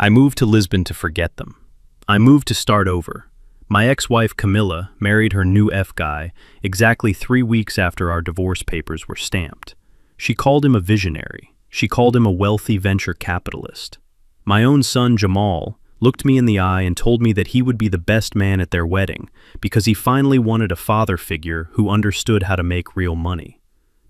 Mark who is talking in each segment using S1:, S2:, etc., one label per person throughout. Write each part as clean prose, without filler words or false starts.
S1: I moved to Lisbon to forget them. I moved to start over. My ex-wife Camilla married her new F-guy exactly 3 weeks after our divorce papers were stamped. She called him a visionary. She called him a wealthy venture capitalist. My own son Jamal looked me in the eye and told me that he would be the best man at their wedding because he finally wanted a father figure who understood how to make real money.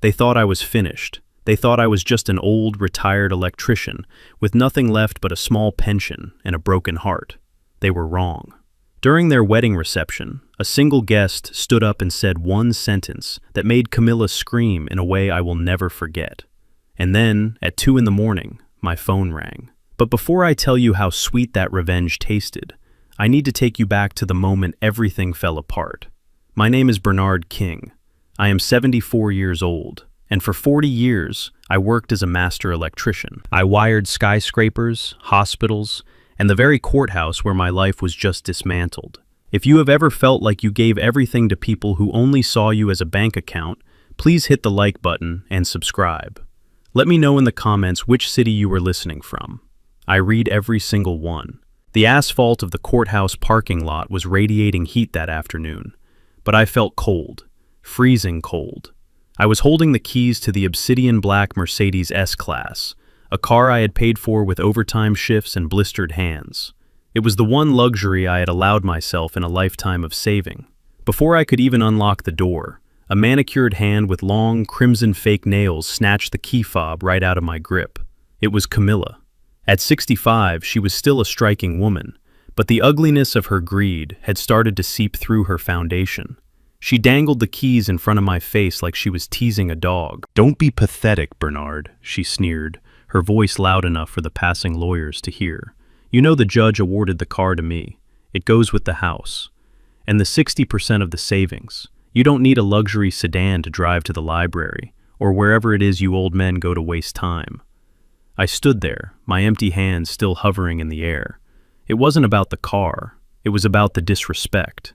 S1: They thought I was finished. They thought I was just an old, retired electrician with nothing left but a small pension and a broken heart. They were wrong. During their wedding reception, a single guest stood up and said one sentence that made Camilla scream in a way I will never forget. And then, at 2 in the morning, my phone rang. But before I tell you how sweet that revenge tasted, I need to take you back to the moment everything fell apart. My name is Bernard King. I am 74 years old, and for 40 years, I worked as a master electrician. I wired skyscrapers, hospitals, and the very courthouse where my life was just dismantled. If you have ever felt like you gave everything to people who only saw you as a bank account, please hit the like button and subscribe. Let me know in the comments which city you were listening from. I read every single one. The asphalt of the courthouse parking lot was radiating heat that afternoon, but I felt cold, freezing cold. I was holding the keys to the obsidian black Mercedes S-Class, a car I had paid for with overtime shifts and blistered hands. It was the one luxury I had allowed myself in a lifetime of saving. Before I could even unlock the door, a manicured hand with long, crimson fake nails snatched the key fob right out of my grip. It was Camilla. At 65, she was still a striking woman, but the ugliness of her greed had started to seep through her foundation. She dangled the keys in front of my face like she was teasing a dog. "Don't be pathetic, Bernard," she sneered, her voice loud enough for the passing lawyers to hear. "You know the judge awarded the car to me. It goes with the house. And the 60% of the savings. You don't need a luxury sedan to drive to the library, or wherever it is you old men go to waste time." I stood there, my empty hands still hovering in the air. It wasn't about the car. It was about the disrespect.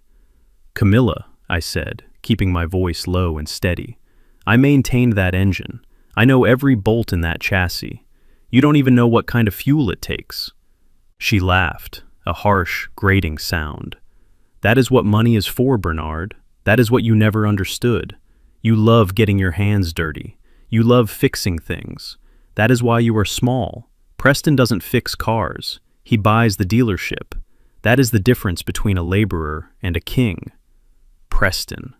S1: "Camilla," I said, keeping my voice low and steady. "I maintained that engine. I know every bolt in that chassis. You don't even know what kind of fuel it takes." She laughed, a harsh, grating sound. "That is what money is for, Bernard. That is what you never understood. You love getting your hands dirty. You love fixing things. That is why you are small. Preston doesn't fix cars. He buys the dealership. That is the difference between a laborer and a king." Preston.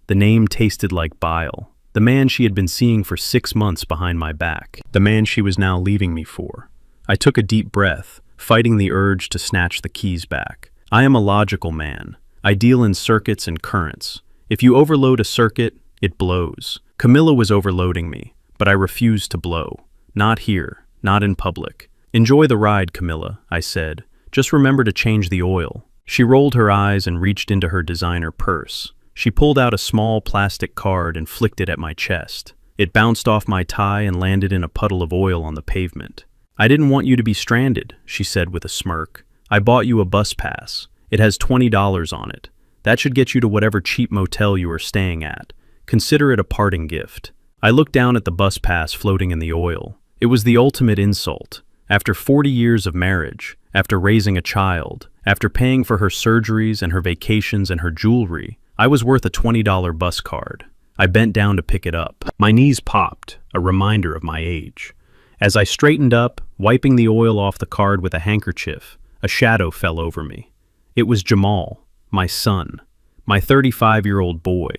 S1: The name tasted like bile. The man she had been seeing for 6 months behind my back. The man she was now leaving me for. I took a deep breath, fighting the urge to snatch the keys back. I am a logical man. I deal in circuits and currents. If you overload a circuit, it blows. Camilla was overloading me, but I refused to blow. Not here, not in public. "Enjoy the ride, Camilla," I said. "Just remember to change the oil." She rolled her eyes and reached into her designer purse. She pulled out a small plastic card and flicked it at my chest. It bounced off my tie and landed in a puddle of oil on the pavement. "I didn't want you to be stranded," she said with a smirk. "I bought you a bus pass. It has $20 on it. That should get you to whatever cheap motel you are staying at. Consider it a parting gift." I looked down at the bus pass floating in the oil. It was the ultimate insult. After 40 years of marriage, after raising a child, after paying for her surgeries and her vacations and her jewelry, I was worth a $20 bus card. I bent down to pick it up. My knees popped, a reminder of my age. As I straightened up, wiping the oil off the card with a handkerchief, a shadow fell over me. It was Jamal, my son, my 35-year-old boy.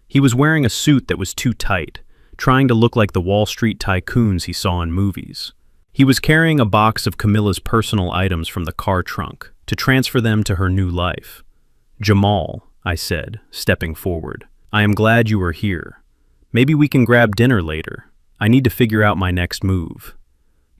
S1: He was wearing a suit that was too tight, trying to look like the Wall Street tycoons he saw in movies. He was carrying a box of Camilla's personal items from the car trunk to transfer them to her new life. "Jamal," I said, stepping forward, "I am glad you are here. Maybe we can grab dinner later. I need to figure out my next move."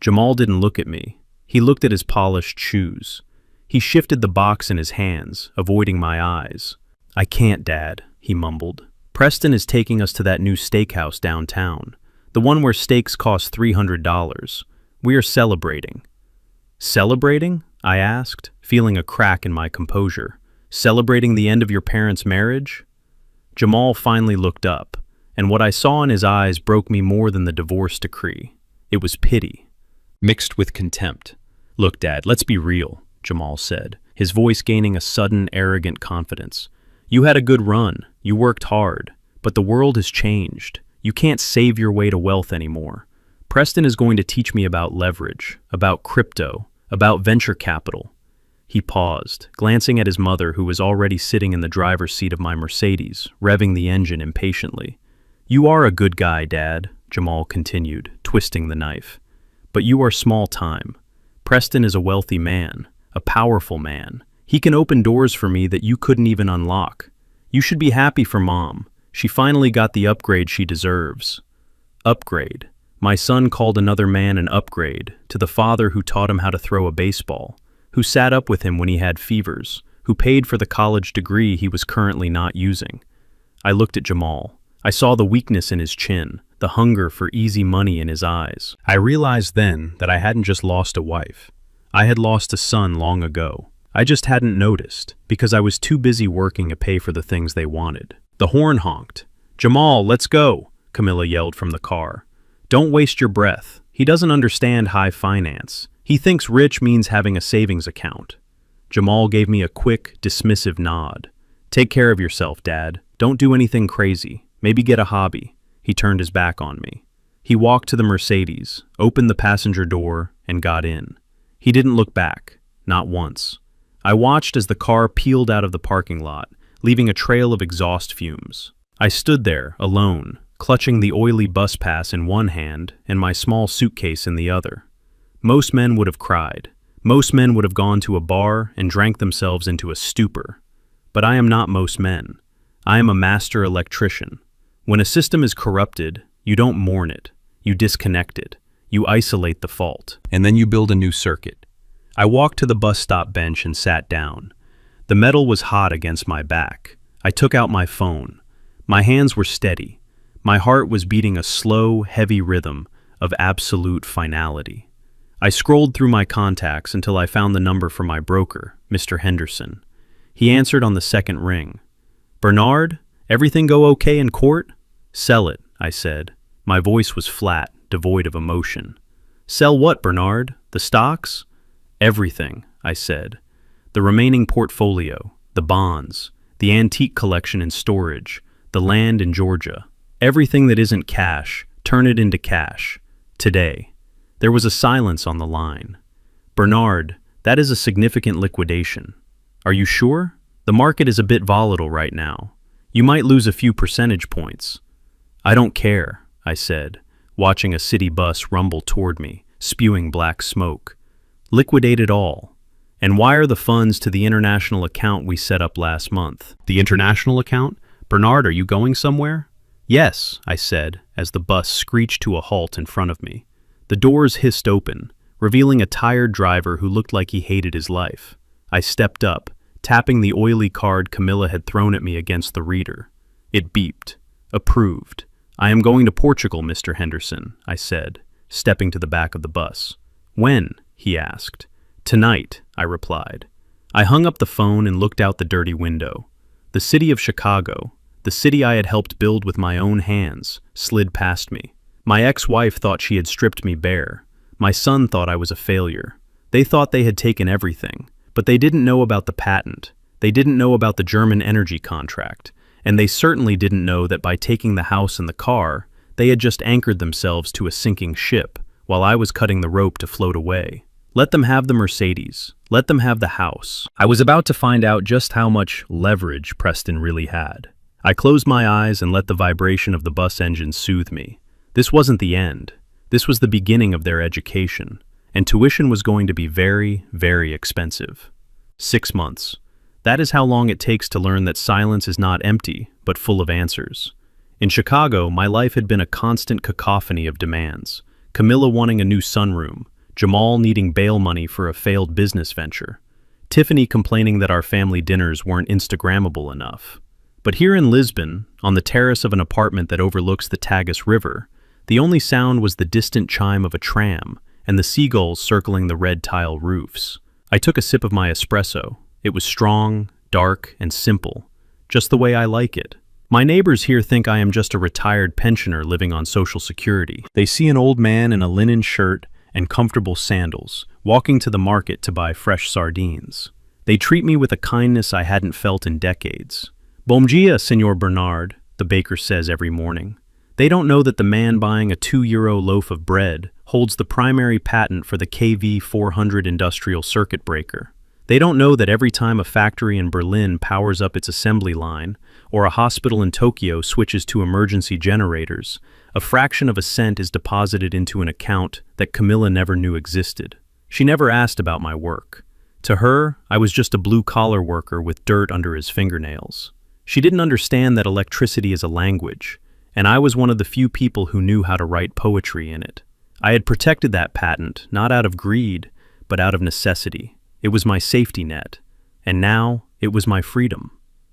S1: Jamal didn't look at me. He looked at his polished shoes. He shifted the box in his hands, avoiding my eyes. "I can't, Dad," he mumbled. "Preston is taking us to that new steakhouse downtown, the one where steaks cost $300. We are celebrating." "Celebrating?" I asked, feeling a crack in my composure. "Celebrating the end of your parents' marriage?" Jamal finally looked up, and what I saw in his eyes broke me more than the divorce decree. It was pity, mixed with contempt. Look, Dad, let's be real, Jamal said, his voice gaining a sudden, arrogant confidence. You had a good run, you worked hard, but the world has changed. You can't save your way to wealth anymore. Preston is going to teach me about leverage, about crypto, about venture capital. He paused, glancing at his mother, who was already sitting in the driver's seat of my Mercedes, revving the engine impatiently. You are a good guy, Dad, Jamal continued, twisting the knife. But you are small time. Preston is a wealthy man, a powerful man. He can open doors for me that you couldn't even unlock. You should be happy for Mom. She finally got the upgrade she deserves. Upgrade. My son called another man an upgrade, to the father who taught him how to throw a baseball, who sat up with him when he had fevers, who paid for the college degree he was currently not using. I looked at Jamal. I saw the weakness in his chin, the hunger for easy money in his eyes. I realized then that I hadn't just lost a wife. I had lost a son long ago. I just hadn't noticed, because I was too busy working to pay for the things they wanted. The horn honked. Jamal, let's go, Camilla yelled from the car. Don't waste your breath. He doesn't understand high finance. He thinks rich means having a savings account. Jamal gave me a quick, dismissive nod. Take care of yourself, Dad. Don't do anything crazy. Maybe get a hobby. He turned his back on me. He walked to the Mercedes, opened the passenger door, and got in. He didn't look back, not once. I watched as the car peeled out of the parking lot, leaving a trail of exhaust fumes. I stood there, alone, clutching the oily bus pass in one hand and my small suitcase in the other. Most men would have cried. Most men would have gone to a bar and drank themselves into a stupor. But I am not most men. I am a master electrician. When a system is corrupted, you don't mourn it. You disconnect it. You isolate the fault. And then you build a new circuit. I walked to the bus stop bench and sat down. The metal was hot against my back. I took out my phone. My hands were steady. My heart was beating a slow, heavy rhythm of absolute finality. I scrolled through my contacts until I found the number for my broker, Mr. Henderson. He answered on the second ring. Bernard, everything go okay in court? Sell it, I said. My voice was flat, devoid of emotion. Sell what, Bernard? The stocks? Everything, I said. The remaining portfolio, the bonds, the antique collection in storage, the land in Georgia. Everything that isn't cash, turn it into cash. Today. There was a silence on the line. Bernard, that is a significant liquidation. Are you sure? The market is a bit volatile right now. You might lose a few percentage points. I don't care, I said, watching a city bus rumble toward me, spewing black smoke. Liquidate it all. And wire the funds to the international account we set up last month. The international account? Bernard, are you going somewhere? Yes, I said, as the bus screeched to a halt in front of me. The doors hissed open, revealing a tired driver who looked like he hated his life. I stepped up, tapping the oily card Camilla had thrown at me against the reader. It beeped. Approved. I am going to Portugal, Mr. Henderson, I said, stepping to the back of the bus. When? He asked. Tonight, I replied. I hung up the phone and looked out the dirty window. The city of Chicago, the city I had helped build with my own hands, slid past me. My ex-wife thought she had stripped me bare. My son thought I was a failure. They thought they had taken everything, but they didn't know about the patent. They didn't know about the German energy contract, and they certainly didn't know that by taking the house and the car, they had just anchored themselves to a sinking ship, while I was cutting the rope to float away. Let them have the Mercedes. Let them have the house. I was about to find out just how much leverage Preston really had. I closed my eyes and let the vibration of the bus engine soothe me. This wasn't the end. This was the beginning of their education, and tuition was going to be very, very expensive. 6 months. That is how long it takes to learn that silence is not empty, but full of answers. In Chicago, my life had been a constant cacophony of demands. Camilla wanting a new sunroom, Jamal needing bail money for a failed business venture, Tiffany complaining that our family dinners weren't Instagrammable enough. But here in Lisbon, on the terrace of an apartment that overlooks the Tagus River, the only sound was the distant chime of a tram and the seagulls circling the red tile roofs. I took a sip of my espresso. It was strong, dark, and simple, just the way I like it. My neighbors here think I am just a retired pensioner living on Social Security. They see an old man in a linen shirt and comfortable sandals, walking to the market to buy fresh sardines. They treat me with a kindness I hadn't felt in decades. Bom dia, Senor Bernard, the baker says every morning. They don't know that the man buying a €2 loaf of bread holds the primary patent for the KV400 industrial circuit breaker. They don't know that every time a factory in Berlin powers up its assembly line, or a hospital in Tokyo switches to emergency generators, a fraction of a cent is deposited into an account that Camilla never knew existed. She never asked about my work. To her, I was just a blue-collar worker with dirt under his fingernails. She didn't understand that electricity is a language, and I was one of the few people who knew how to write poetry in it. I had protected that patent, not out of greed, but out of necessity. It was my safety net, and now it was my freedom.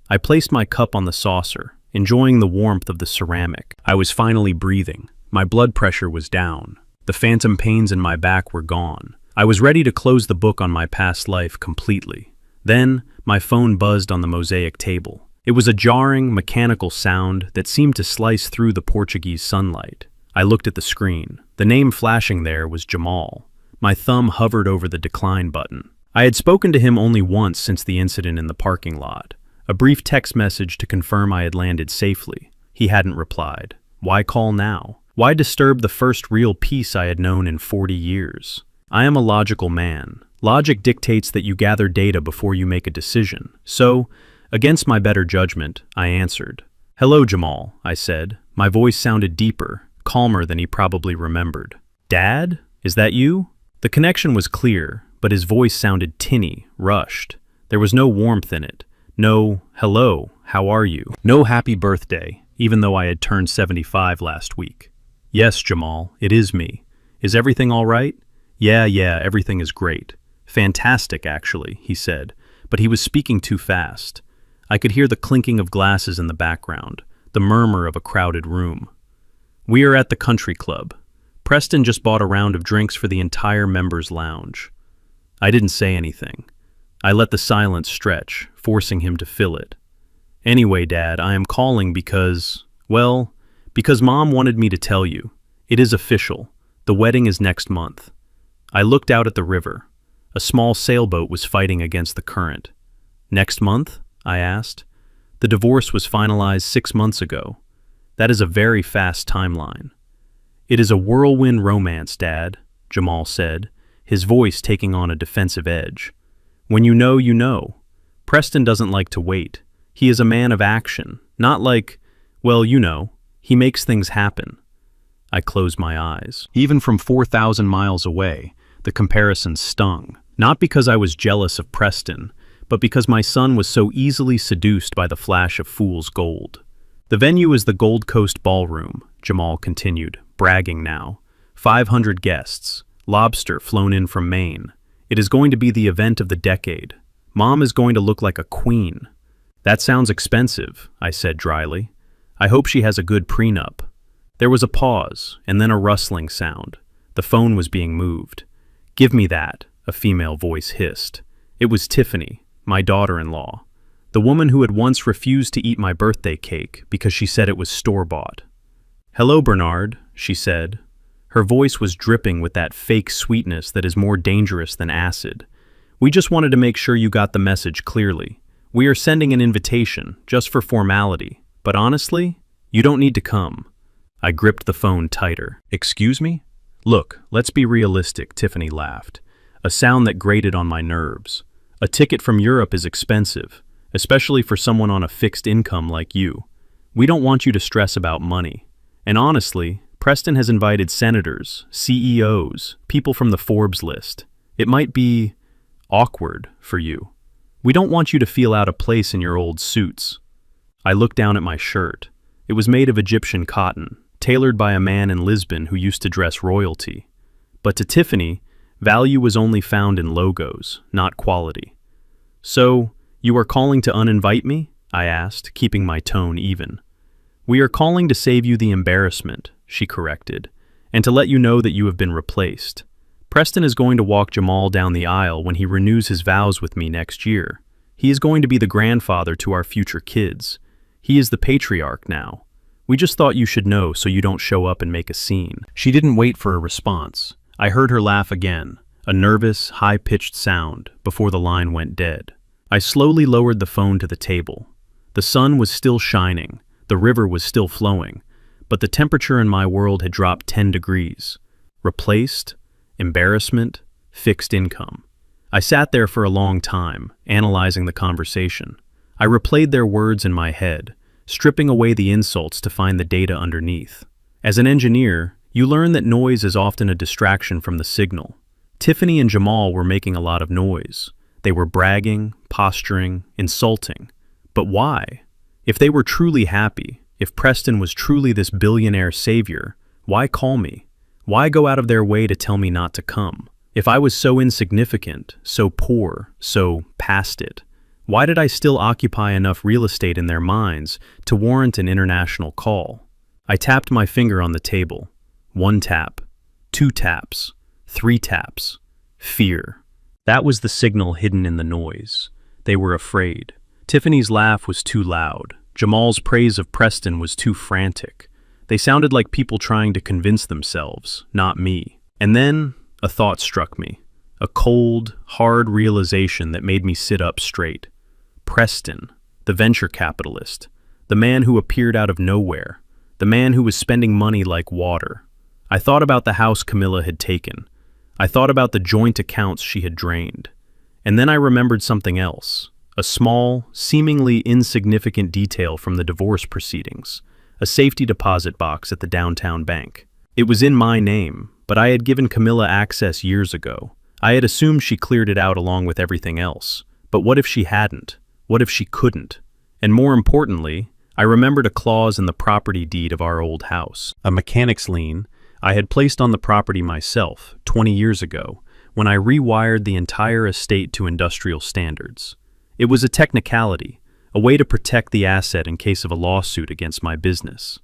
S1: I placed my cup on the saucer, enjoying the warmth of the ceramic. I was finally breathing. My blood pressure was down. The phantom pains in my back were gone. I was ready to close the book on my past life completely. Then, my phone buzzed on the mosaic table. It was a jarring, mechanical sound that seemed to slice through the Portuguese sunlight. I looked at the screen. The name flashing there was Jamal. My thumb hovered over the decline button. I had spoken to him only once since the incident in the parking lot. A brief text message to confirm I had landed safely. He hadn't replied. Why call now? Why disturb the first real peace I had known in 40 years? I am a logical man. Logic dictates that you gather data before you make a decision. So, against my better judgment, I answered. Hello, Jamal, I said. My voice sounded deeper, calmer than he probably remembered. Dad? Is that you? The connection was clear, but his voice sounded tinny, rushed. There was no warmth in it. No, hello, how are you? No happy birthday, even though I had turned 75 last week. Yes, Jamal, it is me. Is everything all right? Yeah, everything is great. Fantastic, actually, he said, but he was speaking too fast. I could hear the clinking of glasses in the background, the murmur of a crowded room. We are at the country club. Preston just bought a round of drinks for the entire members' lounge. I didn't say anything. I let the silence stretch, forcing him to fill it. Anyway, Dad, I am calling because Mom wanted me to tell you. It is official. The wedding is next month. I looked out at the river. A small sailboat was fighting against the current. Next month? I asked. The divorce was finalized 6 months ago. That is a very fast timeline. It is a whirlwind romance, Dad, Jamal said, his voice taking on a defensive edge. When you know, you know. Preston doesn't like to wait. He is a man of action, not like, he makes things happen. I closed my eyes. Even from 4,000 miles away, the comparison stung. Not because I was jealous of Preston, but because my son was so easily seduced by the flash of fool's gold. The venue is the Gold Coast Ballroom, Jamal continued, bragging now. 500 guests. Lobster flown in from Maine. It is going to be the event of the decade. Mom is going to look like a queen. That sounds expensive, I said dryly. I hope she has a good prenup. There was a pause, and then a rustling sound. The phone was being moved. Give me that, a female voice hissed. It was Tiffany, my daughter-in-law, the woman who had once refused to eat my birthday cake because she said it was store-bought. Hello, Bernard, she said. Her voice was dripping with that fake sweetness that is more dangerous than acid. We just wanted to make sure you got the message clearly. We are sending an invitation, just for formality. But honestly, you don't need to come. I gripped the phone tighter. Excuse me? Look, let's be realistic, Tiffany laughed. A sound that grated on my nerves. A ticket from Europe is expensive, especially for someone on a fixed income like you. We don't want you to stress about money. And honestly, Preston has invited senators, CEOs, people from the Forbes list. It might be awkward for you. We don't want you to feel out of place in your old suits. I looked down at my shirt. It was made of Egyptian cotton, tailored by a man in Lisbon who used to dress royalty. But to Tiffany, value was only found in logos, not quality. So, you are calling to uninvite me? I asked, keeping my tone even. We are calling to save you the embarrassment, she corrected, and to let you know that you have been replaced. Preston is going to walk Jamal down the aisle when he renews his vows with me next year. He is going to be the grandfather to our future kids. He is the patriarch now. We just thought you should know so you don't show up and make a scene. She didn't wait for a response. I heard her laugh again, a nervous, high-pitched sound before the line went dead. I slowly lowered the phone to the table. The sun was still shining, the river was still flowing, but the temperature in my world had dropped 10 degrees. Replaced, embarrassment, fixed income. I sat there for a long time, analyzing the conversation. I replayed their words in my head, stripping away the insults to find the data underneath. As an engineer, you learn that noise is often a distraction from the signal. Tiffany and Jamal were making a lot of noise. They were bragging, posturing, insulting. But why? If they were truly happy, if Preston was truly this billionaire savior, why call me? Why go out of their way to tell me not to come? If I was so insignificant, so poor, so past it, why did I still occupy enough real estate in their minds to warrant an international call? I tapped my finger on the table. 1 tap, 2 taps, 3 taps. Fear. That was the signal hidden in the noise. They were afraid. Tiffany's laugh was too loud. Jamal's praise of Preston was too frantic. They sounded like people trying to convince themselves, not me. And then a thought struck me. A cold, hard realization that made me sit up straight. Preston, the venture capitalist, the man who appeared out of nowhere, the man who was spending money like water. I thought about the house Camilla had taken. I thought about the joint accounts she had drained. And then I remembered something else, a small, seemingly insignificant detail from the divorce proceedings, a safety deposit box at the downtown bank. It was in my name, but I had given Camilla access years ago. I had assumed she cleared it out along with everything else. But what if she hadn't? What if she couldn't? And more importantly, I remembered a clause in the property deed of our old house, a mechanic's lien I had placed on the property myself 20 years ago when I rewired the entire estate to industrial standards. It was a technicality, a way to protect the asset in case of a lawsuit against my business.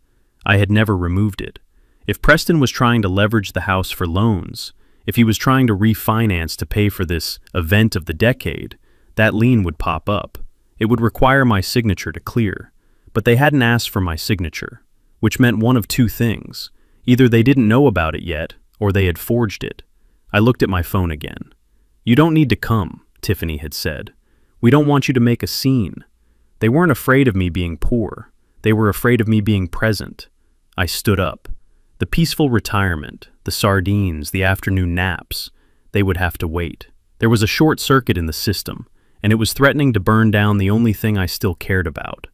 S1: I had never removed it. If Preston was trying to leverage the house for loans, if he was trying to refinance to pay for this event of the decade, that lien would pop up. It would require my signature to clear. But they hadn't asked for my signature, which meant one of 2 things. Either they didn't know about it yet, or they had forged it. I looked at my phone again. "You don't need to come," Tiffany had said. "We don't want you to make a scene." They weren't afraid of me being poor. They were afraid of me being present. I stood up. The peaceful retirement, the sardines, the afternoon naps, they would have to wait. There was a short circuit in the system, and it was threatening to burn down the only thing I still cared about,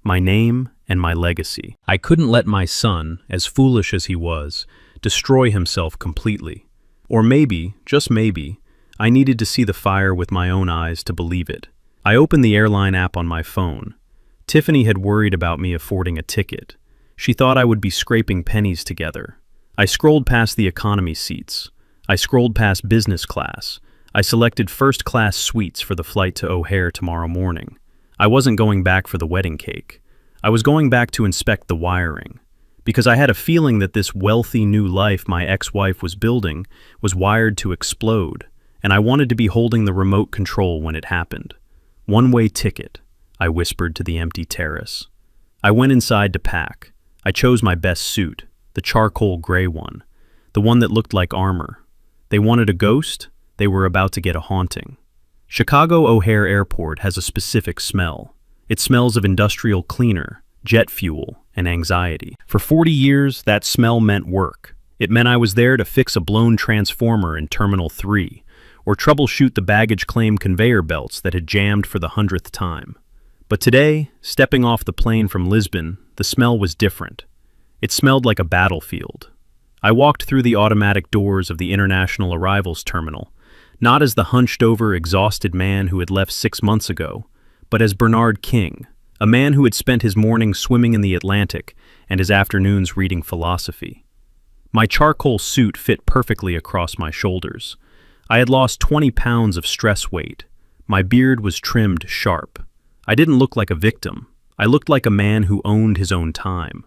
S1: my name and my legacy. I couldn't let my son, as foolish as he was, destroy himself completely. Or maybe, just maybe, I needed to see the fire with my own eyes to believe it. I opened the airline app on my phone. Tiffany had worried about me affording a ticket. She thought I would be scraping pennies together. I scrolled past the economy seats. I scrolled past business class. I selected first-class suites for the flight to O'Hare tomorrow morning. I wasn't going back for the wedding cake. I was going back to inspect the wiring, because I had a feeling that this wealthy new life my ex-wife was building was wired to explode, and I wanted to be holding the remote control when it happened. "One-way ticket," I whispered to the empty terrace. I went inside to pack. I chose my best suit, the charcoal gray one, the one that looked like armor. They wanted a ghost, they were about to get a haunting. Chicago O'Hare Airport has a specific smell. It smells of industrial cleaner, jet fuel, and anxiety. For 40 years, that smell meant work. It meant I was there to fix a blown transformer in Terminal 3, or troubleshoot the baggage claim conveyor belts that had jammed for the 100th time. But today, stepping off the plane from Lisbon, the smell was different. It smelled like a battlefield. I walked through the automatic doors of the International Arrivals Terminal, not as the hunched-over, exhausted man who had left 6 months ago, but as Bernard King, a man who had spent his mornings swimming in the Atlantic and his afternoons reading philosophy. My charcoal suit fit perfectly across my shoulders. I had lost 20 pounds of stress weight. My beard was trimmed sharp. I didn't look like a victim. I looked like a man who owned his own time.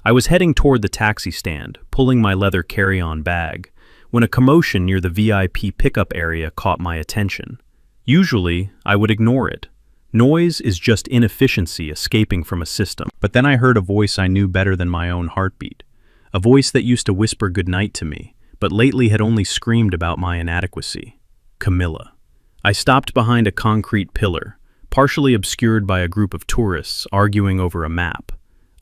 S1: I was heading toward the taxi stand, pulling my leather carry-on bag, when a commotion near the VIP pickup area caught my attention. Usually, I would ignore it. Noise is just inefficiency escaping from a system. But then I heard a voice I knew better than my own heartbeat. A voice that used to whisper goodnight to me, but lately had only screamed about my inadequacy. Camilla. I stopped behind a concrete pillar, partially obscured by a group of tourists arguing over a map.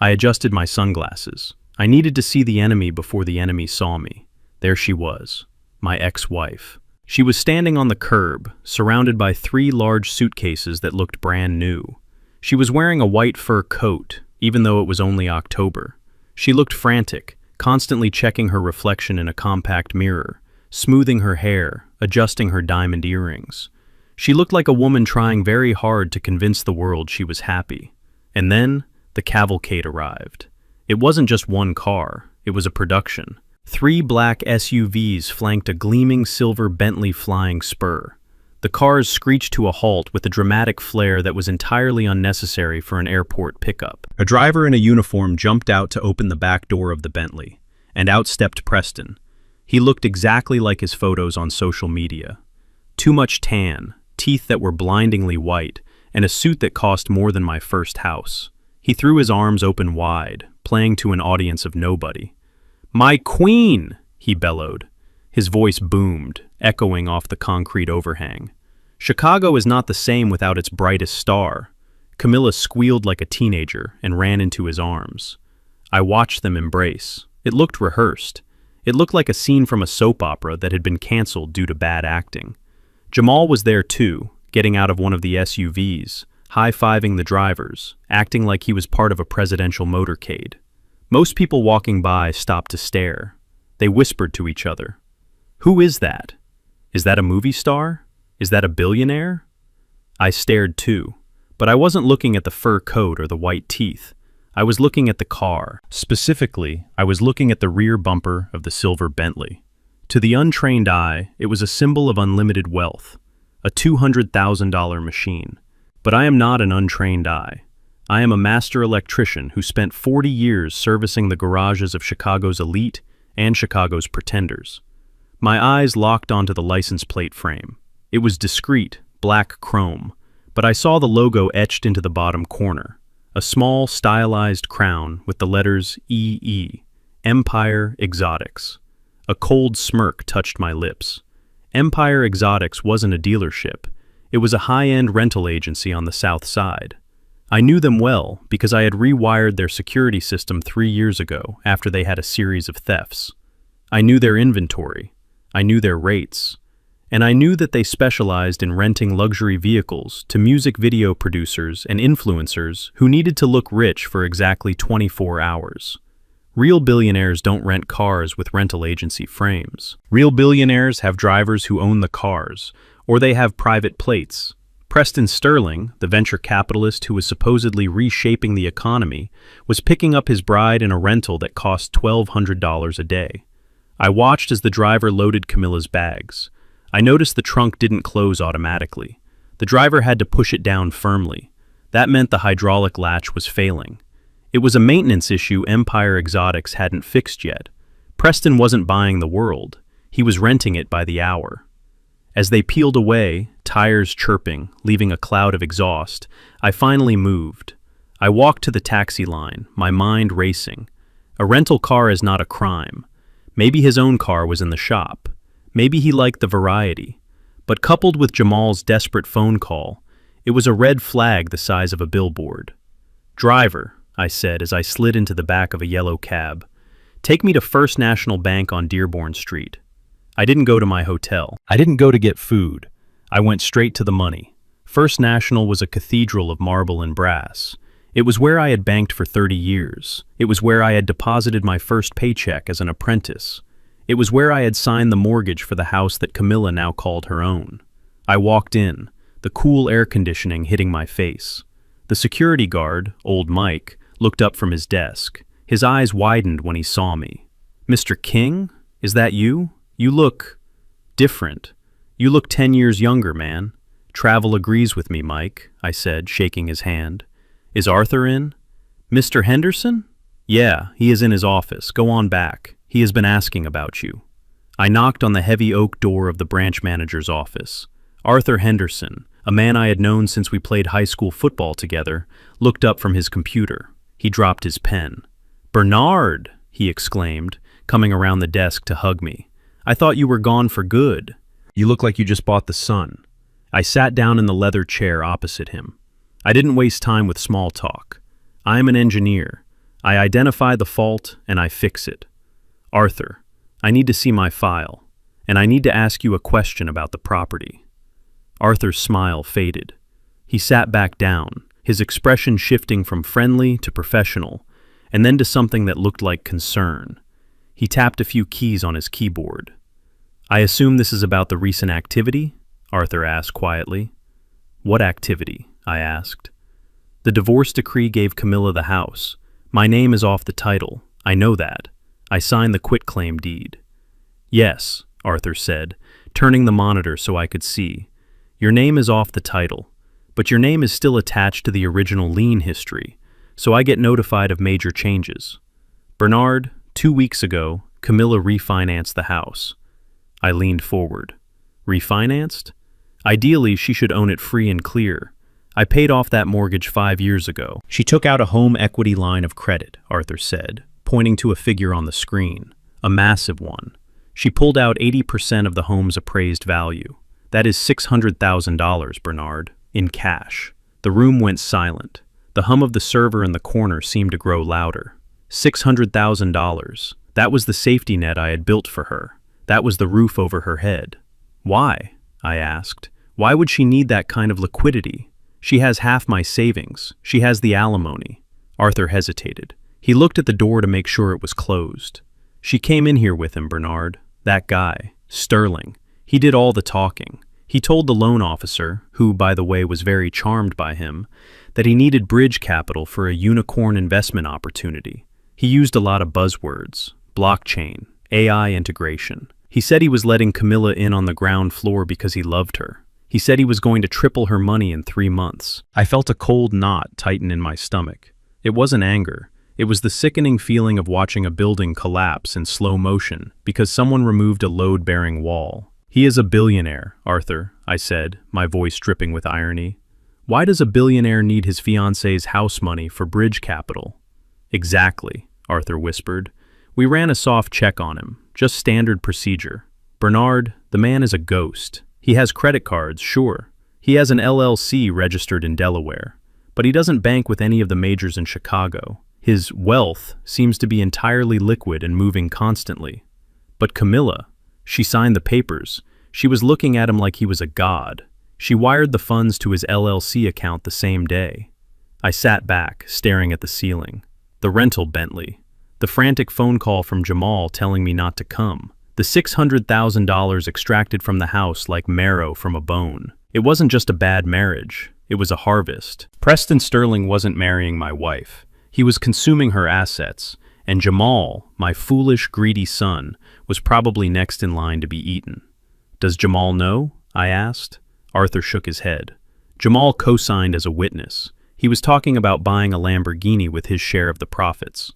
S1: I adjusted my sunglasses. I needed to see the enemy before the enemy saw me. There she was, my ex-wife. She was standing on the curb, surrounded by 3 large suitcases that looked brand new. She was wearing a white fur coat, even though it was only October. She looked frantic, constantly checking her reflection in a compact mirror, smoothing her hair, adjusting her diamond earrings. She looked like a woman trying very hard to convince the world she was happy. And then, the cavalcade arrived. It wasn't just one car, it was a production. 3 black SUVs flanked a gleaming silver Bentley Flying Spur. The cars screeched to a halt with a dramatic flair that was entirely unnecessary for an airport pickup. A driver in a uniform jumped out to open the back door of the Bentley, and out stepped Preston. He looked exactly like his photos on social media. Too much tan, teeth that were blindingly white, and a suit that cost more than my first house. He threw his arms open wide, playing to an audience of nobody. "My queen!" he bellowed. His voice boomed, echoing off the concrete overhang. Chicago is not the same without its brightest star. Camilla squealed like a teenager and ran into his arms. I watched them embrace. It looked rehearsed. It looked like a scene from a soap opera that had been canceled due to bad acting. Jamal was there too, getting out of one of the SUVs, high-fiving the drivers, acting like he was part of a presidential motorcade. Most people walking by stopped to stare. They whispered to each other. "Who is that? Is that a movie star? Is that a billionaire?" I stared too, but I wasn't looking at the fur coat or the white teeth. I was looking at the car. Specifically, I was looking at the rear bumper of the silver Bentley. To the untrained eye, it was a symbol of unlimited wealth, a $200,000 machine. But I am not an untrained eye. I am a master electrician who spent 40 years servicing the garages of Chicago's elite and Chicago's pretenders. My eyes locked onto the license plate frame. It was discreet, black chrome, but I saw the logo etched into the bottom corner, a small, stylized crown with the letters EE, Empire Exotics. A cold smirk touched my lips. Empire Exotics wasn't a dealership. It was a high-end rental agency on the South Side. I knew them well because I had rewired their security system 3 years ago after they had a series of thefts. I knew their inventory. I knew their rates. And I knew that they specialized in renting luxury vehicles to music video producers and influencers who needed to look rich for exactly 24 hours. Real billionaires don't rent cars with rental agency frames. Real billionaires have drivers who own the cars, or they have private plates. Preston Sterling, the venture capitalist who was supposedly reshaping the economy, was picking up his bride in a rental that cost $1,200 a day. I watched as the driver loaded Camilla's bags. I noticed the trunk didn't close automatically. The driver had to push it down firmly. That meant the hydraulic latch was failing. It was a maintenance issue Empire Exotics hadn't fixed yet. Preston wasn't buying the world. He was renting it by the hour. As they peeled away, tires chirping, leaving a cloud of exhaust, I finally moved. I walked to the taxi line, my mind racing. A rental car is not a crime. Maybe his own car was in the shop. Maybe he liked the variety. But coupled with Jamal's desperate phone call, it was a red flag the size of a billboard. "Driver," I said as I slid into the back of a yellow cab, "take me to First National Bank on Dearborn Street." I didn't go to my hotel. I didn't go to get food. I went straight to the money. First National was a cathedral of marble and brass. It was where I had banked for 30 years. It was where I had deposited my first paycheck as an apprentice. It was where I had signed the mortgage for the house that Camilla now called her own. I walked in, the cool air conditioning hitting my face. The security guard, old Mike, looked up from his desk. His eyes widened when he saw me. "Mr. King? Is that you? You look different. You look 10 years younger, man." "Travel agrees with me, Mike," I said, shaking his hand. "Is Arthur in?" "Mr. Henderson?" "Yeah, he is in his office. Go on back. He has been asking about you." I knocked on the heavy oak door of the branch manager's office. Arthur Henderson, a man I had known since we played high school football together, looked up from his computer. He dropped his pen. "Bernard!" he exclaimed, coming around the desk to hug me. I thought you were gone for good. You look like you just bought the sun. I sat down in the leather chair opposite him. I didn't waste time with small talk. I am an engineer. I identify the fault and I fix it. Arthur, I need to see my file, and I need to ask you a question about the property. Arthur's smile faded. He sat back down, his expression shifting from friendly to professional, and then to something that looked like concern. He tapped a few keys on his keyboard. I assume this is about the recent activity? Arthur asked quietly. What activity? I asked. The divorce decree gave Camilla the house. My name is off the title. I know that. I signed the quitclaim deed. Yes, Arthur said, turning the monitor so I could see. Your name is off the title, but your name is still attached to the original lien history, so I get notified of major changes. Bernard, 2 weeks ago, Camilla refinanced the house. I leaned forward. Refinanced? Ideally, she should own it free and clear. I paid off that mortgage 5 years ago. She took out a home equity line of credit, Arthur said, pointing to a figure on the screen, a massive one. She pulled out 80% of the home's appraised value. That is $600,000, Bernard, in cash. The room went silent. The hum of the server in the corner seemed to grow louder. $600,000. That was the safety net I had built for her. That was the roof over her head. Why? I asked. Why would she need that kind of liquidity? She has half my savings. She has the alimony. Arthur hesitated. He looked at the door to make sure it was closed. She came in here with him, Bernard. That guy, Sterling. He did all the talking. He told the loan officer, who, by the way, was very charmed by him, that he needed bridge capital for a unicorn investment opportunity. He used a lot of buzzwords: blockchain, AI integration. He said he was letting Camilla in on the ground floor because he loved her. He said he was going to triple her money in 3 months. I felt a cold knot tighten in my stomach. It wasn't anger. It was the sickening feeling of watching a building collapse in slow motion because someone removed a load-bearing wall. He is a billionaire, Arthur, I said, my voice dripping with irony. Why does a billionaire need his fiancée's house money for bridge capital? Exactly, Arthur whispered. We ran a soft check on him, just standard procedure. Bernard, the man is a ghost. He has credit cards, sure. He has an LLC registered in Delaware. But he doesn't bank with any of the majors in Chicago. His wealth seems to be entirely liquid and moving constantly. But Camilla, she signed the papers. She was looking at him like he was a god. She wired the funds to his LLC account the same day. I sat back, staring at the ceiling. The rental Bentley. The frantic phone call from Jamal telling me not to come. The $600,000 extracted from the house like marrow from a bone. It wasn't just a bad marriage. It was a harvest. Preston Sterling wasn't marrying my wife. He was consuming her assets, and Jamal, my foolish, greedy son, was probably next in line to be eaten. Does Jamal know? I asked. Arthur shook his head. Jamal co-signed as a witness. He was talking about buying a Lamborghini with his share of the profits.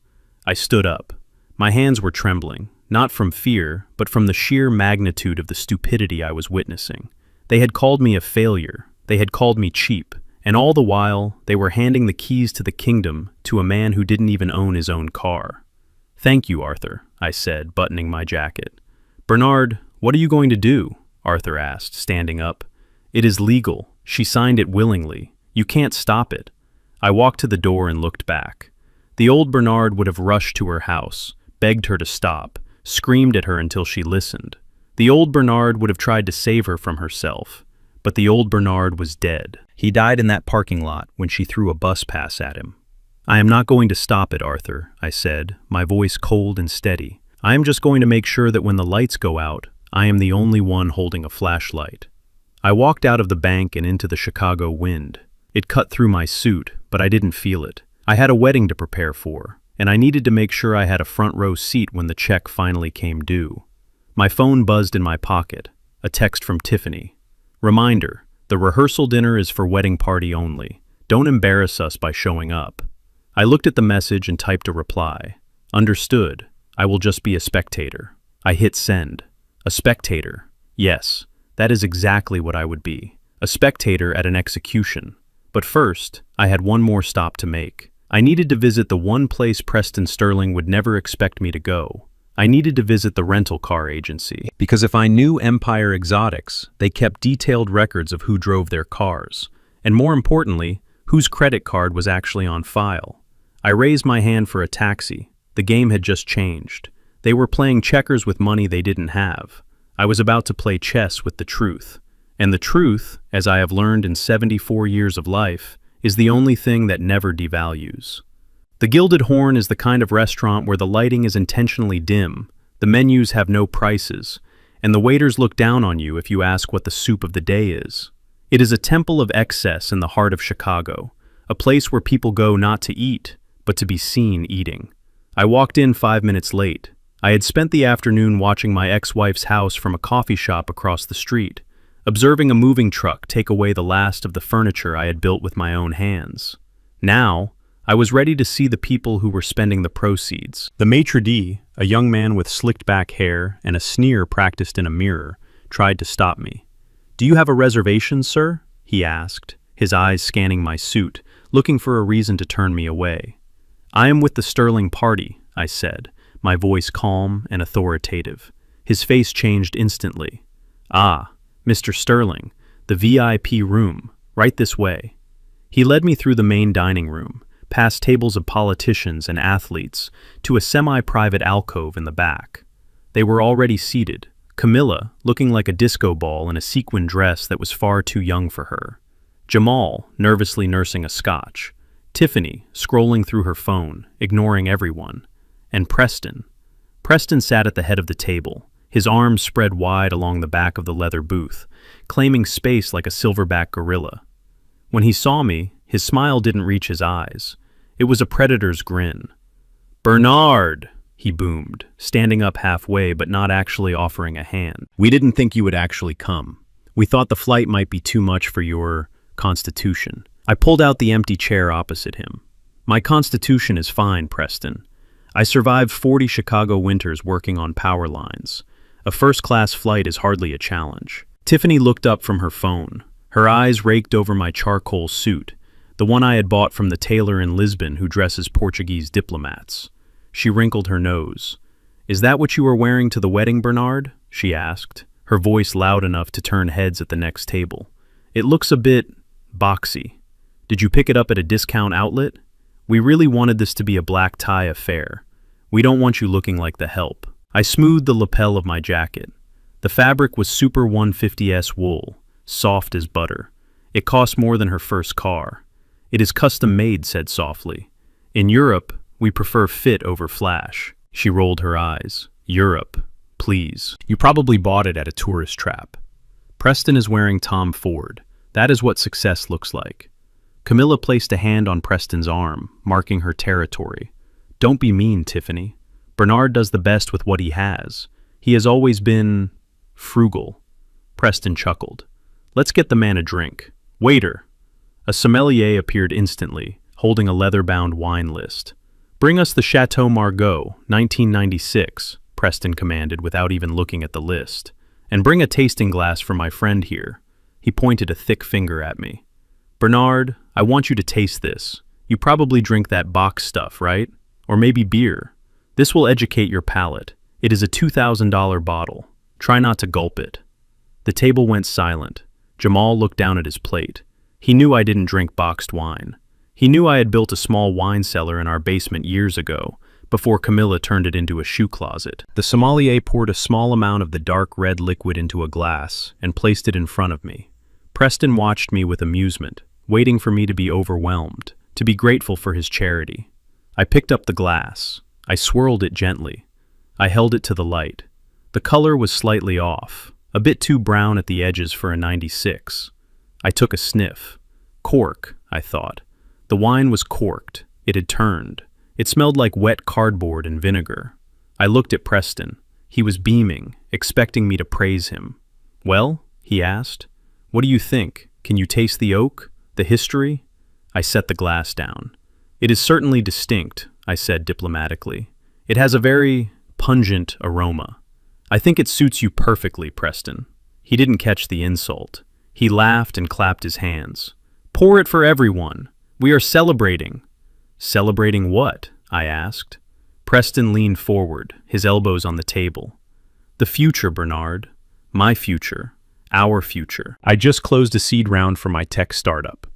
S1: I stood up. My hands were trembling, not from fear, but from the sheer magnitude of the stupidity I was witnessing. They had called me a failure. They had called me cheap. And all the while, they were handing the keys to the kingdom to a man who didn't even own his own car. Thank you, Arthur, I said, buttoning my jacket. Bernard, what are you going to do? Arthur asked, standing up. It is legal. She signed it willingly. You can't stop it. I walked to the door and looked back. The old Bernard would have rushed to her house, begged her to stop, screamed at her until she listened. The old Bernard would have tried to save her from herself. But the old Bernard was dead. He died in that parking lot when she threw a bus pass at him. I am not going to stop it, Arthur, I said, my voice cold and steady. I am just going to make sure that when the lights go out, I am the only one holding a flashlight. I walked out of the bank and into the Chicago wind. It cut through my suit, but I didn't feel it. I had a wedding to prepare for, and I needed to make sure I had a front row seat when the check finally came due. My phone buzzed in my pocket, a text from Tiffany. Reminder, the rehearsal dinner is for wedding party only. Don't embarrass us by showing up. I looked at the message and typed a reply. Understood. I will just be a spectator. I hit send. A spectator. Yes, that is exactly what I would be. A spectator at an execution. But first, I had one more stop to make. I needed to visit the one place Preston Sterling would never expect me to go. I needed to visit the rental car agency, because if I knew Empire Exotics, they kept detailed records of who drove their cars, and more importantly, whose credit card was actually on file. I raised my hand for a taxi. The game had just changed. They were playing checkers with money they didn't have. I was about to play chess with the truth. And the truth, as I have learned in 74 years of life, is the only thing that never devalues. The Gilded Horn is the kind of restaurant where the lighting is intentionally dim, the menus have no prices, and the waiters look down on you if you ask what the soup of the day is. It is a temple of excess in the heart of Chicago, a place where people go not to eat, but to be seen eating. I walked in 5 minutes late. I had spent the afternoon watching my ex-wife's house from a coffee shop across the street, observing a moving truck take away the last of the furniture I had built with my own hands. Now, I was ready to see the people who were spending the proceeds. The maitre d', a young man with slicked back hair and a sneer practiced in a mirror, tried to stop me. "Do you have a reservation, sir?" he asked, his eyes scanning my suit, looking for a reason to turn me away. "I am with the Sterling party," I said, my voice calm and authoritative. His face changed instantly. "Ah, Mr. Sterling, the VIP room, right this way." He led me through the main dining room, past tables of politicians and athletes, to a semi-private alcove in the back. They were already seated, Camilla looking like a disco ball in a sequin dress that was far too young for her, Jamal nervously nursing a scotch, Tiffany scrolling through her phone, ignoring everyone, and Preston. Preston sat at the head of the table, his arms spread wide along the back of the leather booth, claiming space like a silverback gorilla. When he saw me, his smile didn't reach his eyes. It was a predator's grin. "Bernard!" he boomed, standing up halfway but not actually offering a hand. "We didn't think you would actually come. We thought the flight might be too much for your constitution." I pulled out the empty chair opposite him. "My constitution is fine, Preston. I survived 40 Chicago winters working on power lines. A first-class flight is hardly a challenge." Tiffany looked up from her phone. Her eyes raked over my charcoal suit, the one I had bought from the tailor in Lisbon who dresses Portuguese diplomats. She wrinkled her nose. "Is that what you are wearing to the wedding, Bernard?" she asked, her voice loud enough to turn heads at the next table. "It looks a bit boxy. Did you pick it up at a discount outlet? We really wanted this to be a black tie affair. We don't want you looking like the help." I smoothed the lapel of my jacket. The fabric was Super 150S wool, soft as butter. It cost more than her first car. "It is custom made," said softly. "In Europe, we prefer fit over flash." She rolled her eyes. "Europe, please. You probably bought it at a tourist trap." Preston is wearing Tom Ford. That is what success looks like. Camilla placed a hand on Preston's arm, marking her territory. "Don't be mean, Tiffany. Bernard does the best with what he has. He has always been frugal." Preston chuckled. "Let's get the man a drink. Waiter." A sommelier appeared instantly, holding a leather-bound wine list. "Bring us the Chateau Margaux, 1996, Preston commanded without even looking at the list. "And bring a tasting glass for my friend here." He pointed a thick finger at me. "Bernard, I want you to taste this. You probably drink that box stuff, right? Or maybe beer. This will educate your palate. It is a $2,000 bottle. Try not to gulp it." The table went silent. Jamal looked down at his plate. He knew I didn't drink boxed wine. He knew I had built a small wine cellar in our basement years ago, before Camilla turned it into a shoe closet. The sommelier poured a small amount of the dark red liquid into a glass and placed it in front of me. Preston watched me with amusement, waiting for me to be overwhelmed, to be grateful for his charity. I picked up the glass. I swirled it gently. I held it to the light. The color was slightly off, a bit too brown at the edges for a 96. I took a sniff. Cork, I thought. The wine was corked. It had turned. It smelled like wet cardboard and vinegar. I looked at Preston. He was beaming, expecting me to praise him. "Well?" he asked. "What do you think? Can you taste the oak? The history?" I set the glass down. "It is certainly distinct," I said diplomatically. "It has a very pungent aroma. I think it suits you perfectly, Preston." He didn't catch the insult. He laughed and clapped his hands. "Pour it for everyone. We are celebrating." "Celebrating what?" I asked. Preston leaned forward, his elbows on the table. The future, Bernard. My future. Our future. I just closed a seed round for my tech startup.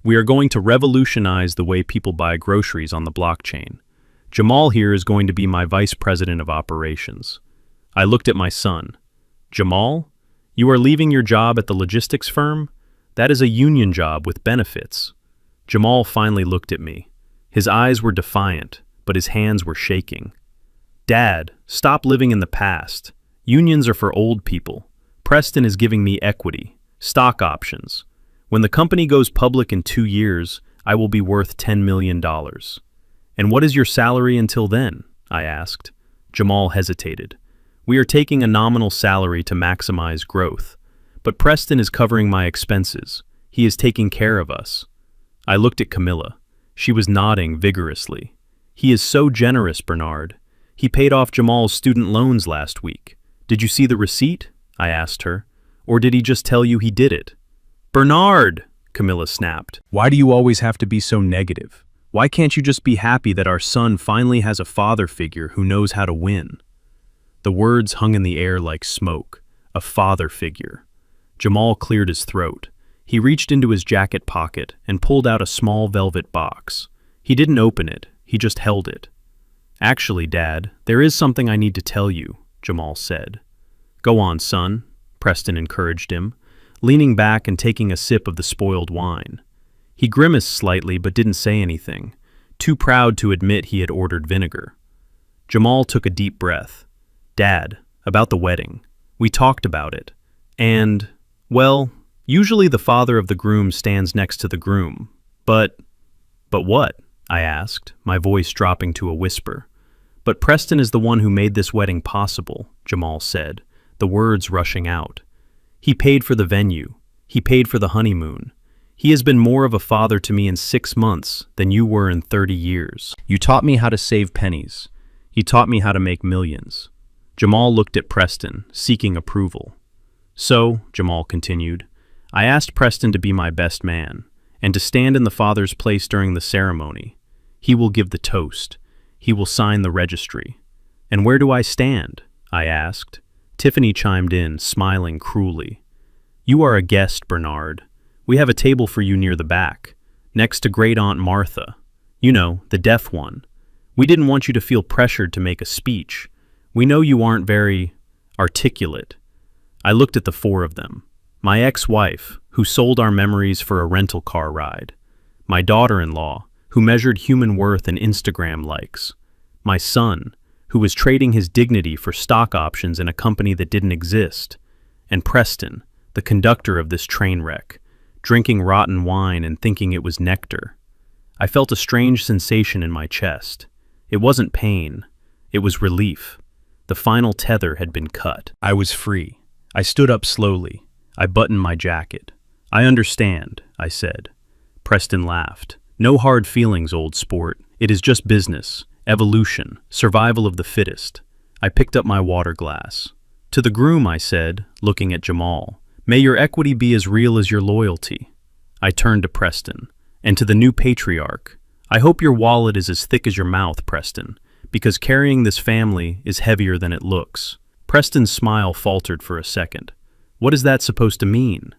S1: We are going to revolutionize the way people buy groceries on the blockchain. Jamal here is going to be my vice president of operations. I looked at my son. Jamal, you are leaving your job at the logistics firm? That is a union job with benefits. Jamal finally looked at me. His eyes were defiant, but his hands were shaking. Dad, stop living in the past. Unions are for old people. Preston is giving me equity, stock options. When the company goes public in 2 years, I will be worth $10 million. And what is your salary until then? I asked. Jamal hesitated. We are taking a nominal salary to maximize growth, but Preston is covering my expenses. He is taking care of us. I looked at Camilla. She was nodding vigorously. He is so generous, Bernard. He paid off Jamal's student loans last week. Did you see the receipt? I asked her. Or did he just tell you he did it? Bernard, Camilla snapped. Why do you always have to be so negative? Why can't you just be happy that our son finally has a father figure who knows how to win? The words hung in the air like smoke. A father figure. Jamal cleared his throat. He reached into his jacket pocket and pulled out a small velvet box. He didn't open it, he just held it. Actually, Dad, there is something I need to tell you, Jamal said. Go on, son, Preston encouraged him, leaning back and taking a sip of the spoiled wine. He grimaced slightly but didn't say anything, too proud to admit he had ordered vinegar. Jamal took a deep breath. Dad, about the wedding. We talked about it. And, well, usually the father of the groom stands next to the groom. But what? I asked, my voice dropping to a whisper. But Preston is the one who made this wedding possible, Jamal said, the words rushing out. He paid for the venue. He paid for the honeymoon. He has been more of a father to me in 6 months than you were in 30 years. You taught me how to save pennies. You taught me how to make millions. Jamal looked at Preston, seeking approval. So, Jamal continued, I asked Preston to be my best man, and to stand in the father's place during the ceremony. He will give the toast. He will sign the registry. And where do I stand? I asked. Tiffany chimed in, smiling cruelly. You are a guest, Bernard. We have a table for you near the back, next to Great Aunt Martha. You know, the deaf one. We didn't want you to feel pressured to make a speech. We know you aren't very articulate. I looked at the 4 of them. My ex-wife, who sold our memories for a rental car ride. My daughter-in-law, who measured human worth in Instagram likes. My son, who was trading his dignity for stock options in a company that didn't exist. And Preston, the conductor of this train wreck, drinking rotten wine and thinking it was nectar. I felt a strange sensation in my chest. It wasn't pain. It was relief. The final tether had been cut. I was free. I stood up slowly. I buttoned my jacket. I understand, I said. Preston laughed. No hard feelings, old sport. It is just business, evolution, survival of the fittest. I picked up my water glass. To the groom, I said, looking at Jamal, may your equity be as real as your loyalty. I turned to Preston. And to the new patriarch, I hope your wallet is as thick as your mouth, Preston, because carrying this family is heavier than it looks. Preston's smile faltered for a second. What is that supposed to mean?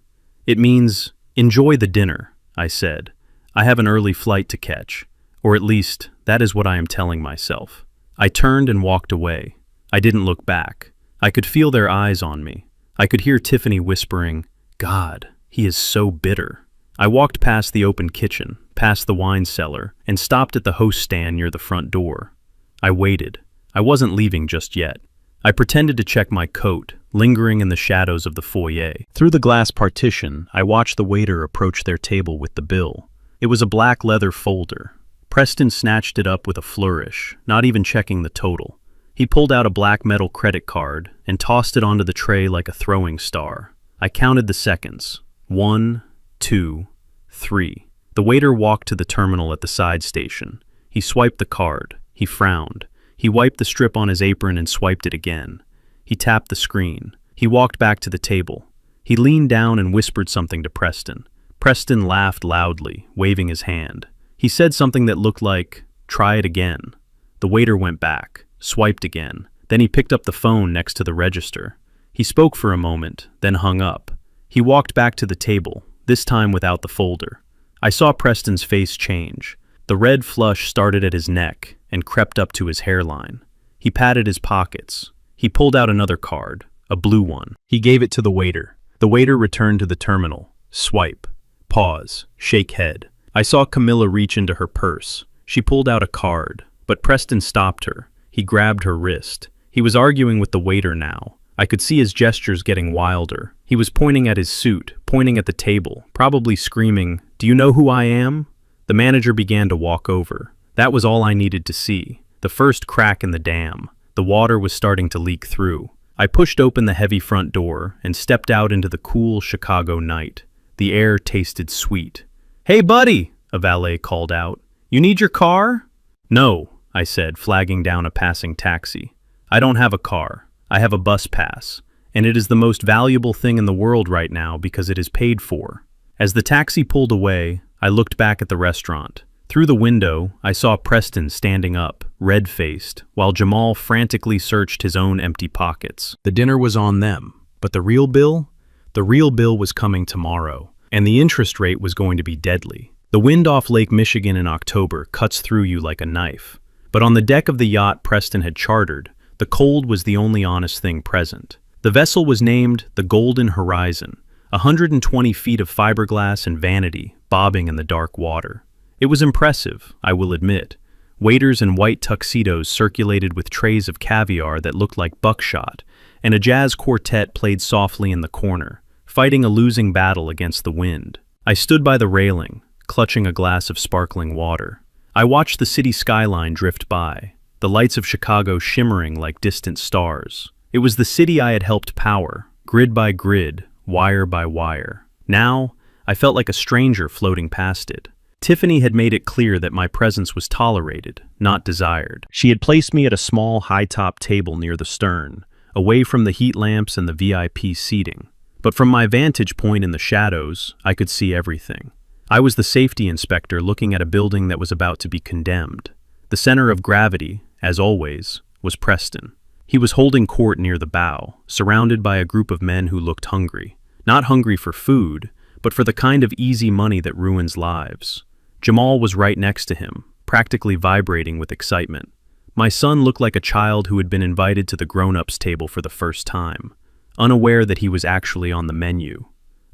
S1: It means, enjoy the dinner, I said. I have an early flight to catch, or at least, that is what I am telling myself. I turned and walked away. I didn't look back. I could feel their eyes on me. I could hear Tiffany whispering, God, he is so bitter. I walked past the open kitchen, past the wine cellar, and stopped at the host stand near the front door. I waited. I wasn't leaving just yet. I pretended to check my coat, lingering in the shadows of the foyer. Through the glass partition, I watched the waiter approach their table with the bill. It was a black leather folder. Preston snatched it up with a flourish, not even checking the total. He pulled out a black metal credit card and tossed it onto the tray like a throwing star. I counted the seconds. 1, 2, 3. The waiter walked to the terminal at the side station. He swiped the card. He frowned. He wiped the strip on his apron and swiped it again. He tapped the screen. He walked back to the table. He leaned down and whispered something to Preston. Preston laughed loudly, waving his hand. He said something that looked like, try it again. The waiter went back, swiped again. Then he picked up the phone next to the register. He spoke for a moment, then hung up. He walked back to the table, this time without the folder. I saw Preston's face change. The red flush started at his neck and crept up to his hairline. He patted his pockets. He pulled out another card, a blue one. He gave it to the waiter. The waiter returned to the terminal. Swipe. Pause. Shake head. I saw Camilla reach into her purse. She pulled out a card, but Preston stopped her. He grabbed her wrist. He was arguing with the waiter now. I could see his gestures getting wilder. He was pointing at his suit, pointing at the table, probably screaming, "Do you know who I am?" The manager began to walk over. That was all I needed to see. The first crack in the dam. The water was starting to leak through. I pushed open the heavy front door and stepped out into the cool Chicago night. The air tasted sweet. "Hey, buddy," a valet called out. "You need your car?" "No," I said, flagging down a passing taxi. "I don't have a car. I have a bus pass, and it is the most valuable thing in the world right now because it is paid for." As the taxi pulled away, I looked back at the restaurant. Through the window, I saw Preston standing up, red-faced, while Jamal frantically searched his own empty pockets. The dinner was on them, but the real bill? The real bill was coming tomorrow, and the interest rate was going to be deadly. The wind off Lake Michigan in October cuts through you like a knife. But on the deck of the yacht Preston had chartered, the cold was the only honest thing present. The vessel was named the Golden Horizon, 120 feet of fiberglass and vanity bobbing in the dark water. It was impressive, I will admit. Waiters in white tuxedos circulated with trays of caviar that looked like buckshot, and a jazz quartet played softly in the corner, fighting a losing battle against the wind. I stood by the railing, clutching a glass of sparkling water. I watched the city skyline drift by, the lights of Chicago shimmering like distant stars. It was the city I had helped power, grid by grid, wire by wire. Now, I felt like a stranger floating past it. Tiffany had made it clear that my presence was tolerated, not desired. She had placed me at a small, high-top table near the stern, away from the heat lamps and the VIP seating. But from my vantage point in the shadows, I could see everything. I was the safety inspector looking at a building that was about to be condemned. The center of gravity, as always, was Preston. He was holding court near the bow, surrounded by a group of men who looked hungry. Not hungry for food, but for the kind of easy money that ruins lives. Jamal was right next to him, practically vibrating with excitement. My son looked like a child who had been invited to the grown-ups table for the first time, unaware that he was actually on the menu.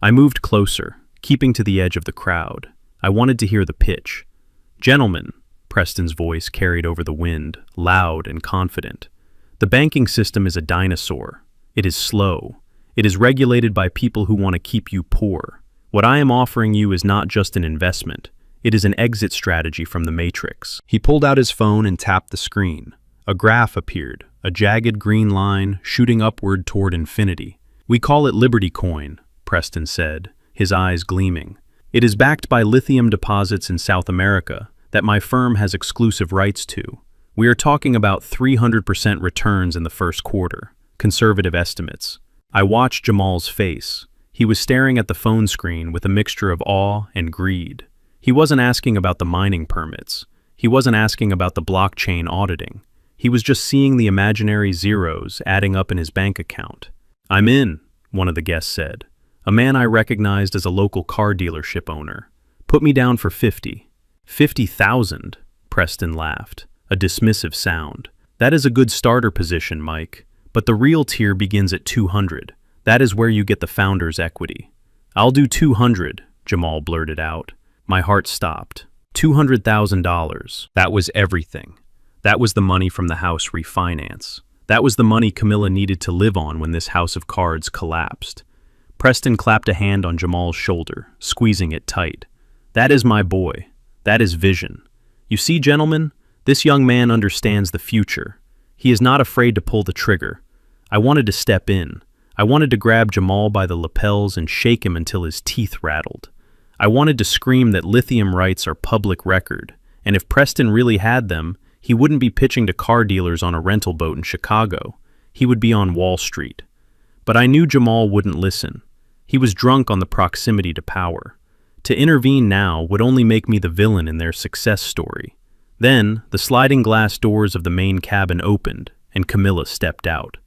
S1: I moved closer, keeping to the edge of the crowd. I wanted to hear the pitch. "Gentlemen," Preston's voice carried over the wind, loud and confident. "The banking system is a dinosaur. It is slow. It is regulated by people who want to keep you poor. What I am offering you is not just an investment. It is an exit strategy from the Matrix." He pulled out his phone and tapped the screen. A graph appeared, a jagged green line shooting upward toward infinity. "We call it Liberty Coin," Preston said, his eyes gleaming. "It is backed by lithium deposits in South America that my firm has exclusive rights to. We are talking about 300% returns in the first quarter, conservative estimates." I watched Jamal's face. He was staring at the phone screen with a mixture of awe and greed. He wasn't asking about the mining permits. He wasn't asking about the blockchain auditing. He was just seeing the imaginary zeros adding up in his bank account. "I'm in," one of the guests said. A man I recognized as a local car dealership owner. "Put me down for 50. 50,000, Preston laughed, a dismissive sound. "That is a good starter position, Mike, but the real tier begins at 200. That is where you get the founder's equity." "I'll do 200, Jamal blurted out. My heart stopped. $200,000. That was everything. That was the money from the house refinance. That was the money Camilla needed to live on when this house of cards collapsed. Preston clapped a hand on Jamal's shoulder, squeezing it tight. "That is my boy. That is vision. You see, gentlemen, this young man understands the future. He is not afraid to pull the trigger. I wanted to step in. I wanted to grab Jamal by the lapels and shake him until his teeth rattled. I wanted to scream that lithium rights are public record, and if Preston really had them, he wouldn't be pitching to car dealers on a rental boat in Chicago. He would be on Wall Street. But I knew Jamal wouldn't listen. He was drunk on the proximity to power. To intervene now would only make me the villain in their success story. Then, the sliding glass doors of the main cabin opened, and Camilla stepped out.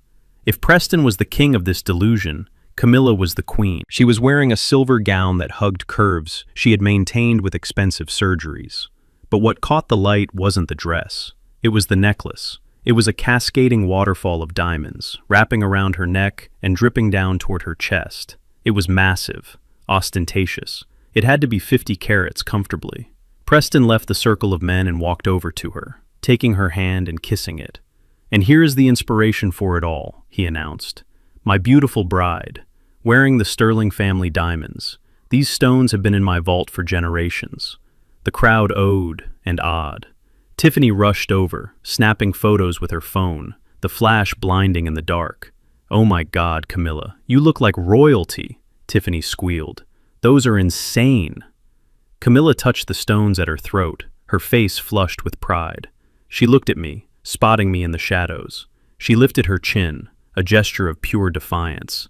S1: If Preston was the king of this delusion, Camilla was the queen. She was wearing a silver gown that hugged curves she had maintained with expensive surgeries. But what caught the light wasn't the dress. It was the necklace. It was a cascading waterfall of diamonds, wrapping around her neck and dripping down toward her chest. It was massive, ostentatious. It had to be 50 carats comfortably. Preston left the circle of men and walked over to her, taking her hand and kissing it. "And here is the inspiration for it all," he announced. "My beautiful bride, wearing the Sterling family diamonds. These stones have been in my vault for generations." The crowd oh'd and awed. Tiffany rushed over, snapping photos with her phone, the flash blinding in the dark. "Oh my God, Camilla, you look like royalty," Tiffany squealed. "Those are insane." Camilla touched the stones at her throat, her face flushed with pride. She looked at me, spotting me in the shadows. She lifted her chin, a gesture of pure defiance.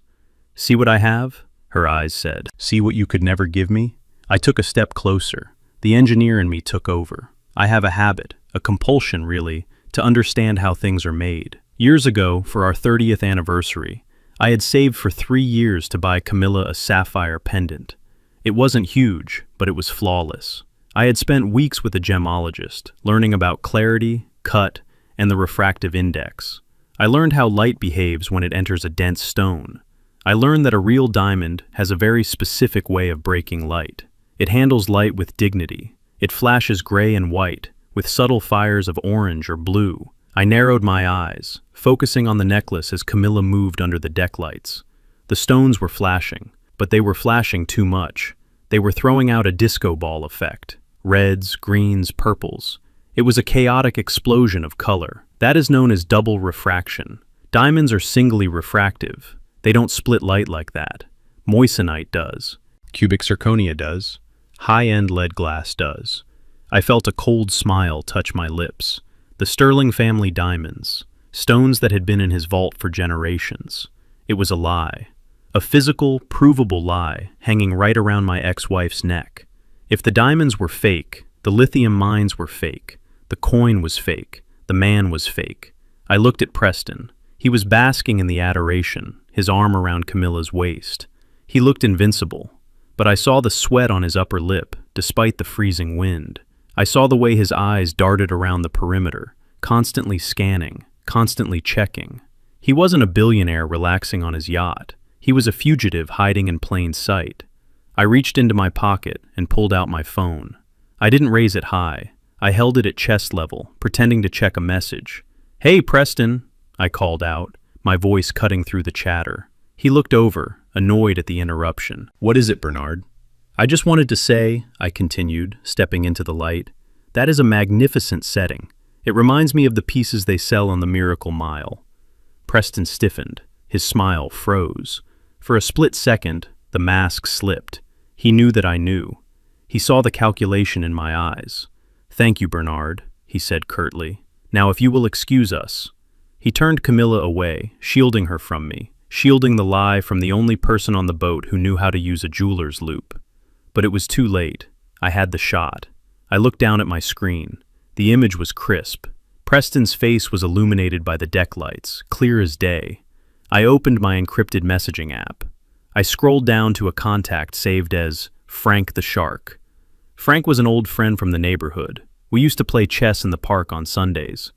S1: "See what I have?" her eyes said. "See what you could never give me?" I took a step closer. The engineer in me took over. I have a habit, a compulsion really, to understand how things are made. Years ago, for our 30th anniversary, I had saved for 3 years to buy Camilla a sapphire pendant. It wasn't huge, but it was flawless. I had spent weeks with a gemologist, learning about clarity, cut, and the refractive index. I learned how light behaves when it enters a dense stone. I learned that a real diamond has a very specific way of breaking light. It handles light with dignity. It flashes gray and white, with subtle fires of orange or blue. I narrowed my eyes, focusing on the necklace as Camilla moved under the deck lights. The stones were flashing, but they were flashing too much. They were throwing out a disco ball effect. Reds, greens, purples. It was a chaotic explosion of color. That is known as double refraction. Diamonds are singly refractive. They don't split light like that. Moissanite does. Cubic zirconia does. High-end lead glass does. I felt a cold smile touch my lips. The Sterling family diamonds, stones that had been in his vault for generations. It was a lie. A physical, provable lie, hanging right around my ex-wife's neck. If the diamonds were fake, the lithium mines were fake, the coin was fake, the man was fake. I looked at Preston. He was basking in the adoration, his arm around Camilla's waist. He looked invincible, but I saw the sweat on his upper lip, despite the freezing wind. I saw the way his eyes darted around the perimeter, constantly scanning, constantly checking. He wasn't a billionaire relaxing on his yacht. He was a fugitive hiding in plain sight. I reached into my pocket and pulled out my phone. I didn't raise it high. I held it at chest level, pretending to check a message. "Hey, Preston," I called out, my voice cutting through the chatter. He looked over, annoyed at the interruption. "What is it, Bernard?" "I just wanted to say," I continued, stepping into the light, "that is a magnificent setting. It reminds me of the pieces they sell on the Miracle Mile." Preston stiffened. His smile froze. For a split second, the mask slipped. He knew that I knew. He saw the calculation in my eyes. "Thank you, Bernard," he said curtly. "Now if you will excuse us." He turned Camilla away, shielding her from me, shielding the lie from the only person on the boat who knew how to use a jeweler's loop. But it was too late. I had the shot. I looked down at my screen. The image was crisp. Preston's face was illuminated by the deck lights, clear as day. I opened my encrypted messaging app. I scrolled down to a contact saved as Frank the Shark. Frank was an old friend from the neighborhood. We used to play chess in the park on Sundays.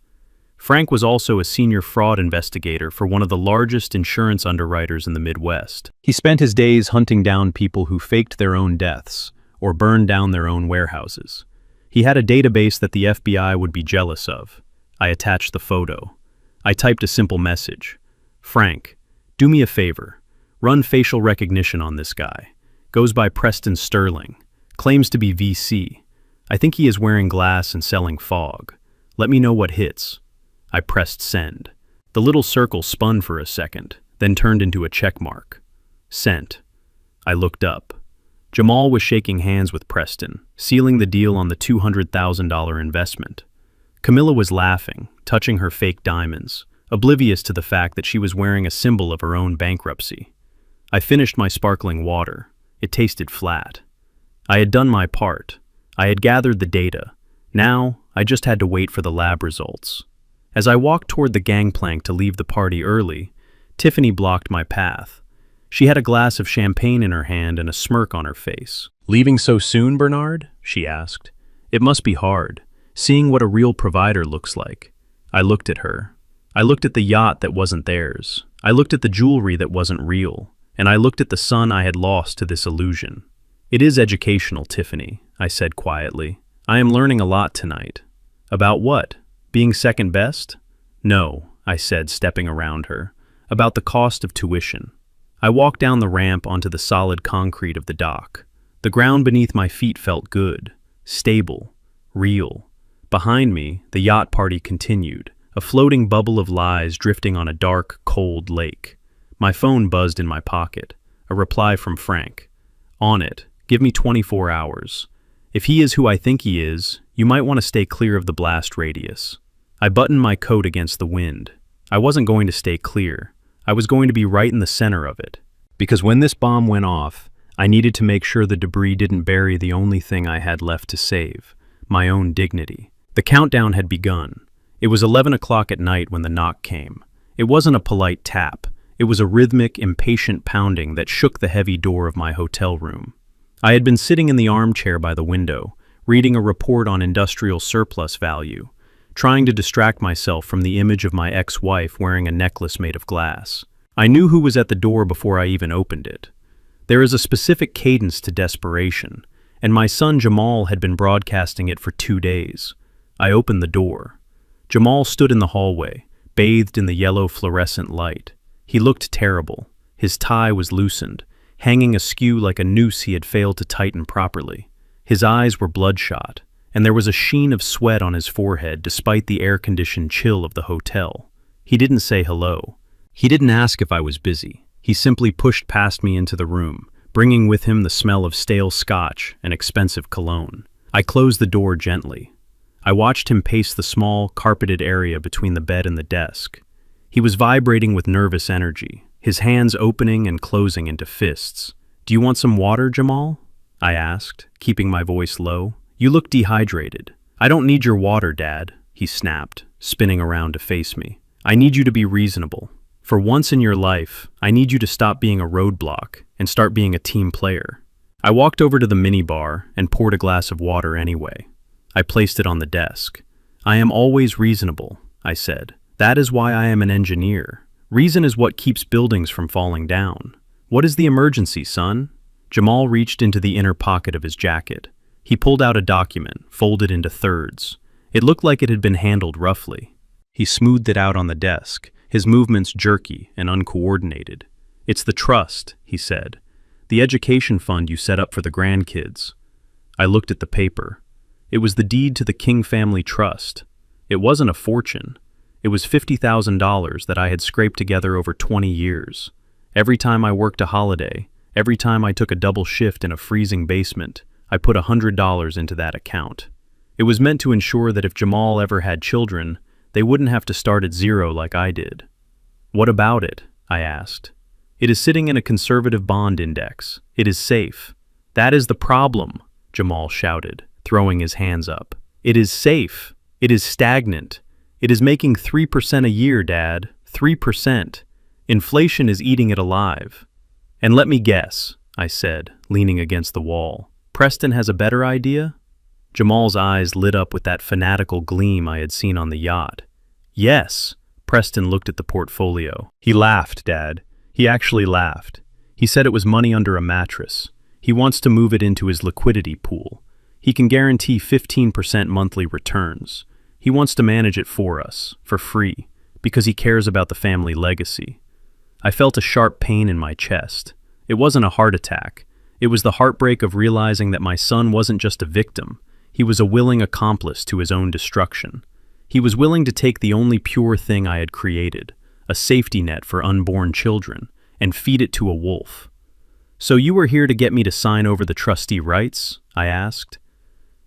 S1: Frank was also a senior fraud investigator for one of the largest insurance underwriters in the Midwest. He spent his days hunting down people who faked their own deaths or burned down their own warehouses. He had a database that the FBI would be jealous of. I attached the photo. I typed a simple message. "Frank, do me a favor. Run facial recognition on this guy. Goes by Preston Sterling. Claims to be VC. I think he is wearing glass and selling fog. Let me know what hits." I pressed send. The little circle spun for a second, then turned into a check mark. Sent. I looked up. Jamal was shaking hands with Preston, sealing the deal on the $200,000 investment. Camilla was laughing, touching her fake diamonds, oblivious to the fact that she was wearing a symbol of her own bankruptcy. I finished my sparkling water. It tasted flat. I had done my part. I had gathered the data. Now, I just had to wait for the lab results. As I walked toward the gangplank to leave the party early, Tiffany blocked my path. She had a glass of champagne in her hand and a smirk on her face. "Leaving so soon, Bernard?" she asked. "It must be hard, seeing what a real provider looks like." I looked at her. I looked at the yacht that wasn't theirs. I looked at the jewelry that wasn't real. And I looked at the son I had lost to this illusion. "It is educational, Tiffany," I said quietly. "I am learning a lot tonight." "About what? Being second best?" "No," I said, stepping around her. "About the cost of tuition." I walked down the ramp onto the solid concrete of the dock. The ground beneath my feet felt good, stable, real. Behind me, the yacht party continued, a floating bubble of lies drifting on a dark, cold lake. My phone buzzed in my pocket, a reply from Frank. On it, "Give me 24 hours. If he is who I think he is, you might want to stay clear of the blast radius." I buttoned my coat against the wind. I wasn't going to stay clear. I was going to be right in the center of it. Because when this bomb went off, I needed to make sure the debris didn't bury the only thing I had left to save, my own dignity. The countdown had begun. It was 11 o'clock at night when the knock came. It wasn't a polite tap. It was a rhythmic, impatient pounding that shook the heavy door of my hotel room. I had been sitting in the armchair by the window, reading a report on industrial surplus value, trying to distract myself from the image of my ex-wife wearing a necklace made of glass. I knew who was at the door before I even opened it. There is a specific cadence to desperation, and my son Jamal had been broadcasting it for 2 days. I opened the door. Jamal stood in the hallway, bathed in the yellow fluorescent light. He looked terrible. His tie was loosened, hanging askew like a noose he had failed to tighten properly. His eyes were bloodshot, and there was a sheen of sweat on his forehead despite the air-conditioned chill of the hotel. He didn't say hello. He didn't ask if I was busy. He simply pushed past me into the room, bringing with him the smell of stale scotch and expensive cologne. I closed the door gently. I watched him pace the small, carpeted area between the bed and the desk. He was vibrating with nervous energy, his hands opening and closing into fists. "Do you want some water, Jamal?" I asked, keeping my voice low. "You look dehydrated." "I don't need your water, Dad," he snapped, spinning around to face me. "I need you to be reasonable. For once in your life, I need you to stop being a roadblock and start being a team player." I walked over to the minibar and poured a glass of water anyway. I placed it on the desk. "I am always reasonable," I said. "That is why I am an engineer. Reason is what keeps buildings from falling down. What is the emergency, son?" Jamal reached into the inner pocket of his jacket. He pulled out a document, folded into thirds. It looked like it had been handled roughly. He smoothed it out on the desk, his movements jerky and uncoordinated. "It's the trust," he said. "The education fund you set up for the grandkids." I looked at the paper. It was the deed to the King Family Trust. It wasn't a fortune. It was $50,000 that I had scraped together over 20 years. Every time I worked a holiday, every time I took a double shift in a freezing basement, I put $100 into that account. It was meant to ensure that if Jamal ever had children, they wouldn't have to start at zero like I did. "What about it?" I asked. "It is sitting in a conservative bond index. It is safe." "That is the problem," Jamal shouted, throwing his hands up. "It is safe. It is stagnant. It is making 3% a year, Dad. 3%. Inflation is eating it alive." "And let me guess," I said, leaning against the wall. "Preston has a better idea?" Jamal's eyes lit up with that fanatical gleam I had seen on the yacht. "Yes." Preston looked at the portfolio. "He laughed, Dad. He actually laughed. He said it was money under a mattress. He wants to move it into his liquidity pool. He can guarantee 15% monthly returns. He wants to manage it for us, for free, because he cares about the family legacy." I felt a sharp pain in my chest. It wasn't a heart attack. It was the heartbreak of realizing that my son wasn't just a victim. He was a willing accomplice to his own destruction. He was willing to take the only pure thing I had created, a safety net for unborn children, and feed it to a wolf. "So you were here to get me to sign over the trustee rights?" I asked.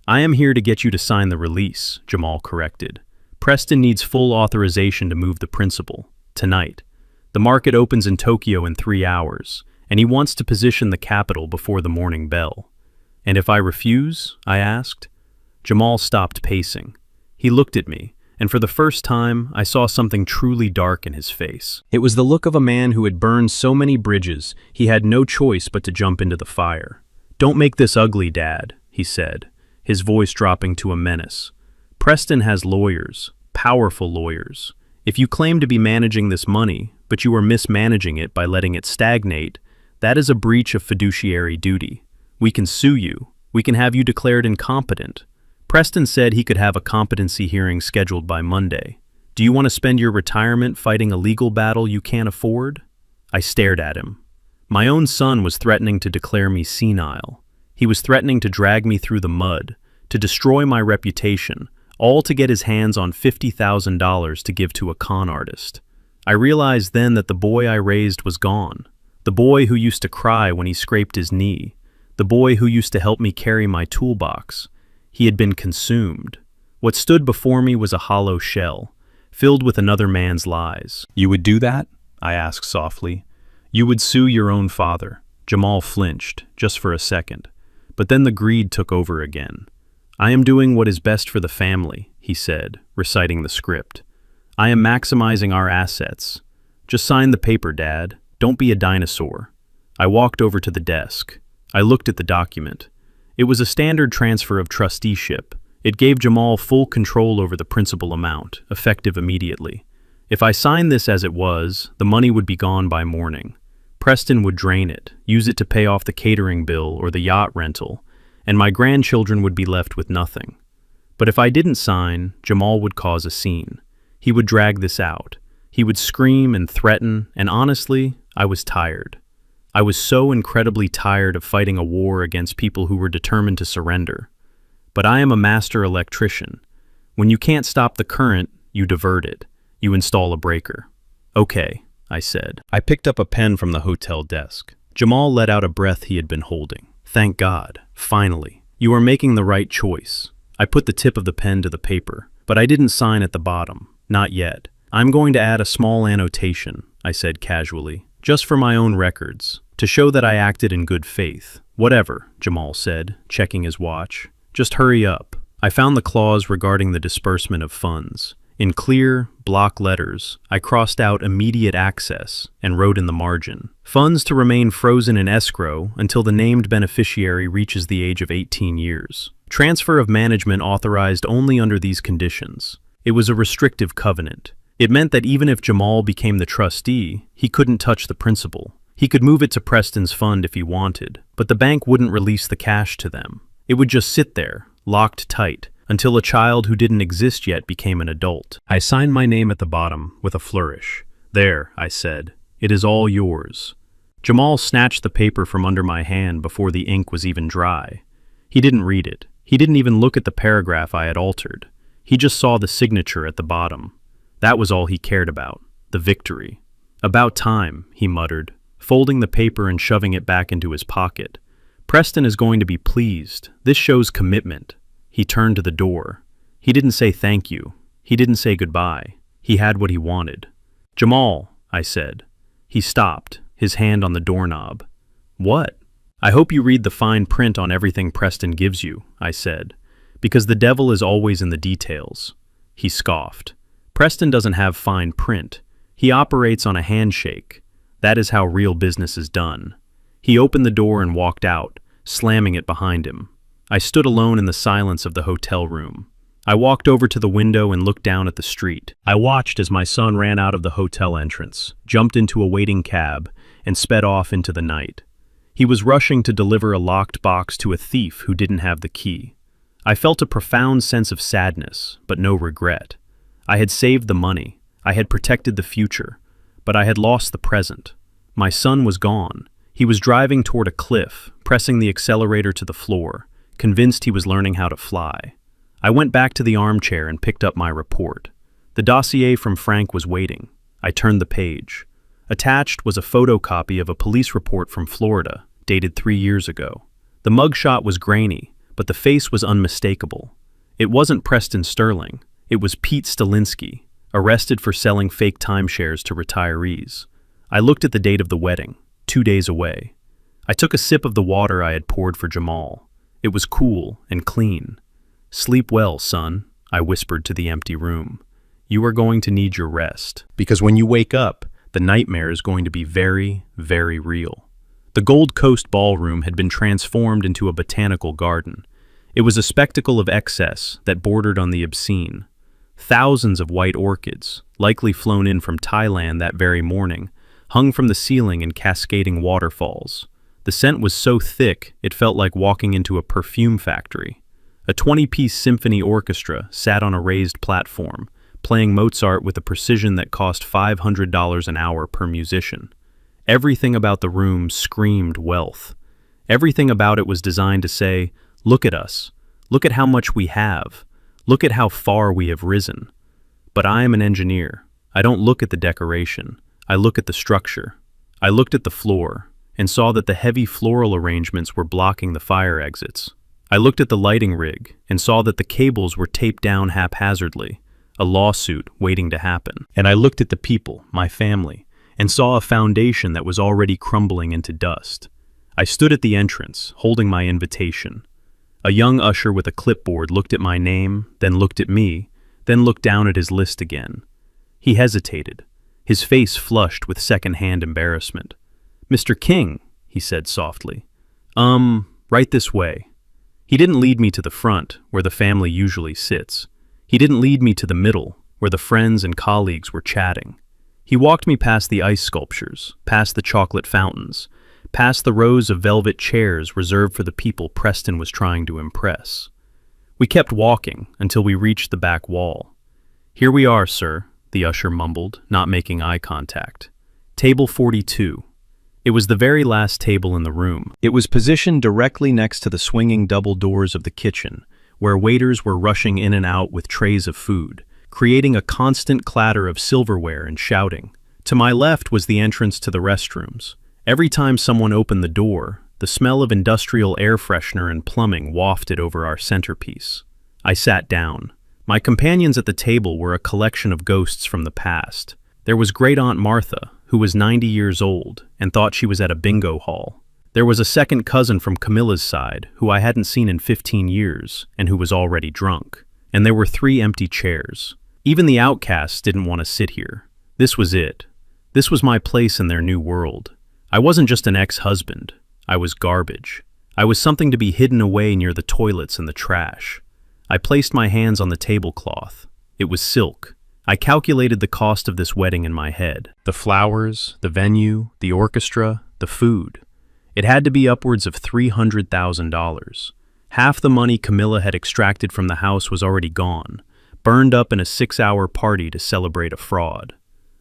S1: "I am here to get you to sign the release," Jamal corrected. "Preston needs full authorization to move the principal, tonight. The market opens in Tokyo in 3 hours, and he wants to position the capital before the morning bell." "And if I refuse?" I asked. Jamal stopped pacing. He looked at me, and for the first time, I saw something truly dark in his face. It was the look of a man who had burned so many bridges, he had no choice but to jump into the fire. "Don't make this ugly, Dad," he said, his voice dropping to a menace. "Preston has lawyers, powerful lawyers. If you claim to be managing this money, but you are mismanaging it by letting it stagnate, that is a breach of fiduciary duty. We can sue you. We can have you declared incompetent." Preston said he could have a competency hearing scheduled by Monday. "Do you want to spend your retirement fighting a legal battle you can't afford?" I stared at him. My own son was threatening to declare me senile. He was threatening to drag me through the mud, to destroy my reputation, all to get his hands on $50,000 to give to a con artist. I realized then that the boy I raised was gone. The boy who used to cry when he scraped his knee. The boy who used to help me carry my toolbox. He had been consumed. What stood before me was a hollow shell, filled with another man's lies. "You would do that?" I asked softly. "You would sue your own father." Jamal flinched, just for a second. But then the greed took over again. "I am doing what is best for the family," he said, reciting the script. "I am maximizing our assets. Just sign the paper, Dad. Don't be a dinosaur." I walked over to the desk. I looked at the document. It was a standard transfer of trusteeship. It gave Jamal full control over the principal amount, effective immediately. If I signed this as it was, the money would be gone by morning. Preston would drain it, use it to pay off the catering bill or the yacht rental, and my grandchildren would be left with nothing. But if I didn't sign, Jamal would cause a scene. He would drag this out. He would scream and threaten, and honestly, I was tired. I was so incredibly tired of fighting a war against people who were determined to surrender. But I am a master electrician. When you can't stop the current, you divert it. You install a breaker. "Okay," I said. I picked up a pen from the hotel desk. Jamal let out a breath he had been holding. "Thank God, finally. You are making the right choice." I put the tip of the pen to the paper, but I didn't sign at the bottom. Not yet. "I'm going to add a small annotation," I said casually. "Just for my own records, to show that I acted in good faith." "Whatever," Jamal said, checking his watch. "Just hurry up." I found the clause regarding the disbursement of funds. In clear, block letters, I crossed out "immediate access" and wrote in the margin, "Funds to remain frozen in escrow until the named beneficiary reaches the age of 18 years. Transfer of management authorized only under these conditions." It was a restrictive covenant. It meant that even if Jamal became the trustee, he couldn't touch the principal. He could move it to Preston's fund if he wanted, but the bank wouldn't release the cash to them. It would just sit there, locked tight, until a child who didn't exist yet became an adult. I signed my name at the bottom with a flourish. "There," I said, "it is all yours." Jamal snatched the paper from under my hand before the ink was even dry. He didn't read it. He didn't even look at the paragraph I had altered. He just saw the signature at the bottom. That was all he cared about, the victory. "About time," he muttered, folding the paper and shoving it back into his pocket. "Preston is going to be pleased. This shows commitment." He turned to the door. He didn't say thank you. He didn't say goodbye. He had what he wanted. "Jamal," I said. He stopped, his hand on the doorknob. "What?" "I hope you read the fine print on everything Preston gives you," I said, "because the devil is always in the details." He scoffed. "Preston doesn't have fine print. He operates on a handshake. That is how real business is done." He opened the door and walked out, slamming it behind him. I stood alone in the silence of the hotel room. I walked over to the window and looked down at the street. I watched as my son ran out of the hotel entrance, jumped into a waiting cab, and sped off into the night. He was rushing to deliver a locked box to a thief who didn't have the key. I felt a profound sense of sadness, but no regret. I had saved the money. I had protected the future, but I had lost the present. My son was gone. He was driving toward a cliff, pressing the accelerator to the floor, convinced he was learning how to fly. I went back to the armchair and picked up my report. The dossier from Frank was waiting. I turned the page. Attached was a photocopy of a police report from Florida, dated 3 years ago. The mugshot was grainy, but the face was unmistakable. It wasn't Preston Sterling. It was Pete Stalinsky, arrested for selling fake timeshares to retirees. I looked at the date of the wedding, 2 days away. I took a sip of the water I had poured for Jamal. It was cool and clean. "Sleep well, son," I whispered to the empty room. "You are going to need your rest, because when you wake up, the nightmare is going to be very, very real." The Gold Coast Ballroom had been transformed into a botanical garden. It was a spectacle of excess that bordered on the obscene. Thousands of white orchids, likely flown in from Thailand that very morning, hung from the ceiling in cascading waterfalls. The scent was so thick it felt like walking into a perfume factory. A 20-piece symphony orchestra sat on a raised platform, playing Mozart with a precision that cost $500 an hour per musician. Everything about the room screamed wealth. Everything about it was designed to say, "Look at us. Look at how much we have. Look at how far we have risen." But I am an engineer. I don't look at the decoration. I look at the structure. I looked at the floor and saw that the heavy floral arrangements were blocking the fire exits. I looked at the lighting rig and saw that the cables were taped down haphazardly, a lawsuit waiting to happen. And I looked at the people, my family, and saw a foundation that was already crumbling into dust. I stood at the entrance, holding my invitation. A young usher with a clipboard looked at my name, then looked at me, then looked down at his list again. He hesitated, his face flushed with second-hand embarrassment. "Mr. King," he said softly. Right this way." He didn't lead me to the front, where the family usually sits. He didn't lead me to the middle, where the friends and colleagues were chatting. He walked me past the ice sculptures, past the chocolate fountains, past the rows of velvet chairs reserved for the people Preston was trying to impress. We kept walking until we reached the back wall. "Here we are, sir," the usher mumbled, not making eye contact. "Table 42. It was the very last table in the room. It was positioned directly next to the swinging double doors of the kitchen, where waiters were rushing in and out with trays of food, creating a constant clatter of silverware and shouting. To my left was the entrance to the restrooms. Every time someone opened the door, the smell of industrial air freshener and plumbing wafted over our centerpiece. I sat down. My companions at the table were a collection of ghosts from the past. There was Great Aunt Martha, who was 90 years old and thought she was at a bingo hall. There was a second cousin from Camilla's side, who I hadn't seen in 15 years and who was already drunk. And there were 3 empty chairs. Even the outcasts didn't want to sit here. This was it. This was my place in their new world. I wasn't just an ex-husband. I was garbage. I was something to be hidden away near the toilets and the trash. I placed my hands on the tablecloth. It was silk. I calculated the cost of this wedding in my head. The flowers, the venue, the orchestra, the food. It had to be upwards of $300,000. Half the money Camilla had extracted from the house was already gone, burned up in a 6-hour party to celebrate a fraud.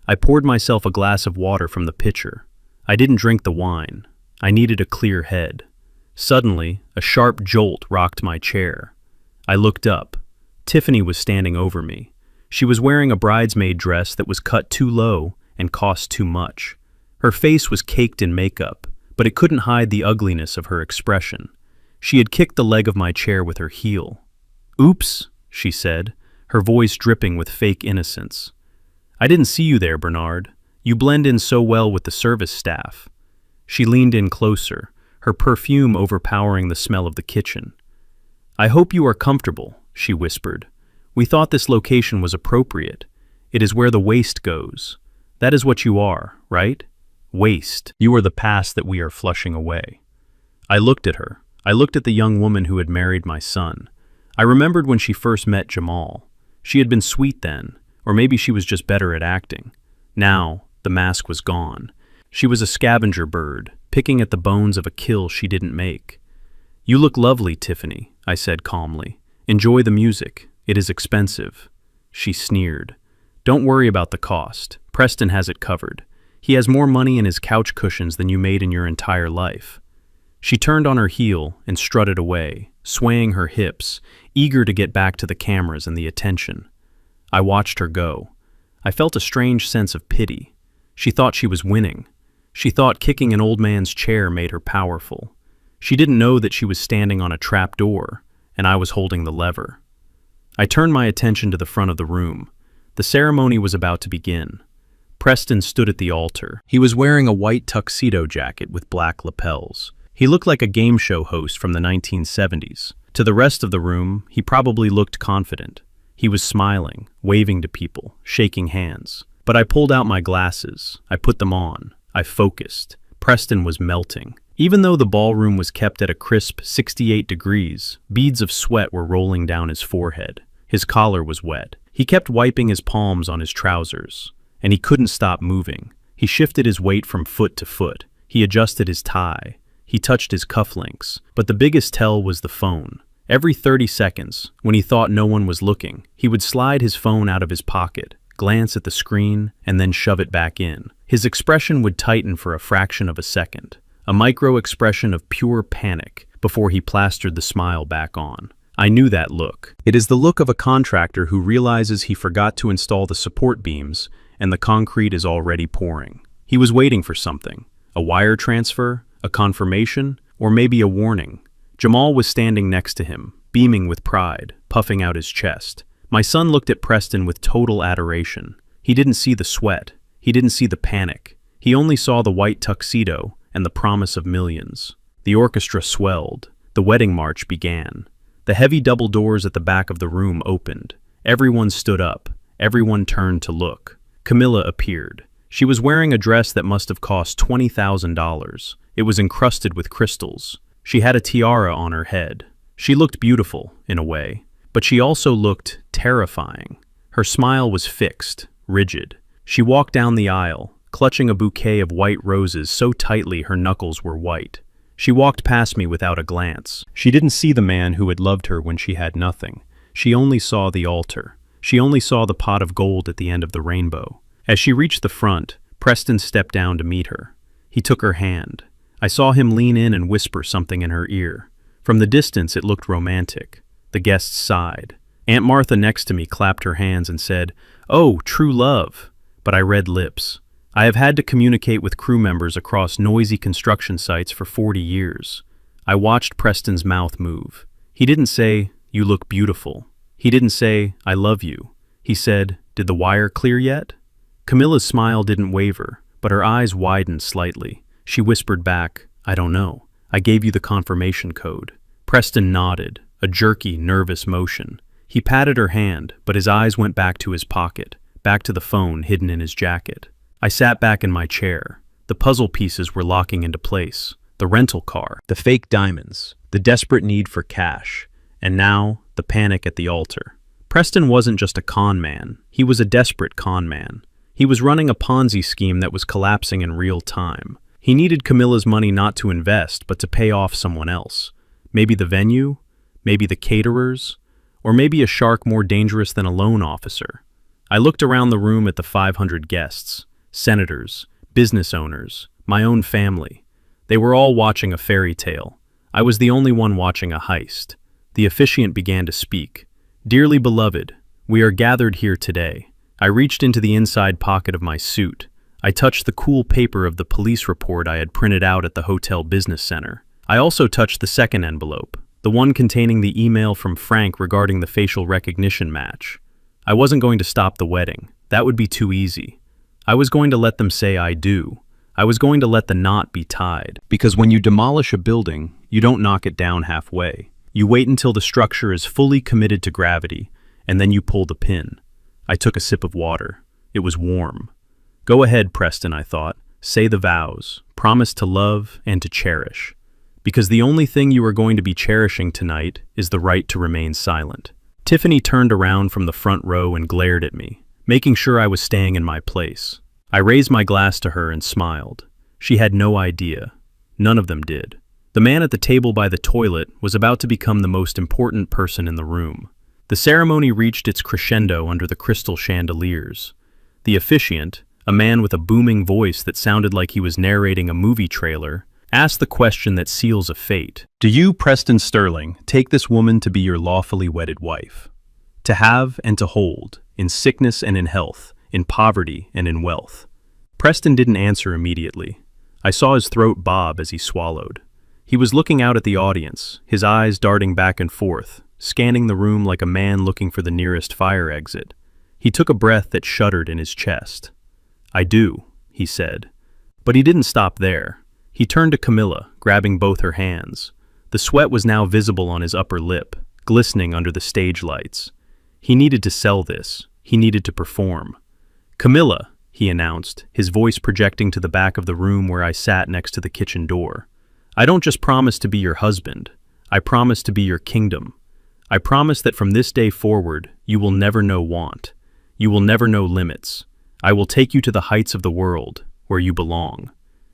S1: I poured myself a glass of water from the pitcher. I didn't drink the wine. I needed a clear head. Suddenly, a sharp jolt rocked my chair. I looked up. Tiffany was standing over me. She was wearing a bridesmaid dress that was cut too low and cost too much. Her face was caked in makeup, but it couldn't hide the ugliness of her expression. She had kicked the leg of my chair with her heel. "Oops," she said, her voice dripping with fake innocence. "I didn't see you there, Bernard. You blend in so well with the service staff." She leaned in closer, her perfume overpowering the smell of the kitchen. "I hope you are comfortable," she whispered. "We thought this location was appropriate. It is where the waste goes. That is what you are, right? Waste. You are the past that we are flushing away." I looked at her. I looked at the young woman who had married my son. I remembered when she first met Jamal. She had been sweet then, or maybe she was just better at acting. Now, the mask was gone. She was a scavenger bird, picking at the bones of a kill she didn't make. "You look lovely, Tiffany," I said calmly. "Enjoy the music. It is expensive." She sneered. "Don't worry about the cost. Preston has it covered. He has more money in his couch cushions than you made in your entire life." She turned on her heel and strutted away, swaying her hips, eager to get back to the cameras and the attention. I watched her go. I felt a strange sense of pity. She thought she was winning. She thought kicking an old man's chair made her powerful. She didn't know that she was standing on a trap door, and I was holding the lever. I turned my attention to the front of the room. The ceremony was about to begin. Preston stood at the altar. He was wearing a white tuxedo jacket with black lapels. He looked like a game show host from the 1970s. To the rest of the room, he probably looked confident. He was smiling, waving to people, shaking hands. But I pulled out my glasses. I put them on. I focused. Preston was melting. Even though the ballroom was kept at a crisp 68 degrees, beads of sweat were rolling down his forehead. His collar was wet. He kept wiping his palms on his trousers. And he couldn't stop moving. He shifted his weight from foot to foot. He adjusted his tie. He touched his cufflinks. But the biggest tell was the phone. Every 30 seconds, when he thought no one was looking, he would slide his phone out of his pocket, glance at the screen, and then shove it back in. His expression would tighten for a fraction of a second, a micro-expression of pure panic, before he plastered the smile back on. I knew that look. It is the look of a contractor who realizes he forgot to install the support beams, and the concrete is already pouring. He was waiting for something. A wire transfer, a confirmation, or maybe a warning. Jamal was standing next to him, beaming with pride, puffing out his chest. My son looked at Preston with total adoration. He didn't see the sweat. He didn't see the panic. He only saw the white tuxedo and the promise of millions. The orchestra swelled. The wedding march began. The heavy double doors at the back of the room opened. Everyone stood up. Everyone turned to look. Camilla appeared. She was wearing a dress that must have cost $20,000. It was encrusted with crystals. She had a tiara on her head. She looked beautiful, in a way, but she also looked terrifying. Her smile was fixed, rigid. She walked down the aisle, clutching a bouquet of white roses so tightly her knuckles were white. She walked past me without a glance. She didn't see the man who had loved her when she had nothing. She only saw the altar. She only saw the pot of gold at the end of the rainbow. As she reached the front, Preston stepped down to meet her. He took her hand. I saw him lean in and whisper something in her ear. From the distance, it looked romantic. The guests sighed. Aunt Martha next to me clapped her hands and said, "Oh, true love." But I read lips. I have had to communicate with crew members across noisy construction sites for 40 years. I watched Preston's mouth move. He didn't say, "You look beautiful." He didn't say, "I love you." He said, "Did the wire clear yet?" Camilla's smile didn't waver, but her eyes widened slightly. She whispered back, "I don't know. I gave you the confirmation code." Preston nodded, a jerky, nervous motion. He patted her hand, but his eyes went back to his pocket, back to the phone hidden in his jacket. I sat back in my chair. The puzzle pieces were locking into place. The rental car, the fake diamonds, the desperate need for cash, and now the panic at the altar. Preston wasn't just a con man. He was a desperate con man. He was running a Ponzi scheme that was collapsing in real time. He needed Camilla's money not to invest, but to pay off someone else. Maybe the venue, maybe the caterers, or maybe a shark more dangerous than a loan officer. I looked around the room at the 500 guests, senators, business owners, my own family. They were all watching a fairy tale. I was the only one watching a heist. The officiant began to speak. "Dearly beloved, we are gathered here today." I reached into the inside pocket of my suit. I touched the cool paper of the police report I had printed out at the hotel business center. I also touched the second envelope, the one containing the email from Frank regarding the facial recognition match. I wasn't going to stop the wedding. That would be too easy. I was going to let them say I do. I was going to let the knot be tied. Because when you demolish a building, you don't knock it down halfway. You wait until the structure is fully committed to gravity, and then you pull the pin. I took a sip of water. It was warm. Go ahead, Preston, I thought. Say the vows. Promise to love and to cherish. Because the only thing you are going to be cherishing tonight is the right to remain silent. Tiffany turned around from the front row and glared at me, making sure I was staying in my place. I raised my glass to her and smiled. She had no idea. None of them did. The man at the table by the toilet was about to become the most important person in the room. The ceremony reached its crescendo under the crystal chandeliers. The officiant, a man with a booming voice that sounded like he was narrating a movie trailer, asked the question that seals a fate. "Do you, Preston Sterling, take this woman to be your lawfully wedded wife? To have and to hold, in sickness and in health, in poverty and in wealth?" Preston didn't answer immediately. I saw his throat bob as he swallowed. He was looking out at the audience, his eyes darting back and forth, scanning the room like a man looking for the nearest fire exit. He took a breath that shuddered in his chest. "I do," he said. But he didn't stop there. He turned to Camilla, grabbing both her hands. The sweat was now visible on his upper lip, glistening under the stage lights. He needed to sell this. He needed to perform. "Camilla," he announced, his voice projecting to the back of the room where I sat next to the kitchen door. "I don't just promise to be your husband. I promise to be your kingdom. I promise that from this day forward, you will never know want. You will never know limits. I will take you to the heights of the world, where you belong.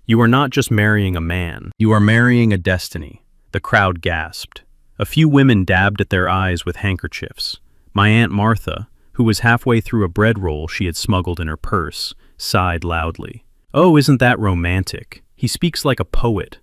S1: You are not just marrying a man. You are marrying a destiny." The crowd gasped. A few women dabbed at their eyes with handkerchiefs. My Aunt Martha, who was halfway through a bread roll she had smuggled in her purse, sighed loudly. "Oh, isn't that romantic? He speaks like a poet."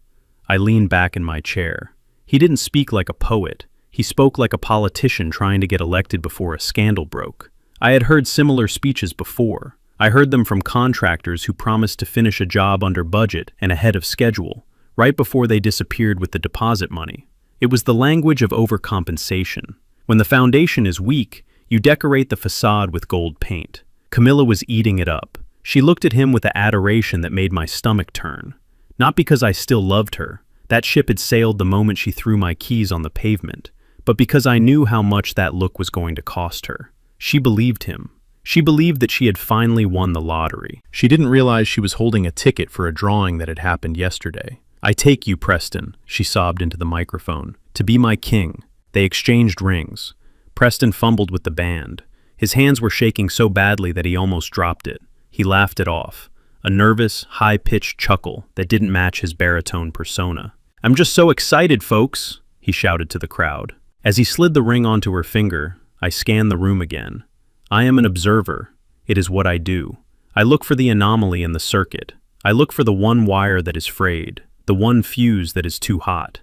S1: I leaned back in my chair. He didn't speak like a poet. He spoke like a politician trying to get elected before a scandal broke. I had heard similar speeches before. I heard them from contractors who promised to finish a job under budget and ahead of schedule, right before they disappeared with the deposit money. It was the language of overcompensation. When the foundation is weak, you decorate the facade with gold paint. Camilla was eating it up. She looked at him with the adoration that made my stomach turn. Not because I still loved her. That ship had sailed the moment she threw my keys on the pavement, but because I knew how much that look was going to cost her. She believed him. She believed that she had finally won the lottery. She didn't realize she was holding a ticket for a drawing that had happened yesterday. "I take you, Preston," she sobbed into the microphone, "to be my king." They exchanged rings. Preston fumbled with the band. His hands were shaking so badly that he almost dropped it. He laughed it off, a nervous, high-pitched chuckle that didn't match his baritone persona. "I'm just so excited, folks," he shouted to the crowd. As he slid the ring onto her finger, I scanned the room again. I am an observer. It is what I do. I look for the anomaly in the circuit. I look for the one wire that is frayed, the one fuse that is too hot.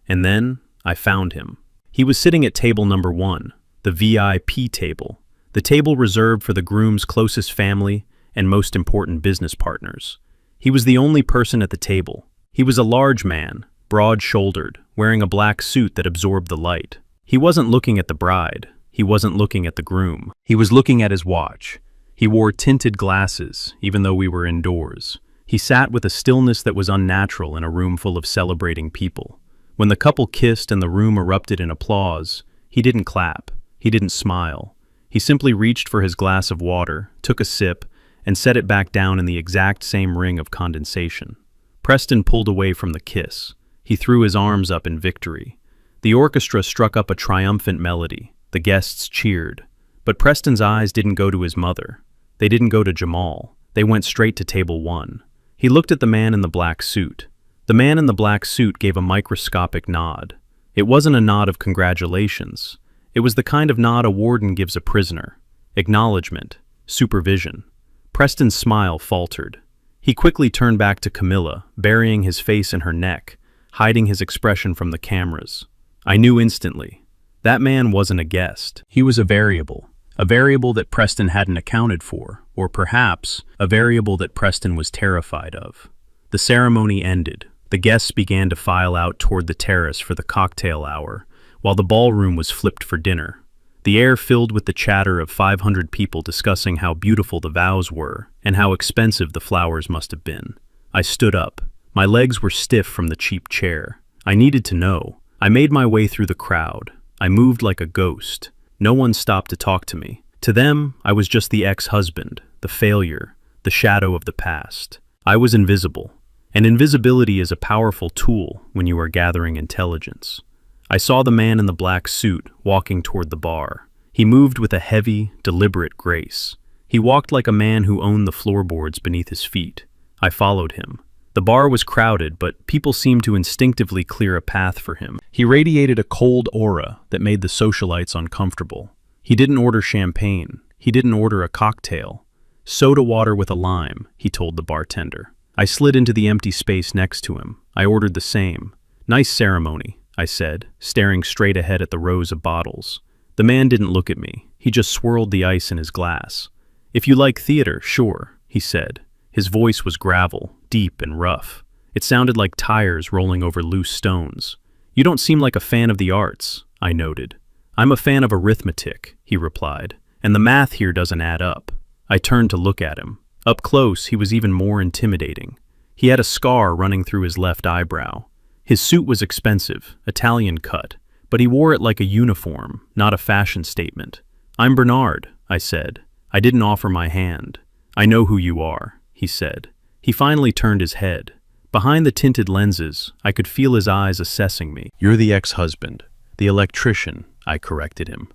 S1: And then I found him. He was sitting at table number 1, the VIP table, the table reserved for the groom's closest family and most important business partners. He was the only person at the table. He was a large man, broad-shouldered, wearing a black suit that absorbed the light. He wasn't looking at the bride. He wasn't looking at the groom. He was looking at his watch. He wore tinted glasses, even though we were indoors. He sat with a stillness that was unnatural in a room full of celebrating people. When the couple kissed and the room erupted in applause, he didn't clap. He didn't smile. He simply reached for his glass of water, took a sip, and set it back down in the exact same ring of condensation. Preston pulled away from the kiss. He threw his arms up in victory. The orchestra struck up a triumphant melody. The guests cheered. But Preston's eyes didn't go to his mother. They didn't go to Jamal. They went straight to table 1. He looked at the man in the black suit. The man in the black suit gave a microscopic nod. It wasn't a nod of congratulations. It was the kind of nod a warden gives a prisoner. Acknowledgement. Supervision. Preston's smile faltered. He quickly turned back to Camilla, burying his face in her neck, hiding his expression from the cameras. I knew instantly. That man wasn't a guest. He was a variable that Preston hadn't accounted for, or perhaps a variable that Preston was terrified of. The ceremony ended. The guests began to file out toward the terrace for the cocktail hour, while the ballroom was flipped for dinner. The air filled with the chatter of 500 people discussing how beautiful the vows were and how expensive the flowers must have been. I stood up. My legs were stiff from the cheap chair. I needed to know. I made my way through the crowd. I moved like a ghost. No one stopped to talk to me. To them, I was just the ex-husband, the failure, the shadow of the past. I was invisible. And invisibility is a powerful tool when you are gathering intelligence. I saw the man in the black suit walking toward the bar. He moved with a heavy, deliberate grace. He walked like a man who owned the floorboards beneath his feet. I followed him. The bar was crowded, but people seemed to instinctively clear a path for him. He radiated a cold aura that made the socialites uncomfortable. He didn't order champagne. He didn't order a cocktail. "Soda water with a lime," he told the bartender. I slid into the empty space next to him. I ordered the same. "Nice ceremony," I said, staring straight ahead at the rows of bottles. The man didn't look at me. He just swirled the ice in his glass. "If you like theater, sure," he said. His voice was gravel, deep and rough. It sounded like tires rolling over loose stones. "You don't seem like a fan of the arts," I noted. "I'm a fan of arithmetic," he replied, "and the math here doesn't add up." I turned to look at him. Up close, he was even more intimidating. He had a scar running through his left eyebrow. His suit was expensive, Italian cut, but he wore it like a uniform, not a fashion statement. "I'm Bernard," I said. I didn't offer my hand. "I know who you are," he said. He finally turned his head. Behind the tinted lenses, I could feel his eyes assessing me. "You're the ex-husband. The electrician," I corrected him.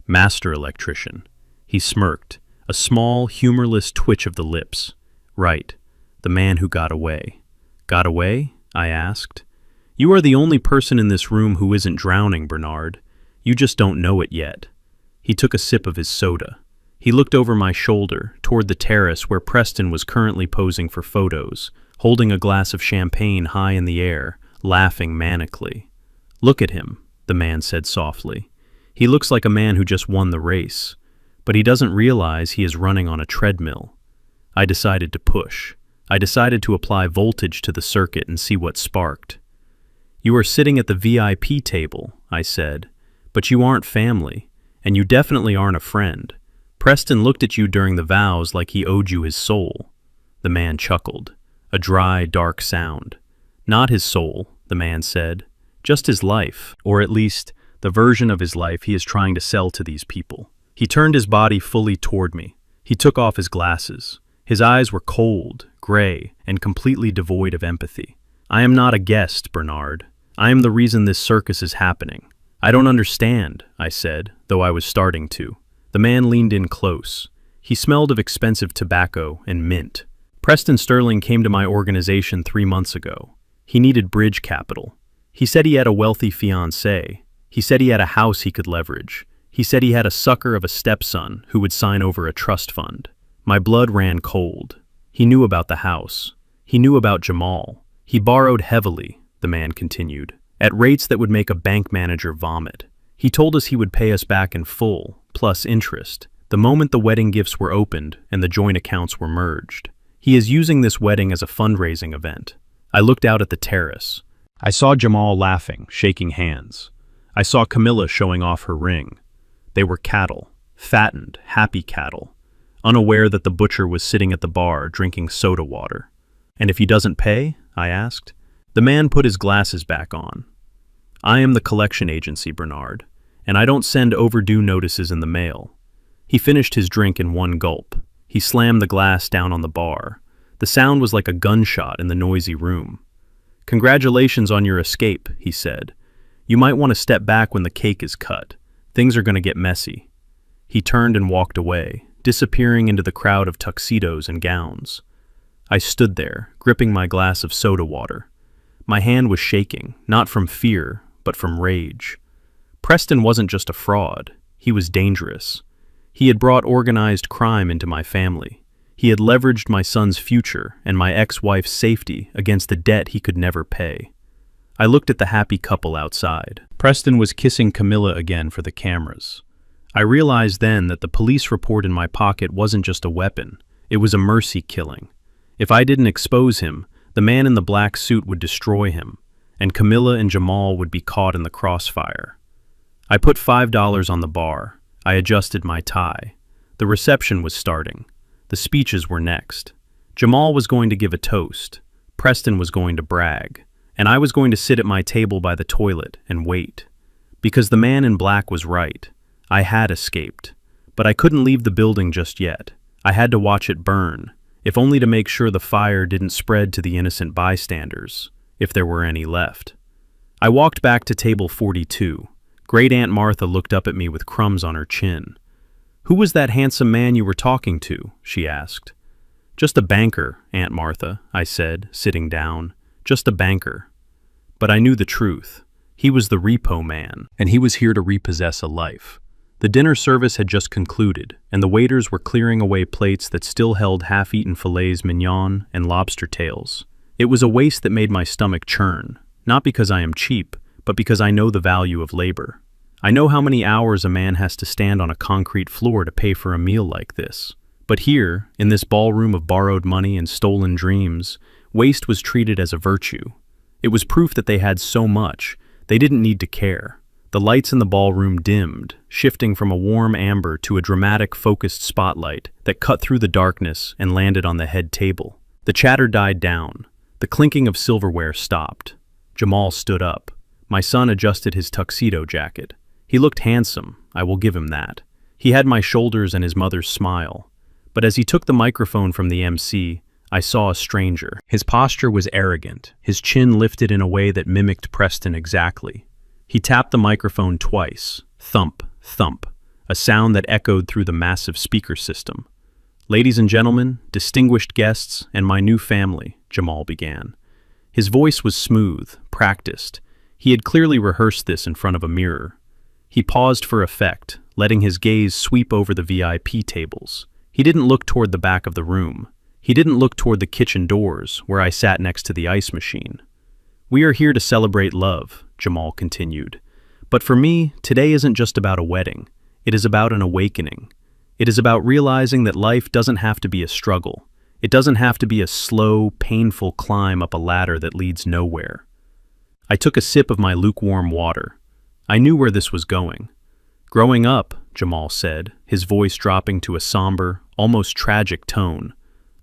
S1: "Master electrician." He smirked, a small, humorless twitch of the lips. "Right. The man who got away." "Got away?" I asked. "You are the only person in this room who isn't drowning, Bernard. You just don't know it yet." He took a sip of his soda. He looked over my shoulder, toward the terrace where Preston was currently posing for photos, holding a glass of champagne high in the air, laughing manically. "Look at him," the man said softly. "He looks like a man who just won the race, but he doesn't realize he is running on a treadmill." I decided to push. I decided to apply voltage to the circuit and see what sparked. "You are sitting at the VIP table," I said, "but you aren't family, and you definitely aren't a friend. Preston looked at you during the vows like he owed you his soul." The man chuckled, a dry, dark sound. "Not his soul," the man said, "just his life, or at least the version of his life he is trying to sell to these people." He turned his body fully toward me. He took off his glasses. His eyes were cold, gray, and completely devoid of empathy. "I am not a guest, Bernard. I am the reason this circus is happening." "I don't understand," I said, though I was starting to. The man leaned in close. He smelled of expensive tobacco and mint. "Preston Sterling came to my organization 3 months ago. He needed bridge capital. He said he had a wealthy fiancée. He said he had a house he could leverage. He said he had a sucker of a stepson who would sign over a trust fund." My blood ran cold. He knew about the house. He knew about Jamal. "He borrowed heavily," the man continued, "at rates that would make a bank manager vomit. He told us he would pay us back in full, plus interest, the moment the wedding gifts were opened and the joint accounts were merged. He is using this wedding as a fundraising event." I looked out at the terrace. I saw Jamal laughing, shaking hands. I saw Camilla showing off her ring. They were cattle, fattened, happy cattle, unaware that the butcher was sitting at the bar drinking soda water. "And if he doesn't pay?" I asked. The man put his glasses back on. "I am the collection agency, Bernard, and I don't send overdue notices in the mail." He finished his drink in one gulp. He slammed the glass down on the bar. The sound was like a gunshot in the noisy room. "Congratulations on your escape," he said. "You might want to step back when the cake is cut. Things are going to get messy." He turned and walked away, disappearing into the crowd of tuxedos and gowns. I stood there, gripping my glass of soda water. My hand was shaking, not from fear, but from rage. Preston wasn't just a fraud. He was dangerous. He had brought organized crime into my family. He had leveraged my son's future and my ex-wife's safety against the debt he could never pay. I looked at the happy couple outside. Preston was kissing Camilla again for the cameras. I realized then that the police report in my pocket wasn't just a weapon. It was a mercy killing. If I didn't expose him, the man in the black suit would destroy him, and Camilla and Jamal would be caught in the crossfire. I put $5 on the bar. I adjusted my tie. The reception was starting. The speeches were next. Jamal was going to give a toast. Preston was going to brag. And I was going to sit at my table by the toilet and wait. Because the man in black was right. I had escaped. But I couldn't leave the building just yet. I had to watch it burn, if only to make sure the fire didn't spread to the innocent bystanders, if there were any left. I walked back to table 42. Great Aunt Martha looked up at me with crumbs on her chin. "Who was that handsome man you were talking to?" she asked. "Just a banker, Aunt Martha," I said, sitting down. "Just a banker." But I knew the truth. He was the repo man, and he was here to repossess a life. The dinner service had just concluded, and the waiters were clearing away plates that still held half-eaten filets mignon and lobster tails. It was a waste that made my stomach churn, not because I am cheap, but because I know the value of labor. I know how many hours a man has to stand on a concrete floor to pay for a meal like this. But here, in this ballroom of borrowed money and stolen dreams, waste was treated as a virtue. It was proof that they had so much, they didn't need to care. The lights in the ballroom dimmed, shifting from a warm amber to a dramatic focused spotlight that cut through the darkness and landed on the head table. The chatter died down. The clinking of silverware stopped. Jamal stood up. My son adjusted his tuxedo jacket. He looked handsome, I will give him that. He had my shoulders and his mother's smile. But as he took the microphone from the MC, I saw a stranger. His posture was arrogant, his chin lifted in a way that mimicked Preston exactly. He tapped the microphone twice, thump, thump, a sound that echoed through the massive speaker system. "Ladies and gentlemen, distinguished guests, and my new family," Jamal began. His voice was smooth, practiced. He had clearly rehearsed this in front of a mirror. He paused for effect, letting his gaze sweep over the VIP tables. He didn't look toward the back of the room. He didn't look toward the kitchen doors, where I sat next to the ice machine. "We are here to celebrate love," Jamal continued. "But for me, today isn't just about a wedding. It is about an awakening. It is about realizing that life doesn't have to be a struggle. It doesn't have to be a slow, painful climb up a ladder that leads nowhere." I took a sip of my lukewarm water. I knew where this was going. "Growing up," Jamal said, his voice dropping to a somber, almost tragic tone,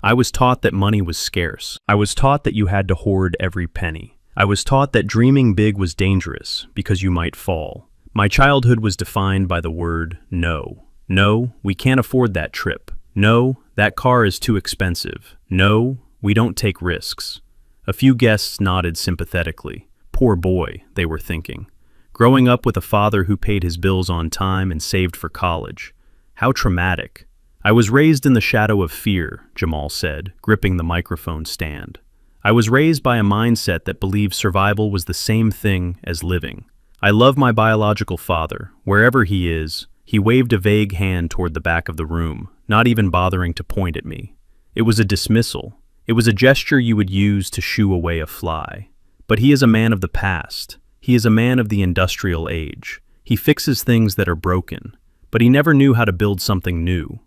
S1: "I was taught that money was scarce. I was taught that you had to hoard every penny. I was taught that dreaming big was dangerous because you might fall. My childhood was defined by the word no. No, we can't afford that trip. No, that car is too expensive. No, we don't take risks." A few guests nodded sympathetically. Poor boy, they were thinking. Growing up with a father who paid his bills on time and saved for college. How traumatic. "I was raised in the shadow of fear," Jamal said, gripping the microphone stand. "I was raised by a mindset that believed survival was the same thing as living. I love my biological father, wherever he is." He waved a vague hand toward the back of the room, not even bothering to point at me. It was a dismissal. It was a gesture you would use to shoo away a fly. But he is a man of the past. He is a man of the industrial age. He fixes things that are broken, but he never knew how to build something new.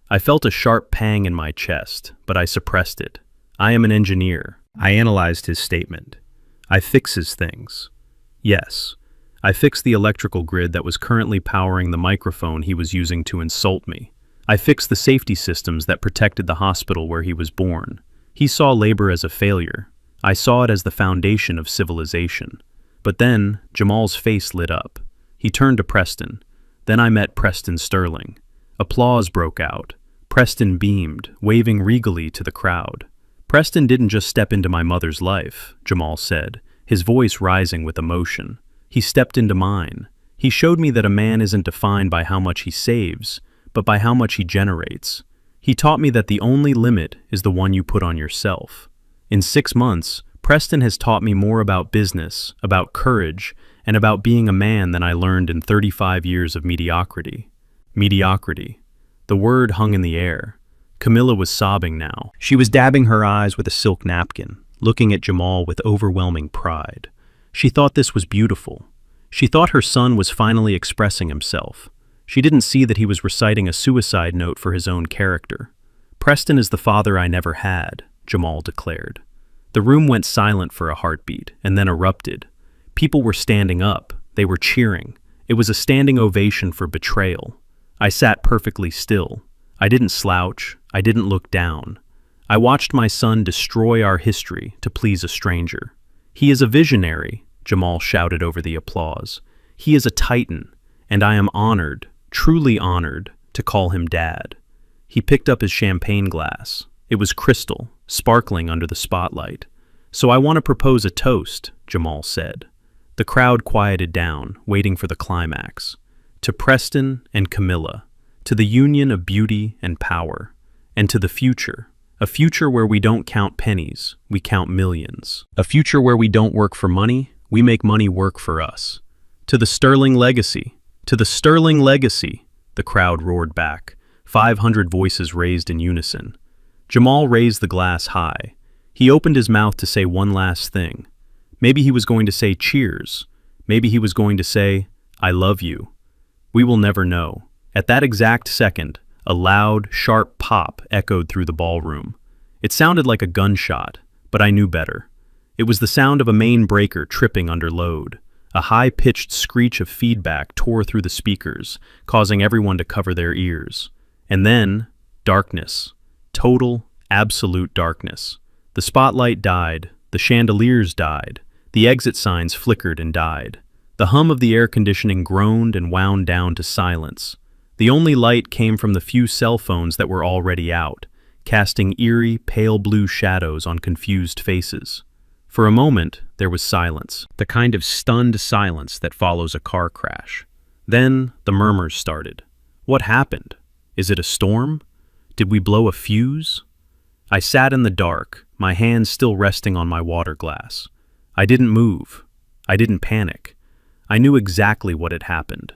S1: I felt a sharp pang in my chest, but I suppressed it. "I am an engineer." I analyzed his statement. "I fixes things." Yes. I fixed the electrical grid that was currently powering the microphone he was using to insult me. I fixed the safety systems that protected the hospital where he was born. He saw labor as a failure. I saw it as the foundation of civilization. But then, Jamal's face lit up. He turned to Preston. Then I met Preston Sterling. Applause broke out. Preston beamed, waving regally to the crowd. "Preston didn't just step into my mother's life," Jamal said, his voice rising with emotion. "He stepped into mine. He showed me that a man isn't defined by how much he saves, but by how much he generates. He taught me that the only limit is the one you put on yourself. In 6 months, Preston has taught me more about business, about courage, and about being a man than I learned in 35 years of mediocrity." Mediocrity. The word hung in the air. Camilla was sobbing now. She was dabbing her eyes with a silk napkin, looking at Jamal with overwhelming pride. She thought this was beautiful. She thought her son was finally expressing himself. She didn't see that he was reciting a suicide note for his own character. "Preston is the father I never had," Jamal declared. The room went silent for a heartbeat, and then erupted. People were standing up. They were cheering. It was a standing ovation for Betrayal. I sat perfectly still. I didn't slouch. I didn't look down. I watched my son destroy our history to please a stranger. "He is a visionary," Jamal shouted over the applause. "He is a titan, and I am honored, truly honored, to call him Dad." He picked up his champagne glass. It was crystal, sparkling under the spotlight. "So I want to propose a toast," Jamal said. The crowd quieted down, waiting for the climax. "To Preston and Camilla, to the union of beauty and power, and to the future. A future where we don't count pennies, we count millions. A future where we don't work for money, we make money work for us. To the Sterling legacy, to the Sterling legacy," the crowd roared back, 500 voices raised in unison. Jamal raised the glass high. He opened his mouth to say one last thing. Maybe he was going to say cheers. Maybe he was going to say, "I love you." We will never know. At that exact second, a loud, sharp pop echoed through the ballroom. It sounded like a gunshot, but I knew better. It was the sound of a main breaker tripping under load. A high-pitched screech of feedback tore through the speakers, causing everyone to cover their ears. And then, darkness. Total, absolute darkness. The spotlight died, the chandeliers died, the exit signs flickered and died. The hum of the air conditioning groaned and wound down to silence. The only light came from the few cell phones that were already out, casting eerie, pale blue shadows on confused faces. For a moment, there was silence, the kind of stunned silence that follows a car crash. Then, the murmurs started. What happened? Is it a storm? Did we blow a fuse? I sat in the dark, my hands still resting on my water glass. I didn't move. I didn't panic. I knew exactly what had happened.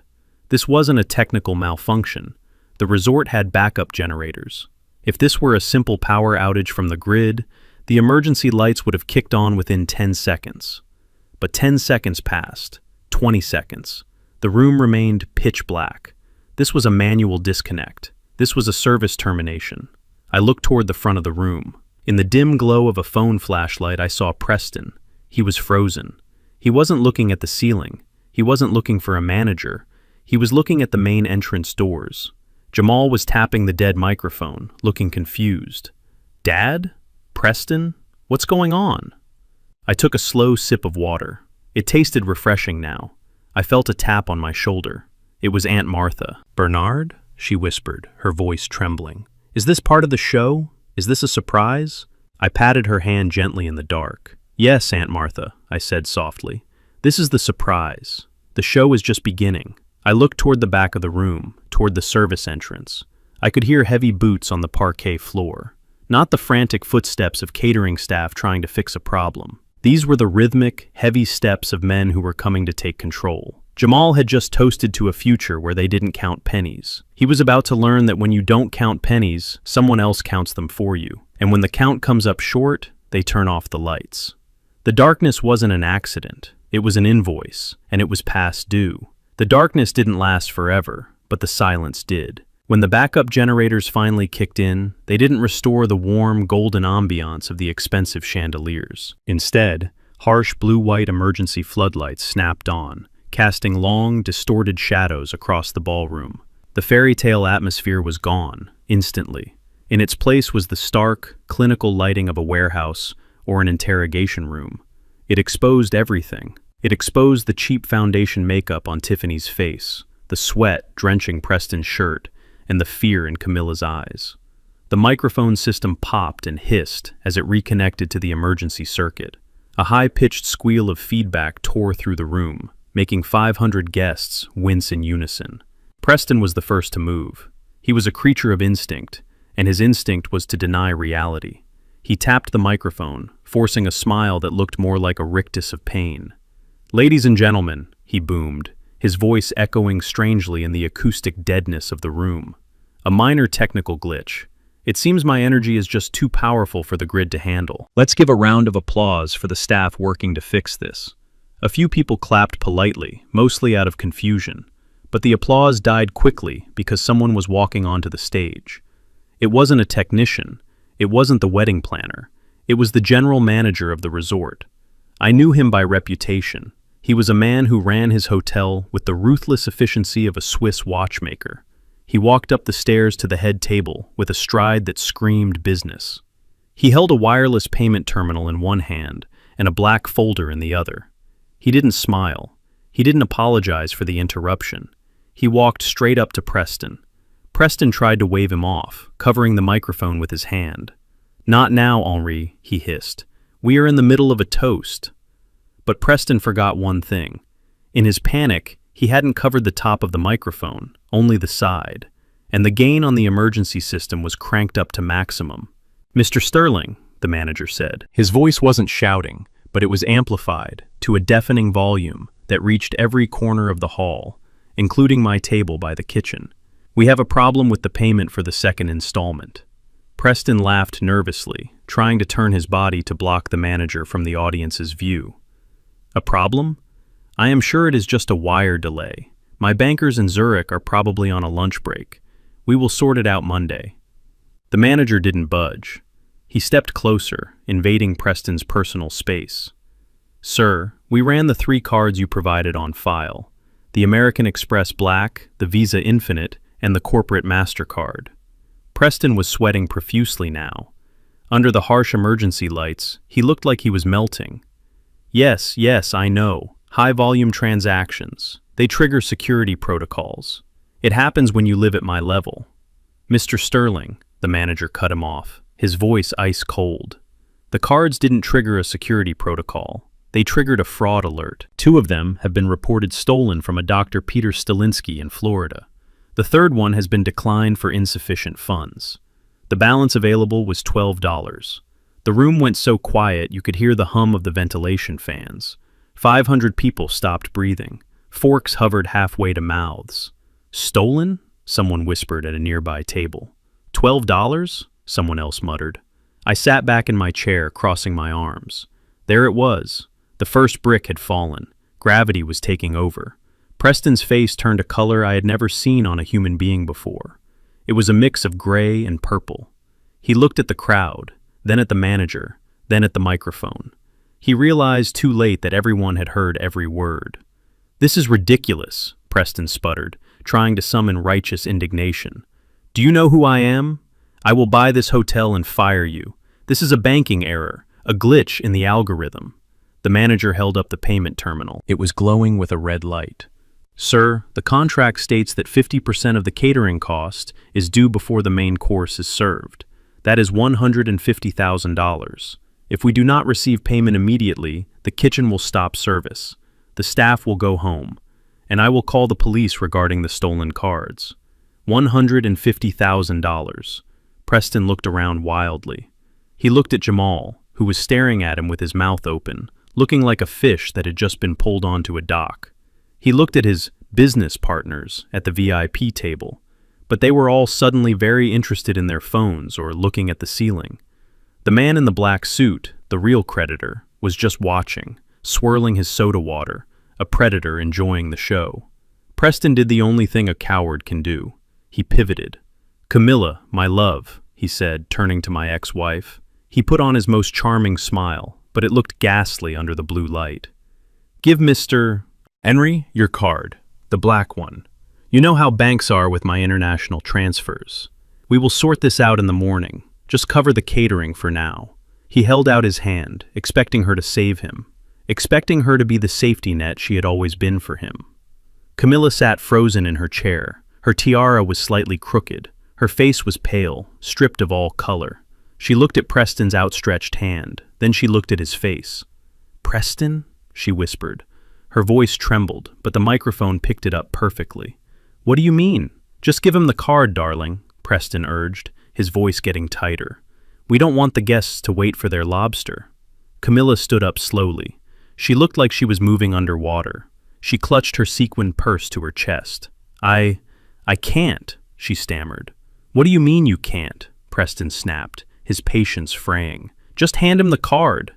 S1: This wasn't a technical malfunction. The resort had backup generators. If this were a simple power outage from the grid, the emergency lights would have kicked on within 10 seconds. But 10 seconds passed, 20 seconds. The room remained pitch black. This was a manual disconnect. This was a service termination. I looked toward the front of the room. In the dim glow of a phone flashlight, I saw Preston. He was frozen. He wasn't looking at the ceiling. He wasn't looking for a manager. He was looking at the main entrance doors. Jamal was tapping the dead microphone, looking confused. Dad? Preston? What's going on? I took a slow sip of water. It tasted refreshing now. I felt a tap on my shoulder. It was Aunt Martha. Bernard? She whispered, her voice trembling. Is this part of the show? Is this a surprise? I patted her hand gently in the dark. Yes, Aunt Martha, I said softly. This is the surprise. The show is just beginning. I looked toward the back of the room, toward the service entrance. I could hear heavy boots on the parquet floor. Not the frantic footsteps of catering staff trying to fix a problem. These were the rhythmic, heavy steps of men who were coming to take control. Jamal had just toasted to a future where they didn't count pennies. He was about to learn that when you don't count pennies, someone else counts them for you. And when the count comes up short, they turn off the lights. The darkness wasn't an accident. It was an invoice, and it was past due. The darkness didn't last forever, but the silence did. When the backup generators finally kicked in, they didn't restore the warm, golden ambiance of the expensive chandeliers. Instead, harsh blue-white emergency floodlights snapped on, casting long, distorted shadows across the ballroom. The fairy tale atmosphere was gone, instantly. In its place was the stark, clinical lighting of a warehouse or an interrogation room. It exposed everything. It exposed the cheap foundation makeup on Tiffany's face, the sweat drenching Preston's shirt, and the fear in Camilla's eyes. The microphone system popped and hissed as it reconnected to the emergency circuit. A high-pitched squeal of feedback tore through the room, making 500 guests wince in unison. Preston was the first to move. He was a creature of instinct, and his instinct was to deny reality. He tapped the microphone, forcing a smile that looked more like a rictus of pain. "Ladies and gentlemen," he boomed, his voice echoing strangely in the acoustic deadness of the room. "A minor technical glitch. It seems my energy is just too powerful for the grid to handle. Let's give a round of applause for the staff working to fix this." A few people clapped politely, mostly out of confusion, but the applause died quickly because someone was walking onto the stage. It wasn't a technician. It wasn't the wedding planner. It was the general manager of the resort. I knew him by reputation. He was a man who ran his hotel with the ruthless efficiency of a Swiss watchmaker. He walked up the stairs to the head table with a stride that screamed business. He held a wireless payment terminal in one hand and a black folder in the other. He didn't smile. He didn't apologize for the interruption. He walked straight up to Preston. Preston tried to wave him off, covering the microphone with his hand. "Not now, Henri," he hissed. "We are in the middle of a toast." But Preston forgot one thing. In his panic, he hadn't covered the top of the microphone, only the side, and the gain on the emergency system was cranked up to maximum. "Mr. Sterling," the manager said. His voice wasn't shouting, but it was amplified to a deafening volume that reached every corner of the hall, including my table by the kitchen. "We have a problem with the payment for the second installment." Preston laughed nervously, trying to turn his body to block the manager from the audience's view. "A problem? I am sure it is just a wire delay. My bankers in Zurich are probably on a lunch break. We will sort it out Monday." The manager didn't budge. He stepped closer, invading Preston's personal space. "Sir, we ran the 3 cards you provided on file. The American Express Black, the Visa Infinite, and the corporate MasterCard." Preston was sweating profusely now. Under the harsh emergency lights, he looked like he was melting. Yes, I know. High-volume transactions. They trigger security protocols." It happens when you live at my level. Mr. Sterling, the manager cut him off, his voice ice cold. The cards didn't trigger a security protocol. They triggered a fraud alert. 2 of them have been reported stolen from a Dr. Peter Stalinsky in Florida. The third one has been declined for insufficient funds. The balance available was $12. The room went so quiet you could hear the hum of the ventilation fans. 500 people stopped breathing. Forks hovered halfway to mouths. Stolen? Someone whispered at a nearby table. $12? Someone else muttered. I sat back in my chair, crossing my arms. There it was. The first brick had fallen. Gravity was taking over. Preston's face turned a color I had never seen on a human being before. It was a mix of gray and purple. He looked at the crowd, then at the manager, then at the microphone. He realized too late that everyone had heard every word. "This is ridiculous," Preston sputtered, trying to summon righteous indignation. "Do you know who I am? I will buy this hotel and fire you. This is a banking error, a glitch in the algorithm." The manager held up the payment terminal. It was glowing with a red light. "Sir, the contract states that 50% of the catering cost is due before the main course is served. That is $150,000. If we do not receive payment immediately, the kitchen will stop service. The staff will go home, and I will call the police regarding the stolen cards." $150,000. Preston looked around wildly. He looked at Jamal, who was staring at him with his mouth open, looking like a fish that had just been pulled onto a dock. He looked at his business partners at the VIP table, but they were all suddenly very interested in their phones or looking at the ceiling. The man in the black suit, the real creditor, was just watching, swirling his soda water, a predator enjoying the show. Preston did the only thing a coward can do. He pivoted. "Camilla, my love," he said, turning to my ex-wife. He put on his most charming smile, but it looked ghastly under the blue light. "Give Mr. Henry your card, the black one. You know how banks are with my international transfers. We will sort this out in the morning. Just cover the catering for now." He held out his hand, expecting her to save him, expecting her to be the safety net she had always been for him. Camilla sat frozen in her chair. Her tiara was slightly crooked. Her face was pale, stripped of all color. She looked at Preston's outstretched hand, then she looked at his face. "Preston?" she whispered. Her voice trembled, but the microphone picked it up perfectly. "What do you mean? Just give him the card, darling," Preston urged, his voice getting tighter. "We don't want the guests to wait for their lobster." Camilla stood up slowly. She looked like she was moving underwater. She clutched her sequined purse to her chest. I can't," she stammered. "What do you mean you can't?" Preston snapped, his patience fraying. "Just hand him the card."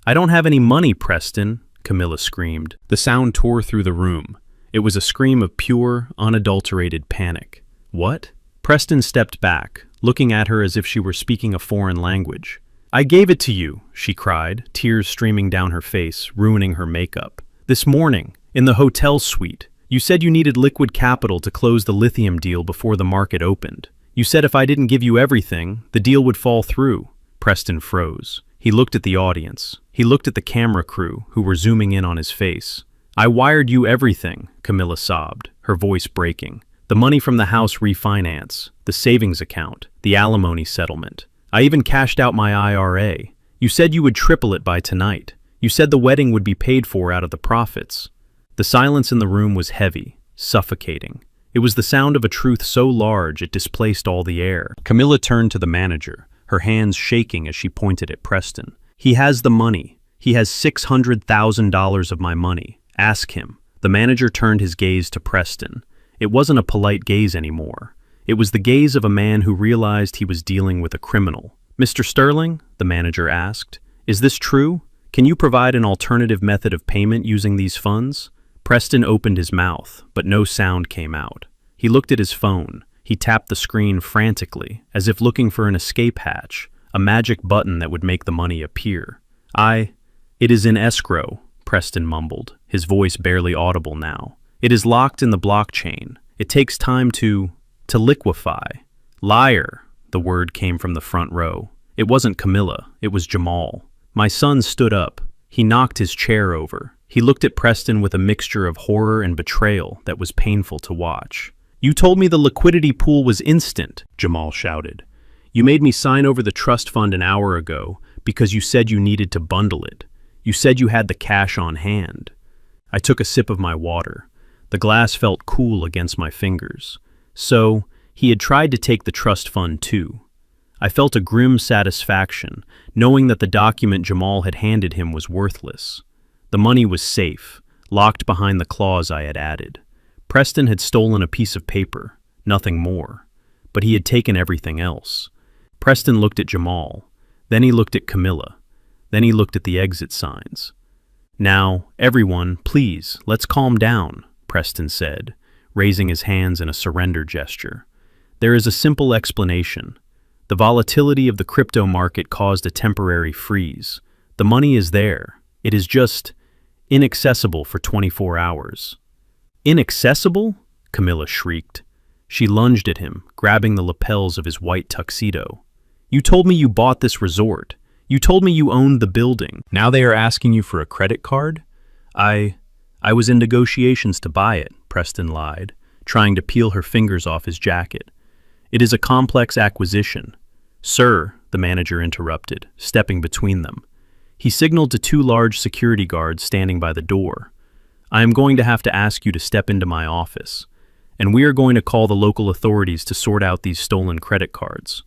S1: "I don't have any money, Preston," Camilla screamed. The sound tore through the room. It was a scream of pure, unadulterated panic. "What?" Preston stepped back, looking at her as if she were speaking a foreign language. "I gave it to you," she cried, tears streaming down her face, ruining her makeup. "This morning, in the hotel suite. You said you needed liquid capital to close the lithium deal before the market opened. You said if I didn't give you everything, the deal would fall through." Preston froze. He looked at the audience. He looked at the camera crew, who were zooming in on his face. "I wired you everything," Camilla sobbed, her voice breaking. "The money from the house refinance, the savings account, the alimony settlement. I even cashed out my IRA. You said you would triple it by tonight. You said the wedding would be paid for out of the profits." The silence in the room was heavy, suffocating. It was the sound of a truth so large it displaced all the air. Camilla turned to the manager, her hands shaking as she pointed at Preston. "He has the money. He has $600,000 of my money. Ask him." The manager turned his gaze to Preston. It wasn't a polite gaze anymore. It was the gaze of a man who realized he was dealing with a criminal. "Mr. Sterling," the manager asked, "is this true? Can you provide an alternative method of payment using these funds?" Preston opened his mouth, but no sound came out. He looked at his phone. He tapped the screen frantically, as if looking for an escape hatch, a magic button that would make the money appear. It is in escrow," Preston mumbled, his voice barely audible now. "It is locked in the blockchain. It takes time to liquefy." "Liar," the word came from the front row. It wasn't Camilla, it was Jamal. My son stood up. He knocked his chair over. He looked at Preston with a mixture of horror and betrayal that was painful to watch. You told me the liquidity pool was instant, Jamal shouted. You made me sign over the trust fund an hour ago because you said you needed to bundle it. You said you had the cash on hand. I took a sip of my water. The glass felt cool against my fingers. So, he had tried to take the trust fund too. I felt a grim satisfaction, knowing that the document Jamal had handed him was worthless. The money was safe, locked behind the clause I had added. Preston had stolen a piece of paper, nothing more. But he had taken everything else. Preston looked at Jamal. Then he looked at Camilla. Then he looked at the exit signs. Now, everyone, please, let's calm down, Preston said, raising his hands in a surrender gesture. There is a simple explanation. The volatility of the crypto market caused a temporary freeze. The money is there. It is just inaccessible for 24 hours. Inaccessible? Camilla shrieked. She lunged at him, grabbing the lapels of his white tuxedo. You told me you bought this resort. You told me you owned the building. Now they are asking you for a credit card? I was in negotiations to buy it, Preston lied, trying to peel her fingers off his jacket. It is a complex acquisition. Sir, the manager interrupted, stepping between them. He signaled to two large security guards standing by the door. I am going to have to ask you to step into my office, and we are going to call the local authorities to sort out these stolen credit cards.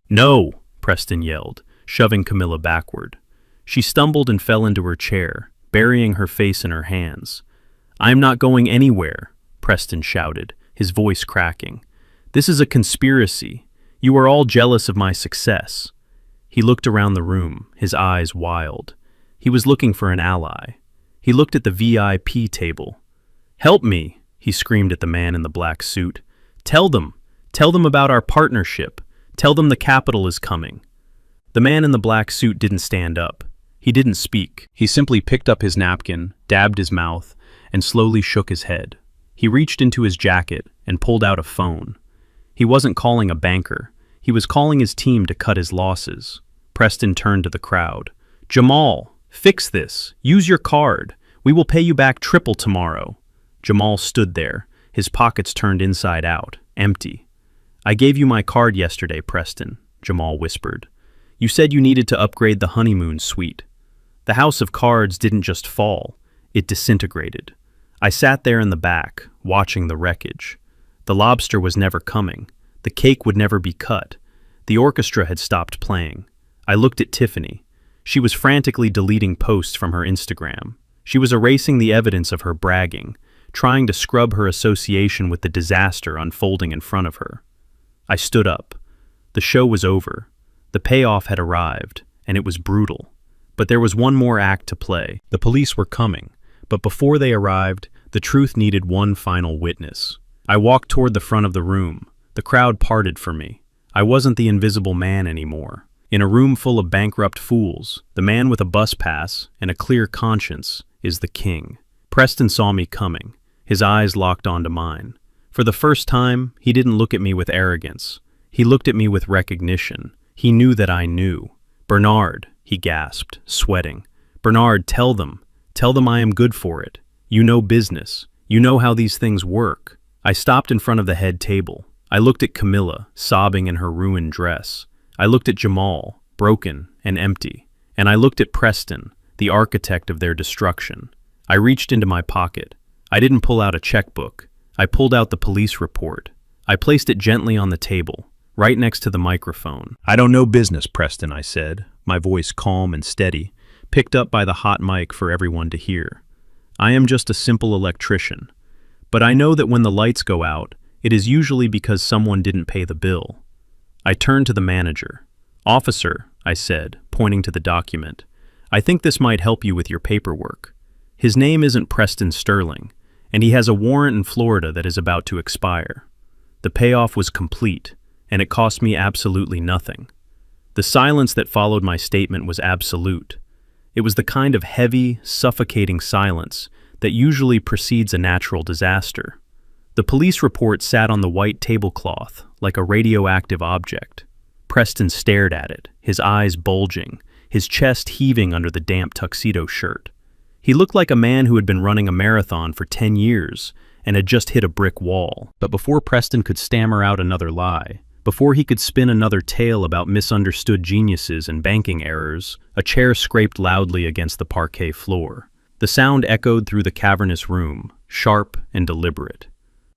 S1: No, Preston yelled, shoving Camilla backward. She stumbled and fell into her chair, burying her face in her hands. I am not going anywhere, Preston shouted, his voice cracking. This is a conspiracy. You are all jealous of my success. He looked around the room, his eyes wild. He was looking for an ally. He looked at the VIP table. Help me, he screamed at the man in the black suit. Tell them about our partnership. Tell them the capital is coming. The man in the black suit didn't stand up. He didn't speak. He simply picked up his napkin, dabbed his mouth, and slowly shook his head. He reached into his jacket and pulled out a phone. He wasn't calling a banker. He was calling his team to cut his losses. Preston turned to the crowd. Jamal, fix this. Use your card. We will pay you back triple tomorrow. Jamal stood there, his pockets turned inside out, empty. I gave you my card yesterday, Preston, Jamal whispered. You said you needed to upgrade the honeymoon suite. The house of cards didn't just fall, it disintegrated. I sat there in the back, watching the wreckage. The lobster was never coming. The cake would never be cut. The orchestra had stopped playing. I looked at Tiffany. She was frantically deleting posts from her Instagram. She was erasing the evidence of her bragging, trying to scrub her association with the disaster unfolding in front of her. I stood up. The show was over. The payoff had arrived, and it was brutal. But there was one more act to play. The police were coming, but before they arrived, the truth needed one final witness. I walked toward the front of the room. The crowd parted for me. I wasn't the invisible man anymore. In a room full of bankrupt fools, the man with a bus pass and a clear conscience is the king. Preston saw me coming. His eyes locked onto mine. For the first time, he didn't look at me with arrogance. He looked at me with recognition. He knew that I knew. Bernard, he gasped, sweating. Bernard, tell them. Tell them I am good for it. You know business. You know how these things work. I stopped in front of the head table. I looked at Camilla, sobbing in her ruined dress. I looked at Jamal, broken and empty. And I looked at Preston, the architect of their destruction. I reached into my pocket. I didn't pull out a checkbook. I pulled out the police report. I placed it gently on the table, right next to the microphone. I don't know business, Preston, I said, my voice calm and steady, picked up by the hot mic for everyone to hear. I am just a simple electrician. But I know that when the lights go out, it is usually because someone didn't pay the bill. I turned to the manager. Officer, I said, pointing to the document, I think this might help you with your paperwork. His name isn't Preston Sterling, and he has a warrant in Florida that is about to expire. The payoff was complete, and it cost me absolutely nothing. The silence that followed my statement was absolute. It was the kind of heavy, suffocating silence that usually precedes a natural disaster. The police report sat on the white tablecloth like a radioactive object. Preston stared at it, his eyes bulging, his chest heaving under the damp tuxedo shirt. He looked like a man who had been running a marathon for 10 years and had just hit a brick wall. But before Preston could stammer out another lie, before he could spin another tale about misunderstood geniuses and banking errors, a chair scraped loudly against the parquet floor. The sound echoed through the cavernous room, sharp and deliberate.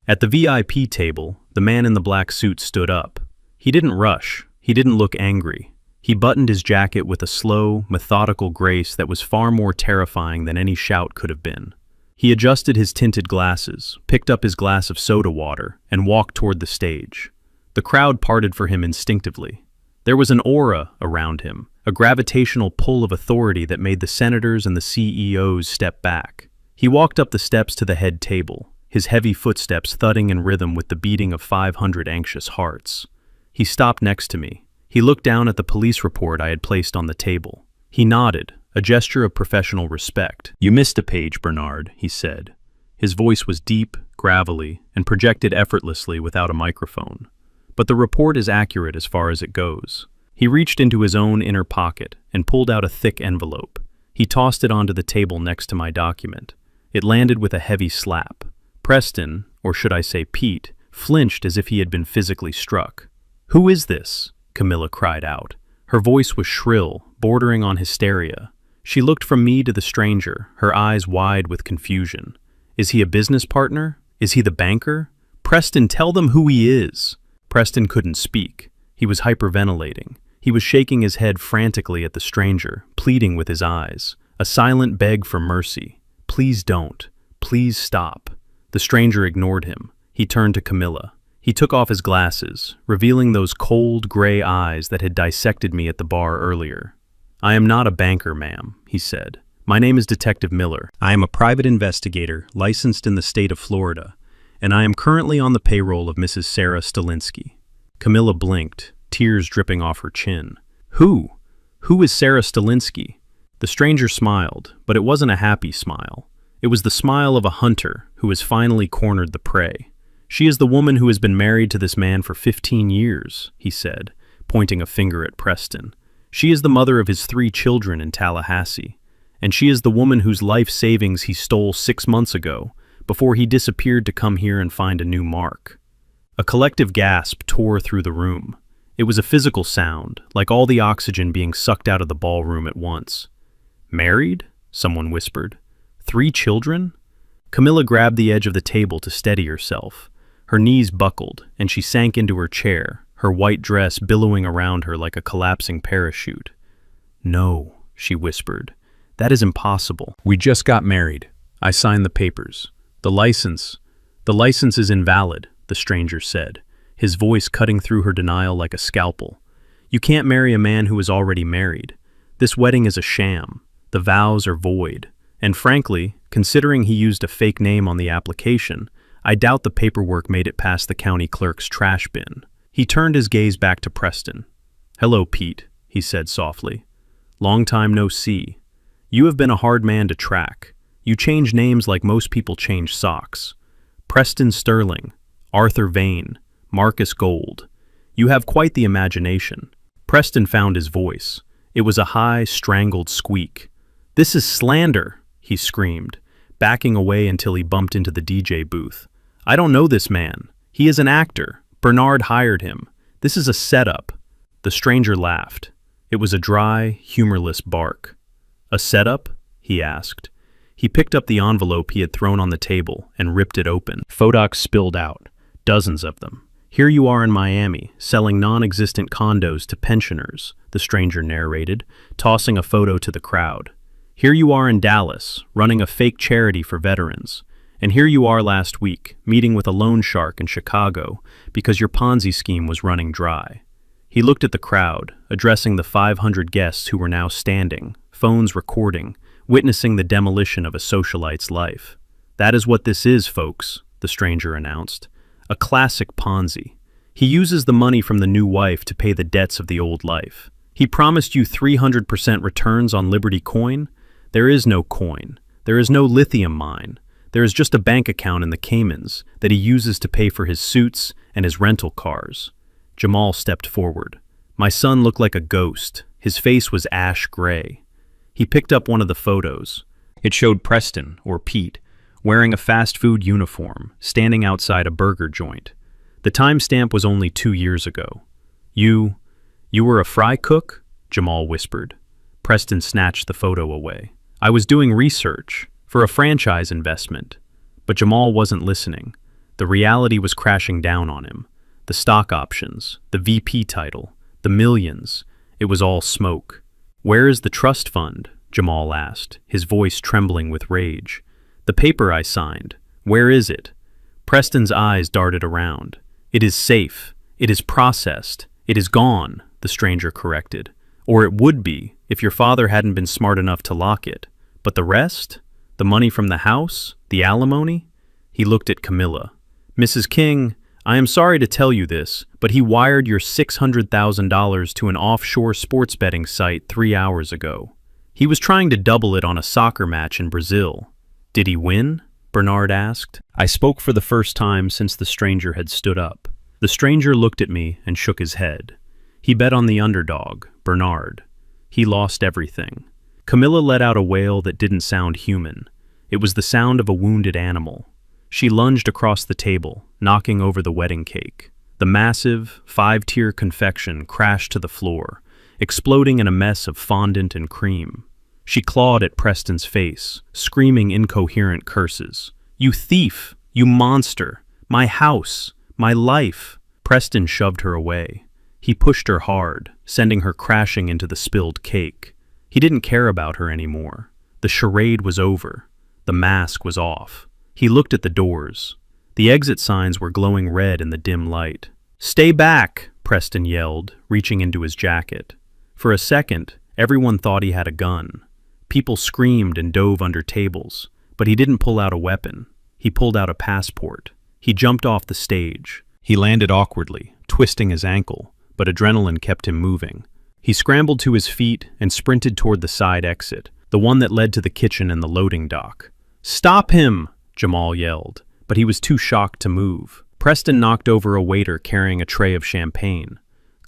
S1: At the VIP table, the man in the black suit stood up. He didn't rush. He didn't look angry. He buttoned his jacket with a slow, methodical grace that was far more terrifying than any shout could have been. He adjusted his tinted glasses, picked up his glass of soda water, and walked toward the stage. The crowd parted for him instinctively. There was an aura around him, a gravitational pull of authority that made the senators and the CEOs step back. He walked up the steps to the head table, his heavy footsteps thudding in rhythm with the beating of 500 anxious hearts. He stopped next to me. He looked down at the police report I had placed on the table. He nodded, a gesture of professional respect. "You missed a page, Bernard," he said. His voice was deep, gravelly, and projected effortlessly without a microphone. But the report is accurate as far as it goes. He reached into his own inner pocket and pulled out a thick envelope. He tossed it onto the table next to my document. It landed with a heavy slap. Preston, or should I say Pete, flinched as if he had been physically struck. "Who is this?" Camilla cried out. Her voice was shrill, bordering on hysteria. She looked from me to the stranger, her eyes wide with confusion. "Is he a business partner? Is he the banker? Preston, tell them who he is." Preston couldn't speak. He was hyperventilating. He was shaking his head frantically at the stranger, pleading with his eyes. A silent beg for mercy. "Please don't. Please stop." The stranger ignored him. He turned to Camilla. He took off his glasses, revealing those cold, gray eyes that had dissected me at the bar earlier. "I am not a banker, ma'am," he said. "My name is Detective Miller. I am a private investigator licensed in the state of Florida, and I am currently on the payroll of Mrs. Sarah Stalinsky." Camilla blinked, tears dripping off her chin. Who? Who is Sarah Stalinsky?" The stranger smiled, but it wasn't a happy smile. It was the smile of a hunter who has finally cornered the prey. "She is the woman who has been married to this man for 15 years, he said, pointing a finger at Preston. "She is the mother of his 3 children in Tallahassee, and she is the woman whose life savings he stole 6 months ago, before he disappeared to come here and find a new mark." A collective gasp tore through the room. It was a physical sound, like all the oxygen being sucked out of the ballroom at once. "Married?" someone whispered. 3 children? Camilla grabbed the edge of the table to steady herself. Her knees buckled, and she sank into her chair, her white dress billowing around her like a collapsing parachute. "No," she whispered. "That is impossible. We just got married. I signed the papers. The license is invalid," the stranger said, his voice cutting through her denial like a scalpel. "You can't marry a man who is already married. This wedding is a sham. The vows are void. And frankly, considering he used a fake name on the application, I doubt the paperwork made it past the county clerk's trash bin." He turned his gaze back to Preston. "Hello, Pete," he said softly. "Long time no see. You have been a hard man to track. You change names like most people change socks. Preston Sterling, Arthur Vane, Marcus Gold. You have quite the imagination." Preston found his voice. It was a high, strangled squeak. "This is slander," he screamed, backing away until he bumped into the DJ booth. "I don't know this man. He is an actor. Bernard hired him. This is a setup." The stranger laughed. It was a dry, humorless bark. "A setup?" he asked. He picked up the envelope he had thrown on the table and ripped it open. Photocs spilled out, dozens of them. "Here you are in Miami, selling non-existent condos to pensioners," the stranger narrated, tossing a photo to the crowd. "Here you are in Dallas, running a fake charity for veterans. And here you are last week, meeting with a loan shark in Chicago because your Ponzi scheme was running dry." He looked at the crowd, addressing the 500 guests who were now standing, phones recording, witnessing the demolition of a socialite's life. "That is what this is, folks," the stranger announced. "A classic Ponzi. He uses the money from the new wife to pay the debts of the old life. He promised you 300% returns on Liberty coin. There is no coin. There is no lithium mine. There is just a bank account in the Caymans that he uses to pay for his suits and his rental cars." Jamal stepped forward. My son looked like a ghost. His face was ash gray. He picked up one of the photos. It showed Preston, or Pete, wearing a fast food uniform, standing outside a burger joint. The timestamp was only 2 years ago. You were a fry cook? Jamal whispered. Preston snatched the photo away. I was doing research for a franchise investment. But Jamal wasn't listening. The reality was crashing down on him. The stock options, the VP title, the millions. It was all smoke. Where is the trust fund? Jamal asked, his voice trembling with rage. The paper I signed. Where is it? Preston's eyes darted around. It is safe. It is processed. It is gone, the stranger corrected. Or it would be, if your father hadn't been smart enough to lock it. But the rest? The money from the house? The alimony? He looked at Camilla. Mrs. King, I am sorry to tell you this, but he wired your $600,000 to an offshore sports betting site 3 hours ago. He was trying to double it on a soccer match in Brazil. Did he win? Bernard asked. I spoke for the first time since the stranger had stood up. The stranger looked at me and shook his head. He bet on the underdog, Bernard. He lost everything. Camilla let out a wail that didn't sound human. It was the sound of a wounded animal. She lunged across the table, knocking over the wedding cake. The massive, 5-tier confection crashed to the floor, exploding in a mess of fondant and cream. She clawed at Preston's face, screaming incoherent curses. You thief! You monster! My house! My life! Preston shoved her away. He pushed her hard, sending her crashing into the spilled cake. He didn't care about her anymore. The charade was over. The mask was off. He looked at the doors. The exit signs were glowing red in the dim light. Stay back, Preston yelled, reaching into his jacket. For a second, everyone thought he had a gun. People screamed and dove under tables, but he didn't pull out a weapon. He pulled out a passport. He jumped off the stage. He landed awkwardly, twisting his ankle, but adrenaline kept him moving. He scrambled to his feet and sprinted toward the side exit, the one that led to the kitchen and the loading dock. Stop him! Jamal yelled, but he was too shocked to move. Preston knocked over a waiter carrying a tray of champagne.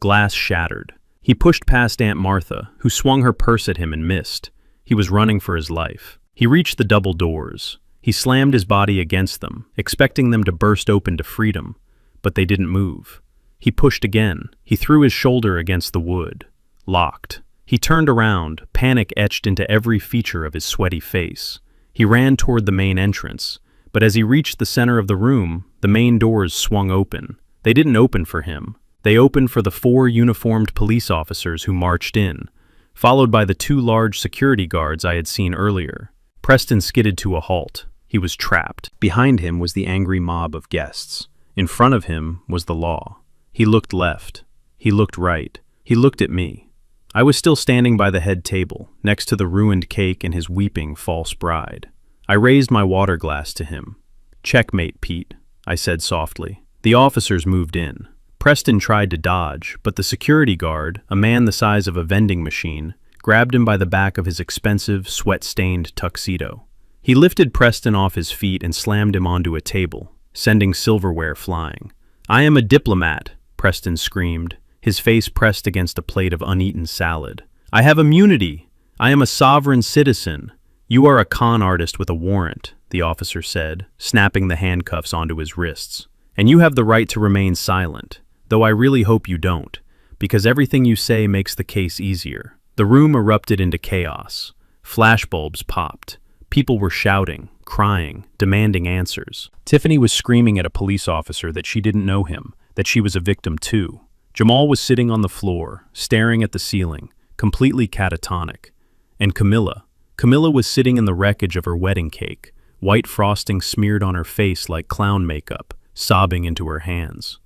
S1: Glass shattered. He pushed past Aunt Martha, who swung her purse at him and missed. He was running for his life. He reached the double doors. He slammed his body against them, expecting them to burst open to freedom, but they didn't move. He pushed again. He threw his shoulder against the wood. Locked. He turned around, panic etched into every feature of his sweaty face. He ran toward the main entrance, but as he reached the center of the room, the main doors swung open. They didn't open for him. They opened for the 4 uniformed police officers who marched in, followed by the 2 large security guards I had seen earlier. Preston skidded to a halt. He was trapped. Behind him was the angry mob of guests. In front of him was the law. He looked left. He looked right. He looked at me. I was still standing by the head table, next to the ruined cake and his weeping false bride. I raised my water glass to him. Checkmate, Pete, I said softly. The officers moved in. Preston tried to dodge, but the security guard, a man the size of a vending machine, grabbed him by the back of his expensive, sweat-stained tuxedo. He lifted Preston off his feet and slammed him onto a table, sending silverware flying. I am a diplomat, Preston screamed, his face pressed against a plate of uneaten salad. I have immunity. I am a sovereign citizen. You are a con artist with a warrant, the officer said, snapping the handcuffs onto his wrists. And you have the right to remain silent, though I really hope you don't, because everything you say makes the case easier. The room erupted into chaos. Flashbulbs popped. People were shouting, crying, demanding answers. Tiffany was screaming at a police officer that she didn't know him, that she was a victim too. Jamal was sitting on the floor, staring at the ceiling, completely catatonic. And Camilla was sitting in the wreckage of her wedding cake, white frosting smeared on her face like clown makeup, sobbing into her hands.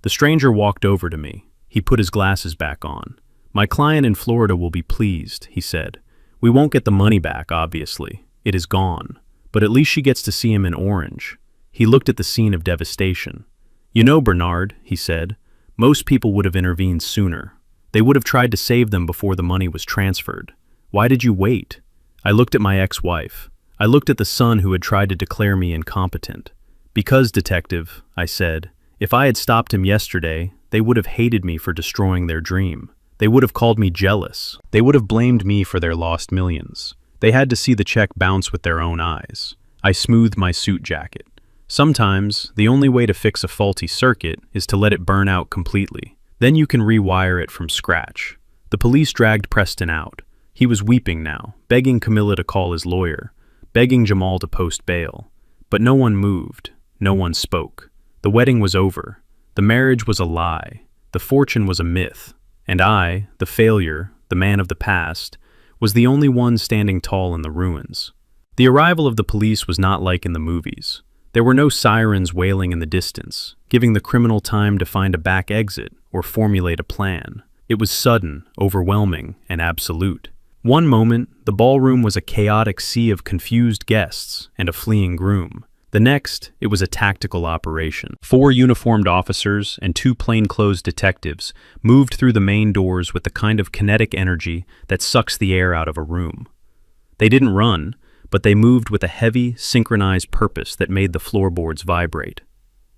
S1: The stranger walked over to me. He put his glasses back on. My client in Florida will be pleased, he said. We won't get the money back, obviously. It is gone. But at least she gets to see him in orange. He looked at the scene of devastation. You know, Bernard, he said, most people would have intervened sooner. They would have tried to save them before the money was transferred. Why did you wait? I looked at my ex-wife. I looked at the son who had tried to declare me incompetent. Because, detective, I said, if I had stopped him yesterday, they would have hated me for destroying their dream. They would have called me jealous. They would have blamed me for their lost millions. They had to see the check bounce with their own eyes. I smoothed my suit jacket. Sometimes, the only way to fix a faulty circuit is to let it burn out completely. Then you can rewire it from scratch. The police dragged Preston out. He was weeping now, begging Camilla to call his lawyer, begging Jamal to post bail. But no one moved. No one spoke. The wedding was over. The marriage was a lie. The fortune was a myth. And I, the failure, the man of the past, was the only one standing tall in the ruins. The arrival of the police was not like in the movies. There were no sirens wailing in the distance, giving the criminal time to find a back exit or formulate a plan. It was sudden, overwhelming, and absolute. One moment, the ballroom was a chaotic sea of confused guests and a fleeing groom. The next, it was a tactical operation. 4 uniformed officers and 2 plainclothes detectives moved through the main doors with the kind of kinetic energy that sucks the air out of a room. They didn't run, but they moved with a heavy, synchronized purpose that made the floorboards vibrate.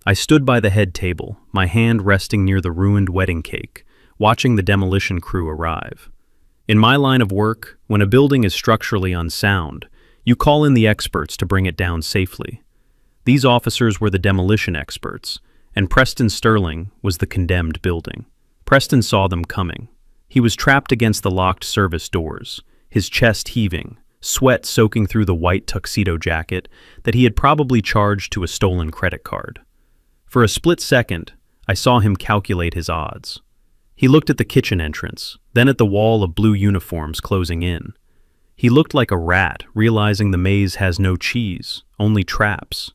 S1: I stood by the head table, my hand resting near the ruined wedding cake, watching the demolition crew arrive. In my line of work, when a building is structurally unsound, you call in the experts to bring it down safely. These officers were the demolition experts, and Preston Sterling was the condemned building. Preston saw them coming. He was trapped against the locked service doors, his chest heaving, sweat soaking through the white tuxedo jacket that he had probably charged to a stolen credit card. For a split second, I saw him calculate his odds. He looked at the kitchen entrance, then at the wall of blue uniforms closing in. He looked like a rat, realizing the maze has no cheese, only traps.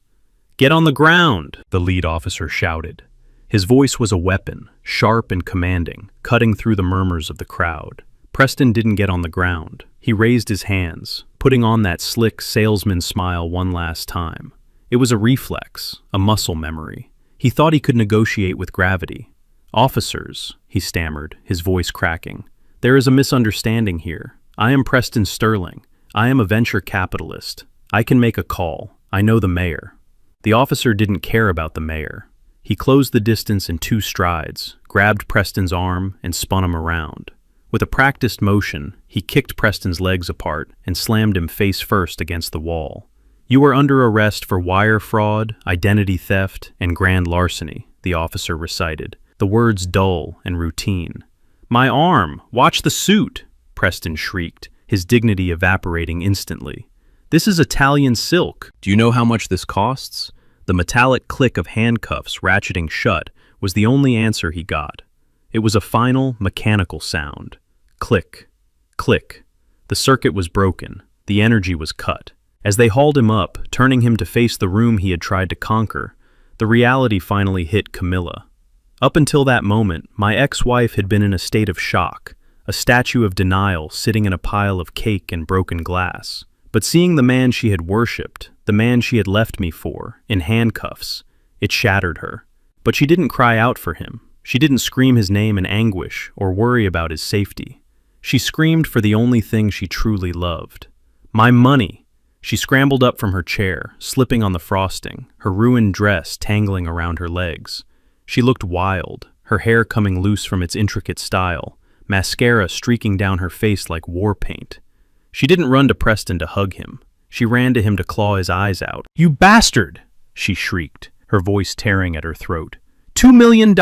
S1: "Get on the ground," the lead officer shouted. His voice was a weapon, sharp and commanding, cutting through the murmurs of the crowd. Preston didn't get on the ground. He raised his hands, putting on that slick salesman smile one last time. It was a reflex, a muscle memory. He thought he could negotiate with gravity. "Officers," he stammered, his voice cracking. "There is a misunderstanding here. I am Preston Sterling. I am a venture capitalist. I can make a call. I know the mayor." The officer didn't care about the mayor. He closed the distance in 2 strides, grabbed Preston's arm, and spun him around. With a practiced motion, he kicked Preston's legs apart and slammed him face first against the wall. "You are under arrest for wire fraud, identity theft, and grand larceny," the officer recited, the words dull and routine. "My arm! Watch the suit!" Preston shrieked, his dignity evaporating instantly. "This is Italian silk. Do you know how much this costs?" The metallic click of handcuffs ratcheting shut was the only answer he got. It was a final, mechanical sound. Click. Click. The circuit was broken. The energy was cut. As they hauled him up, turning him to face the room he had tried to conquer, the reality finally hit Camilla. Up until that moment, my ex-wife had been in a state of shock, a statue of denial sitting in a pile of cake and broken glass. But seeing the man she had worshipped, the man she had left me for, in handcuffs, it shattered her. But she didn't cry out for him. She didn't scream his name in anguish or worry about his safety. She screamed for the only thing she truly loved. My money! She scrambled up from her chair, slipping on the frosting, her ruined dress tangling around her legs. She looked wild, her hair coming loose from its intricate style, mascara streaking down her face like war paint. She didn't run to Preston to hug him. She ran to him to claw his eyes out. "You bastard!" she shrieked, her voice tearing at her throat. $2 million!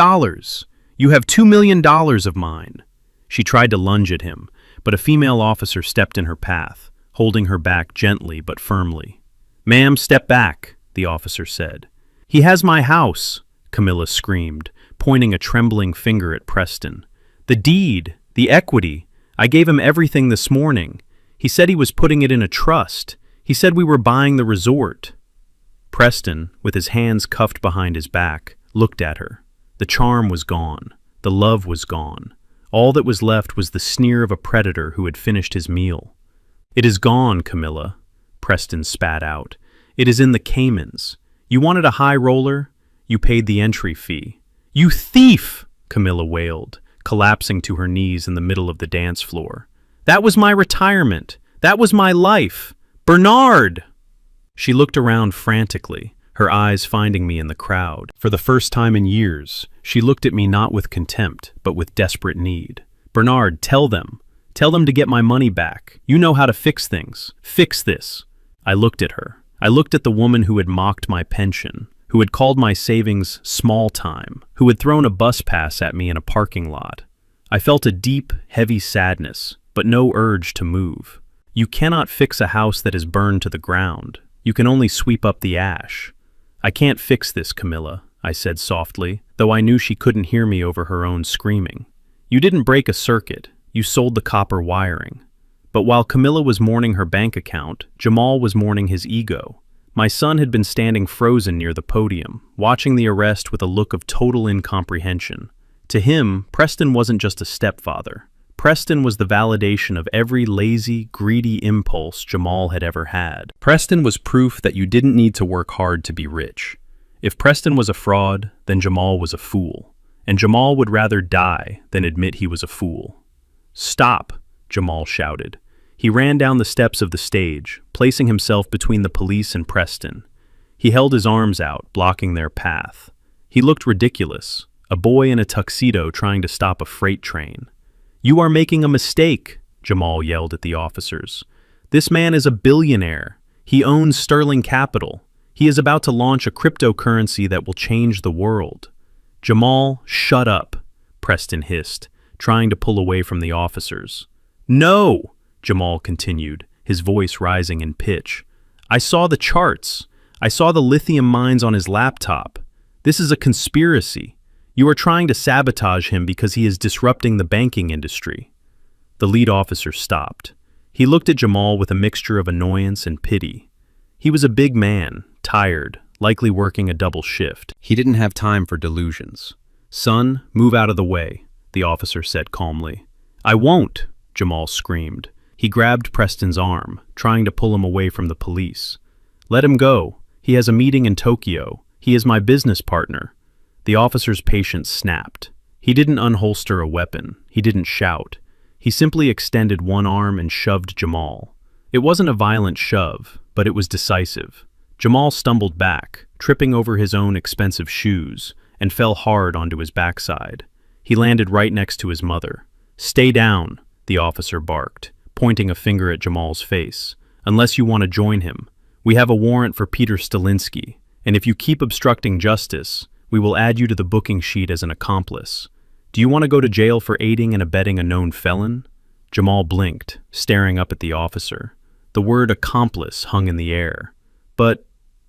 S1: You have $2 million of mine!" She tried to lunge at him, but a female officer stepped in her path, holding her back gently but firmly. "Ma'am, step back," the officer said. "He has my house," Camilla screamed, pointing a trembling finger at Preston. "The deed, the equity. I gave him everything this morning. He said he was putting it in a trust. He said we were buying the resort." Preston, with his hands cuffed behind his back, looked at her. The charm was gone. The love was gone. All that was left was the sneer of a predator who had finished his meal. "It is gone, Camilla," Preston spat out. "It is in the Caymans. You wanted a high roller? You paid the entry fee." "You thief!" Camilla wailed, collapsing to her knees in the middle of the dance floor. "That was my retirement. That was my life. Bernard!" She looked around frantically, her eyes finding me in the crowd. For the first time in years, she looked at me not with contempt, but with desperate need. "Bernard, tell them. Tell them to get my money back. You know how to fix things. Fix this." I looked at her. I looked at the woman who had mocked my pension, who had called my savings small time, who had thrown a bus pass at me in a parking lot. I felt a deep, heavy sadness, but no urge to move. You cannot fix a house that is burned to the ground. You can only sweep up the ash. I can't fix this, Camilla, I said softly, though I knew she couldn't hear me over her own screaming. You didn't break a circuit. You sold the copper wiring. But while Camilla was mourning her bank account, Jamal was mourning his ego. My son had been standing frozen near the podium, watching the arrest with a look of total incomprehension. To him, Preston wasn't just a stepfather. Preston was the validation of every lazy, greedy impulse Jamal had ever had. Preston was proof that you didn't need to work hard to be rich. If Preston was a fraud, then Jamal was a fool. And Jamal would rather die than admit he was a fool. "Stop!" Jamal shouted. He ran down the steps of the stage, placing himself between the police and Preston. He held his arms out, blocking their path. He looked ridiculous, a boy in a tuxedo trying to stop a freight train. "You are making a mistake," Jamal yelled at the officers. "This man is a billionaire. He owns Sterling Capital. He is about to launch a cryptocurrency that will change the world." "Jamal, shut up," Preston hissed, trying to pull away from the officers. "No!" Jamal continued, his voice rising in pitch. "I saw the charts. I saw the lithium mines on his laptop. This is a conspiracy. You are trying to sabotage him because he is disrupting the banking industry." The lead officer stopped. He looked at Jamal with a mixture of annoyance and pity. He was a big man, tired, likely working a double shift. He didn't have time for delusions. "Son, move out of the way," the officer said calmly. "I won't," Jamal screamed. He grabbed Preston's arm, trying to pull him away from the police. "Let him go. He has a meeting in Tokyo. He is my business partner." The officer's patience snapped. He didn't unholster a weapon. He didn't shout. He simply extended one arm and shoved Jamal. It wasn't a violent shove, but it was decisive. Jamal stumbled back, tripping over his own expensive shoes, and fell hard onto his backside. He landed right next to his mother. "Stay down," the officer barked, pointing a finger at Jamal's face. "Unless you want to join him. We have a warrant for Peter Stalinsky, and if you keep obstructing justice, we will add you to the booking sheet as an accomplice. Do you want to go to jail for aiding and abetting a known felon?" Jamal blinked, staring up at the officer. The word accomplice hung in the air. But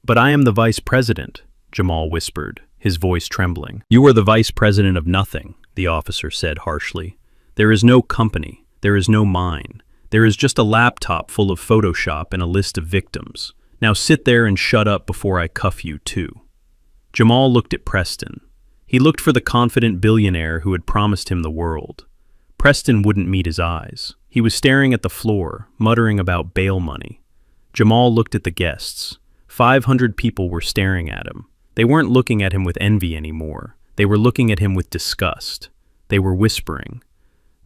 S1: I am the vice president," Jamal whispered, his voice trembling. "You are the vice president of nothing," the officer said harshly. "There is no company. There is no mine. There is just a laptop full of Photoshop and a list of victims. Now sit there and shut up before I cuff you too." Jamal looked at Preston. He looked for the confident billionaire who had promised him the world. Preston wouldn't meet his eyes. He was staring at the floor, muttering about bail money. Jamal looked at the guests. 500 people were staring at him. They weren't looking at him with envy anymore. They were looking at him with disgust. They were whispering.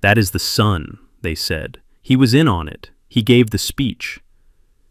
S1: "That is the son," they said. "He was in on it. He gave the speech."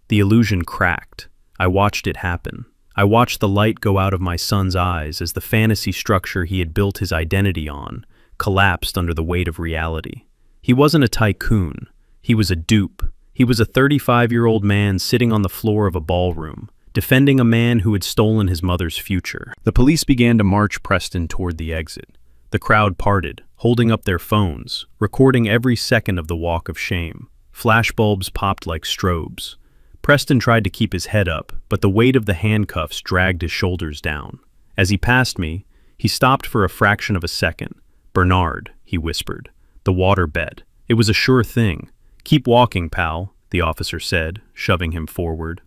S1: The illusion cracked. I watched it happen. I watched the light go out of my son's eyes as the fantasy structure he had built his identity on collapsed under the weight of reality. He wasn't a tycoon. He was a dupe. He was a 35-year-old man sitting on the floor of a ballroom, defending a man who had stolen his mother's future. The police began to march Preston toward the exit. The crowd parted, holding up their phones, recording every second of the walk of shame. Flashbulbs popped like strobes. Preston tried to keep his head up, but the weight of the handcuffs dragged his shoulders down. As he passed me, he stopped for a fraction of a second. "Bernard," he whispered. "The water bet. It was a sure thing. Keep walking, pal," the officer said, shoving him forward.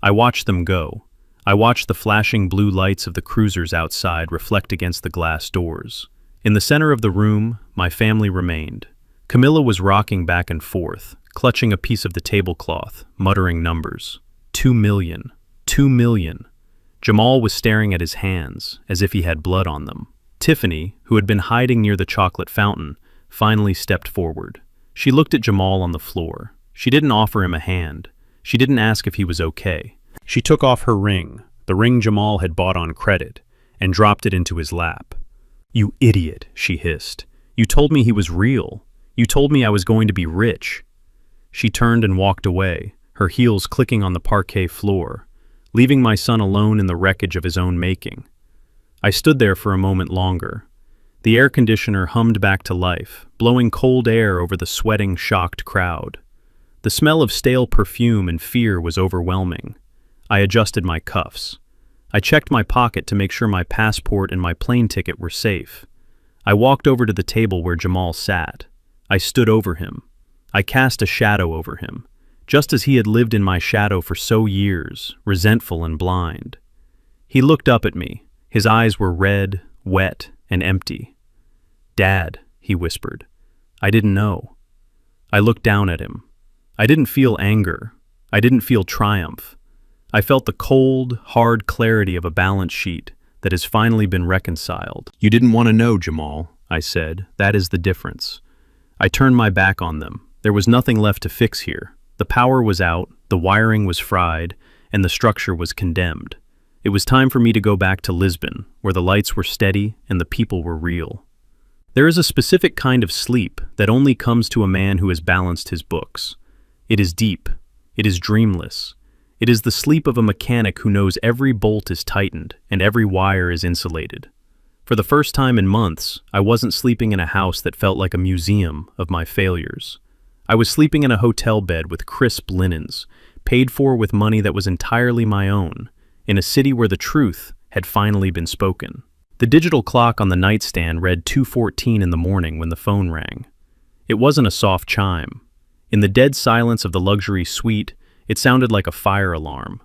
S1: I watched them go. I watched the flashing blue lights of the cruisers outside reflect against the glass doors. In the center of the room, my family remained. Camilla was rocking back and forth, clutching a piece of the tablecloth, muttering numbers. 2 million. 2 million. Jamal was staring at his hands, as if he had blood on them. Tiffany, who had been hiding near the chocolate fountain, finally stepped forward. She looked at Jamal on the floor. She didn't offer him a hand. She didn't ask if he was okay. She took off her ring, the ring Jamal had bought on credit, and dropped it into his lap. "You idiot," she hissed. "You told me he was real. You told me I was going to be rich." She turned and walked away, her heels clicking on the parquet floor. leaving my son alone in the wreckage of his own making. I stood there for a moment longer. The air conditioner hummed back to life, blowing cold air over the sweating, shocked crowd. The smell of stale perfume and fear was overwhelming. I adjusted my cuffs. I checked my pocket to make sure my passport and my plane ticket were safe. I walked over to the table where Jamal sat. I stood over him. I cast a shadow over him, just as he had lived in my shadow for so years, resentful and blind. He looked up at me. His eyes were red, wet, and empty. "Dad," he whispered. I didn't know. I looked down at him. I didn't feel anger. I didn't feel triumph. I felt the cold, hard clarity of a balance sheet that has finally been reconciled. "You didn't want to know, Jamal," I said. "That is the difference." I turned my back on them. There was nothing left to fix here. The power was out, the wiring was fried, and the structure was condemned. It was time for me to go back to Lisbon, where the lights were steady and the people were real. There is a specific kind of sleep that only comes to a man who has balanced his books. It is deep. It is dreamless. It is the sleep of a mechanic who knows every bolt is tightened and every wire is insulated. For the first time in months, I wasn't sleeping in a house that felt like a museum of my failures. I was sleeping in a hotel bed with crisp linens, paid for with money that was entirely my own, in a city where the truth had finally been spoken. The digital clock on the nightstand read 2:14 in the morning when the phone rang. It wasn't a soft chime. In the dead silence of the luxury suite, it sounded like a fire alarm.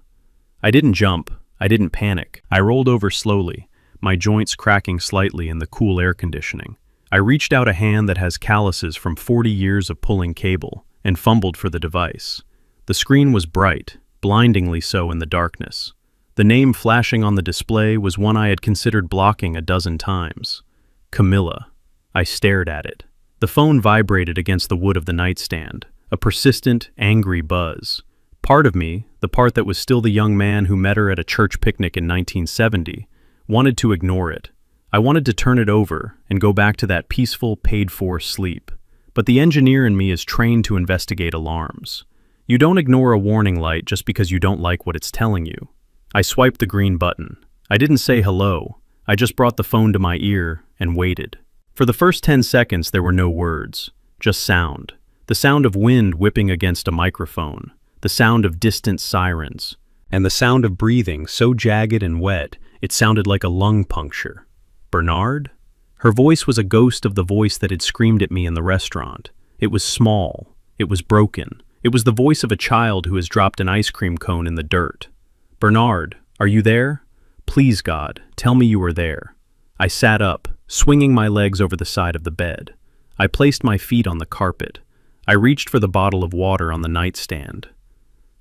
S1: I didn't jump. I didn't panic. I rolled over slowly, my joints cracking slightly in the cool air conditioning. I reached out a hand that has calluses from 40 years of pulling cable and fumbled for the device. The screen was bright, blindingly so in the darkness. The name flashing on the display was one I had considered blocking a dozen times. Camilla. I stared at it. The phone vibrated against the wood of the nightstand, a persistent, angry buzz. Part of me, the part that was still the young man who met her at a church picnic in 1970, wanted to ignore it. I wanted to turn it over and go back to that peaceful, paid-for sleep. But the engineer in me is trained to investigate alarms. You don't ignore a warning light just because you don't like what it's telling you. I swiped the green button. I didn't say hello. I just brought the phone to my ear and waited. For the first 10 seconds, there were no words, just sound. The sound of wind whipping against a microphone, the sound of distant sirens, and the sound of breathing so jagged and wet it sounded like a lung puncture. Bernard? Her voice was a ghost of the voice that had screamed at me in the restaurant. It was small. It was broken. It was the voice of a child who has dropped an ice cream cone in the dirt. "Bernard, are you there? Please, God, tell me you are there." I sat up, swinging my legs over the side of the bed. I placed my feet on the carpet. I reached for the bottle of water on the nightstand.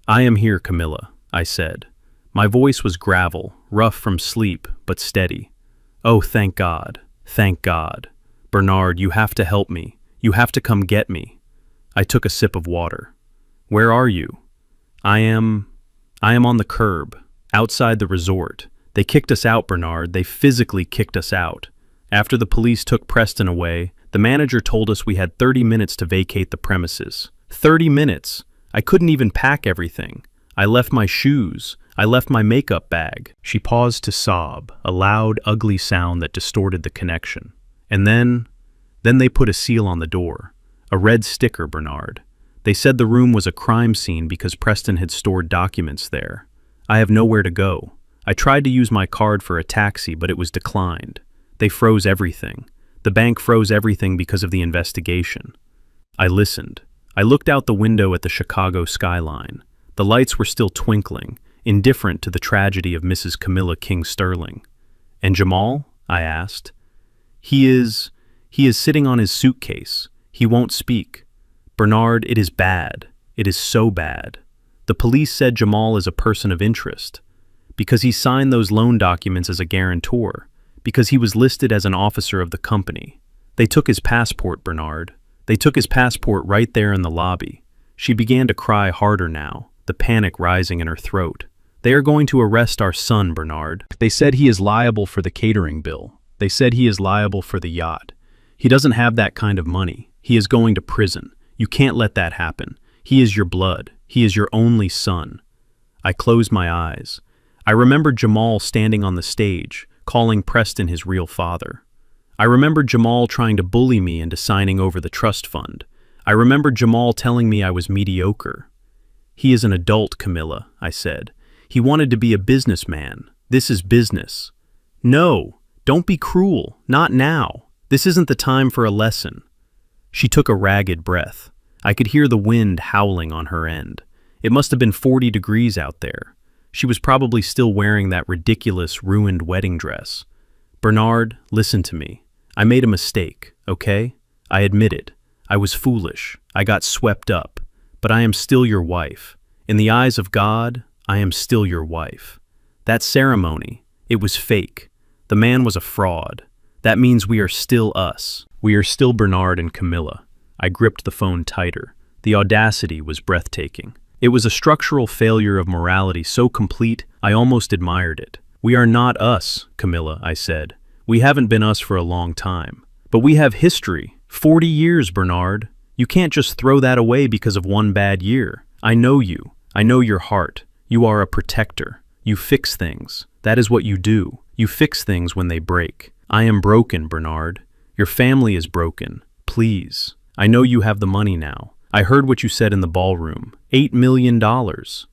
S1: "I am here, Camilla," I said. My voice was gravel, rough from sleep, but steady. "Oh, thank God. Thank God. Bernard, you have to help me. You have to come get me." I took a sip of water. "Where are you?" I am on the curb, outside the resort. They kicked us out, Bernard. They physically kicked us out. After the police took Preston away, the manager told us we had 30 minutes to vacate the premises. 30 minutes! I couldn't even pack everything. I left my shoes. I left my makeup bag. She paused to sob, a loud, ugly sound that distorted the connection. And then they put a seal on the door. A red sticker, Bernard. They said the room was a crime scene because Preston had stored documents there. I have nowhere to go. I tried to use my card for a taxi, but it was declined. They froze everything. The bank froze everything because of the investigation. I listened. I looked out the window at the Chicago skyline. The lights were still twinkling, indifferent to the tragedy of Mrs. Camilla King Sterling. "And Jamal?" I asked. He is sitting on his suitcase. He won't speak. Bernard, it is bad. It is so bad. The police said Jamal is a person of interest. Because he signed those loan documents as a guarantor. Because he was listed as an officer of the company. They took his passport, Bernard. They took his passport right there in the lobby. She began to cry harder now, the panic rising in her throat. "They are going to arrest our son, Bernard. They said he is liable for the catering bill. They said he is liable for the yacht. He doesn't have that kind of money. He is going to prison. You can't let that happen. He is your blood. He is your only son." I closed my eyes. I remembered Jamal standing on the stage, calling Preston his real father. I remembered Jamal trying to bully me into signing over the trust fund. I remembered Jamal telling me I was mediocre. "He is an adult, Camilla," I said. "He wanted to be a businessman. This is business." "No, don't be cruel. Not now. This isn't the time for a lesson." She took a ragged breath. I could hear the wind howling on her end. It must have been 40 degrees out there. She was probably still wearing that ridiculous, ruined wedding dress. "Bernard, listen to me. I made a mistake, okay? I admit it. I was foolish. I got swept up. But I am still your wife. In the eyes of God, I am still your wife. That ceremony, it was fake. The man was a fraud. That means we are still us. We are still Bernard and Camilla." I gripped the phone tighter. The audacity was breathtaking. It was a structural failure of morality so complete, I almost admired it. "We are not us, Camilla," I said. "We haven't been us for a long time. But we have history. 40 years, Bernard. You can't just throw that away because of one bad year. I know you. I know your heart. You are a protector. You fix things. That is what you do. You fix things when they break. I am broken, Bernard. Your family is broken. Please. I know you have the money now. I heard what you said in the ballroom. $8 million.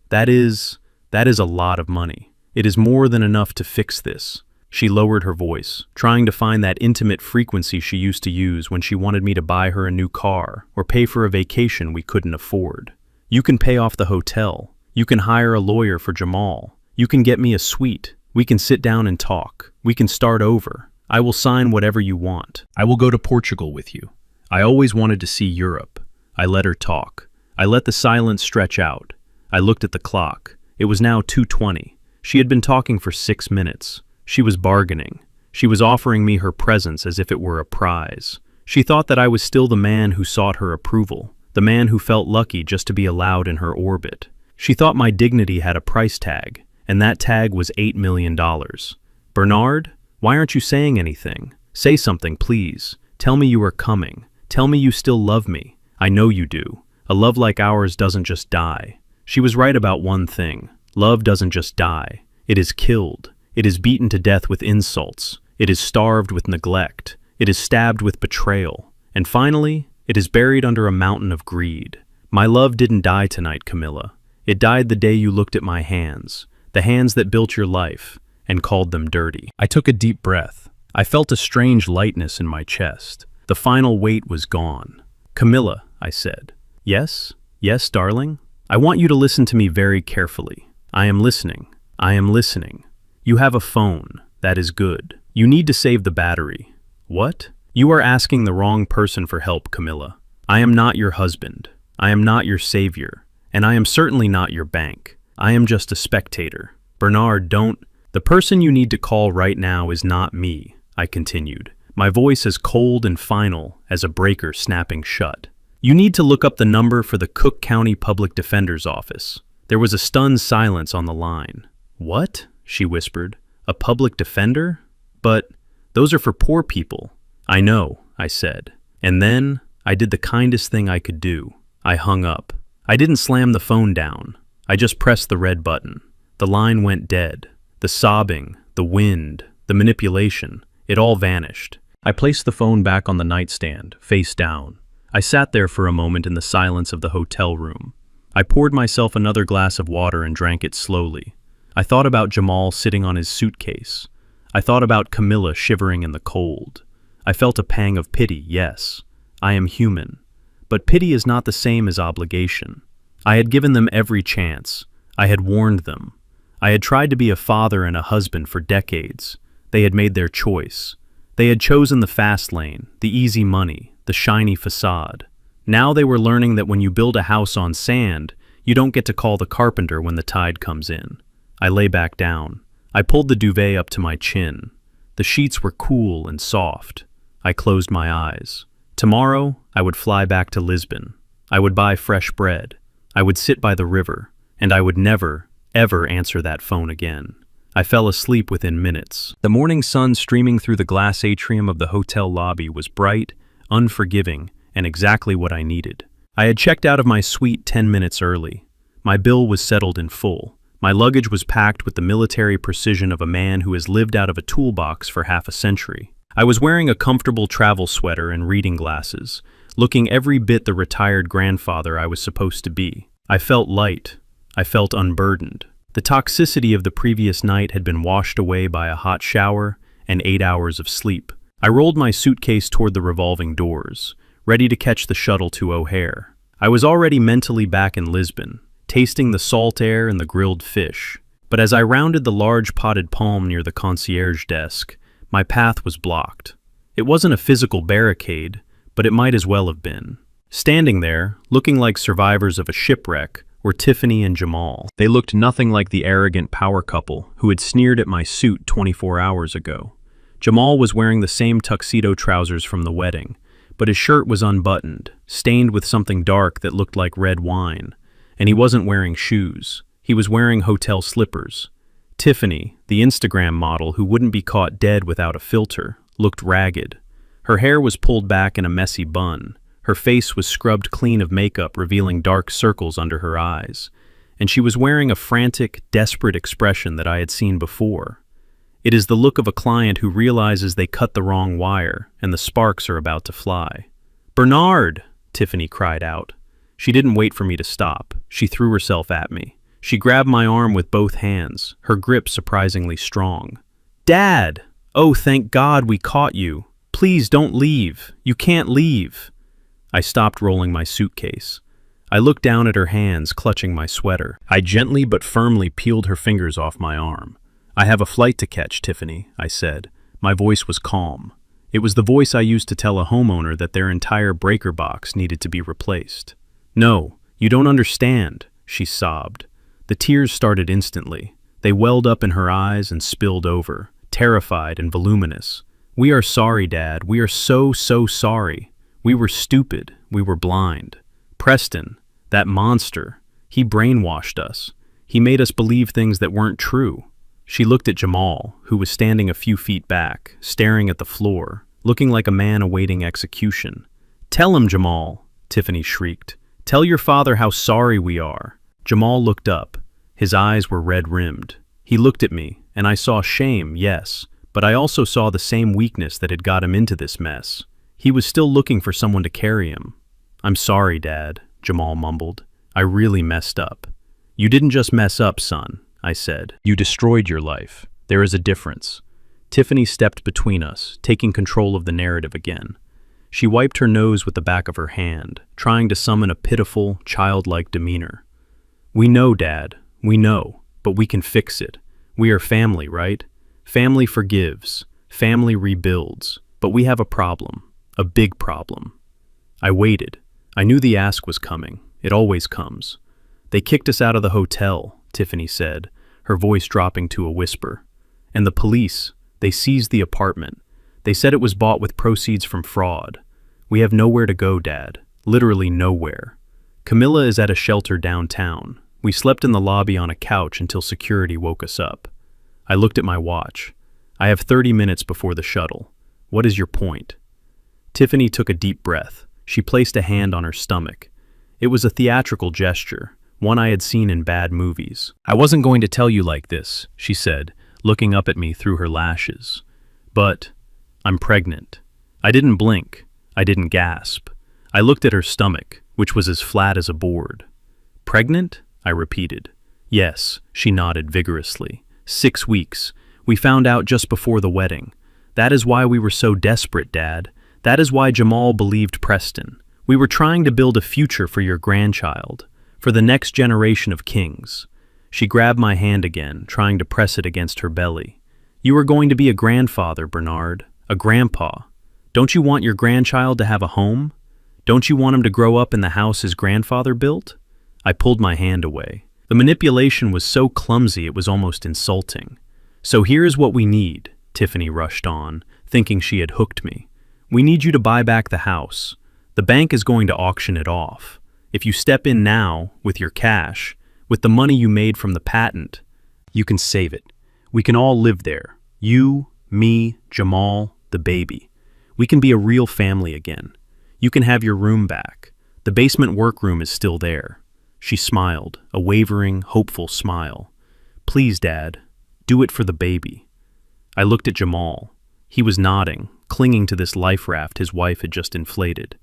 S1: That is a lot of money. It is more than enough to fix this." She lowered her voice, trying to find that intimate frequency she used to use when she wanted me to buy her a new car or pay for a vacation we couldn't afford. "You can pay off the hotel. You can hire a lawyer for Jamal. You can get me a suite. We can sit down and talk. We can start over. I will sign whatever you want. I will go to Portugal with you. I always wanted to see Europe." I let her talk. I let the silence stretch out. I looked at the clock. It was now 2:20. She had been talking for 6 minutes. She was bargaining. She was offering me her presence as if it were a prize. She thought that I was still the man who sought her approval, the man who felt lucky just to be allowed in her orbit. She thought my dignity had a price tag, and that tag was $8 million. "Bernard, why aren't you saying anything? Say something, please. Tell me you are coming. Tell me you still love me. I know you do. A love like ours doesn't just die." She was right about one thing. Love doesn't just die. It is killed. It is beaten to death with insults. It is starved with neglect. It is stabbed with betrayal. And finally, it is buried under a mountain of greed. My love didn't die tonight, Camilla. It died the day you looked at my hands, the hands that built your life, and called them dirty. I took a deep breath. I felt a strange lightness in my chest. The final weight was gone. "Camilla," I said. "Yes? Yes, darling? I want you to listen to me very carefully. I am listening. I am listening. You have a phone. That is good. You need to save the battery." "What?" "You are asking the wrong person for help, Camilla. I am not your husband. I am not your savior. And I am certainly not your bank. I am just a spectator. Bernard, don't—" "The person you need to call right now is not me," I continued, my voice as cold and final as a breaker snapping shut. "You need to look up the number for the Cook County Public Defender's Office." There was a stunned silence on the line. "What?" she whispered. "A public defender? But those are for poor people." "I know," I said. And then I did the kindest thing I could do. I hung up. I didn't slam the phone down. I just pressed the red button. The line went dead. The sobbing, the wind, the manipulation, it all vanished. I placed the phone back on the nightstand, face down. I sat there for a moment in the silence of the hotel room. I poured myself another glass of water and drank it slowly. I thought about Jamal sitting on his suitcase. I thought about Camilla shivering in the cold. I felt a pang of pity, yes. I am human. But pity is not the same as obligation. I had given them every chance. I had warned them. I had tried to be a father and a husband for decades. They had made their choice. They had chosen the fast lane, the easy money, the shiny facade. Now they were learning that when you build a house on sand, you don't get to call the carpenter when the tide comes in. I lay back down. I pulled the duvet up to my chin. The sheets were cool and soft. I closed my eyes. Tomorrow, I would fly back to Lisbon. I would buy fresh bread. I would sit by the river, and I would never, ever answer that phone again. I fell asleep within minutes. The morning sun streaming through the glass atrium of the hotel lobby was bright, unforgiving, and exactly what I needed. I had checked out of my suite 10 minutes early. My bill was settled in full. My luggage was packed with the military precision of a man who has lived out of a toolbox for half a century. I was wearing a comfortable travel sweater and reading glasses, looking every bit the retired grandfather I was supposed to be. I felt light. I felt unburdened. The toxicity of the previous night had been washed away by a hot shower and 8 hours of sleep. I rolled my suitcase toward the revolving doors, ready to catch the shuttle to O'Hare. I was already mentally back in Lisbon, tasting the salt air and the grilled fish. But as I rounded the large potted palm near the concierge desk, my path was blocked. It wasn't a physical barricade, but it might as well have been. Standing there, looking like survivors of a shipwreck, were Tiffany and Jamal. They looked nothing like the arrogant power couple who had sneered at my suit 24 hours ago. Jamal was wearing the same tuxedo trousers from the wedding, but his shirt was unbuttoned, stained with something dark that looked like red wine, and he wasn't wearing shoes. He was wearing hotel slippers. Tiffany, the Instagram model who wouldn't be caught dead without a filter, looked ragged. Her hair was pulled back in a messy bun. Her face was scrubbed clean of makeup, revealing dark circles under her eyes. And she was wearing a frantic, desperate expression that I had seen before. It is the look of a client who realizes they cut the wrong wire and the sparks are about to fly. "Bernard!" Tiffany cried out. She didn't wait for me to stop. She threw herself at me. She grabbed my arm with both hands, her grip surprisingly strong. "Dad! Oh, thank God we caught you. Please don't leave. You can't leave." I stopped rolling my suitcase. I looked down at her hands, clutching my sweater. I gently but firmly peeled her fingers off my arm. "I have a flight to catch, Tiffany," I said. My voice was calm. It was the voice I used to tell a homeowner that their entire breaker box needed to be replaced. "No, you don't understand," she sobbed. The tears started instantly. They welled up in her eyes and spilled over, terrified and voluminous. "We are sorry, Dad. We are so sorry. We were stupid. We were blind. Preston, that monster, he brainwashed us. He made us believe things that weren't true." She looked at Jamal, who was standing a few feet back, staring at the floor, looking like a man awaiting execution. "Tell him, Jamal," Tiffany shrieked. "Tell your father how sorry we are." Jamal looked up. His eyes were red-rimmed. He looked at me, and I saw shame, yes, but I also saw the same weakness that had got him into this mess. He was still looking for someone to carry him. "I'm sorry, Dad," Jamal mumbled. "I really messed up." "You didn't just mess up, son," I said. "You destroyed your life. There is a difference." Tiffany stepped between us, taking control of the narrative again. She wiped her nose with the back of her hand, trying to summon a pitiful, childlike demeanor. "We know, Dad. We know. But we can fix it. We are family, right? Family forgives. Family rebuilds. But we have a problem. A big problem." I waited. I knew the ask was coming. It always comes. "They kicked us out of the hotel," Tiffany said, her voice dropping to a whisper. "And the police, they seized the apartment. They said it was bought with proceeds from fraud. We have nowhere to go, Dad. Literally nowhere. Camilla is at a shelter downtown. We slept in the lobby on a couch until security woke us up." I looked at my watch. "I have 30 minutes before the shuttle. What is your point?" Tiffany took a deep breath. She placed a hand on her stomach. It was a theatrical gesture, one I had seen in bad movies. "I wasn't going to tell you like this," she said, looking up at me through her lashes. "But I'm pregnant." I didn't blink. I didn't gasp. I looked at her stomach, which was as flat as a board. "Pregnant?" I repeated. "Yes," she nodded vigorously. 6 weeks. We found out just before the wedding. That is why we were so desperate, Dad. That is why Jamal believed Preston. We were trying to build a future for your grandchild, for the next generation of kings." She grabbed my hand again, trying to press it against her belly. "You are going to be a grandfather, Bernard, a grandpa. Don't you want your grandchild to have a home? Don't you want him to grow up in the house his grandfather built?" I pulled my hand away. The manipulation was so clumsy it was almost insulting. "So here is what we need," Tiffany rushed on, thinking she had hooked me. "We need you to buy back the house. The bank is going to auction it off. If you step in now, with your cash, with the money you made from the patent, you can save it. We can all live there. You, me, Jamal, the baby. We can be a real family again. You can have your room back. The basement workroom is still there." She smiled, a wavering, hopeful smile. Please, Dad. Do it for the baby. I looked at Jamal. He was nodding, clinging to this life raft his wife had just inflated.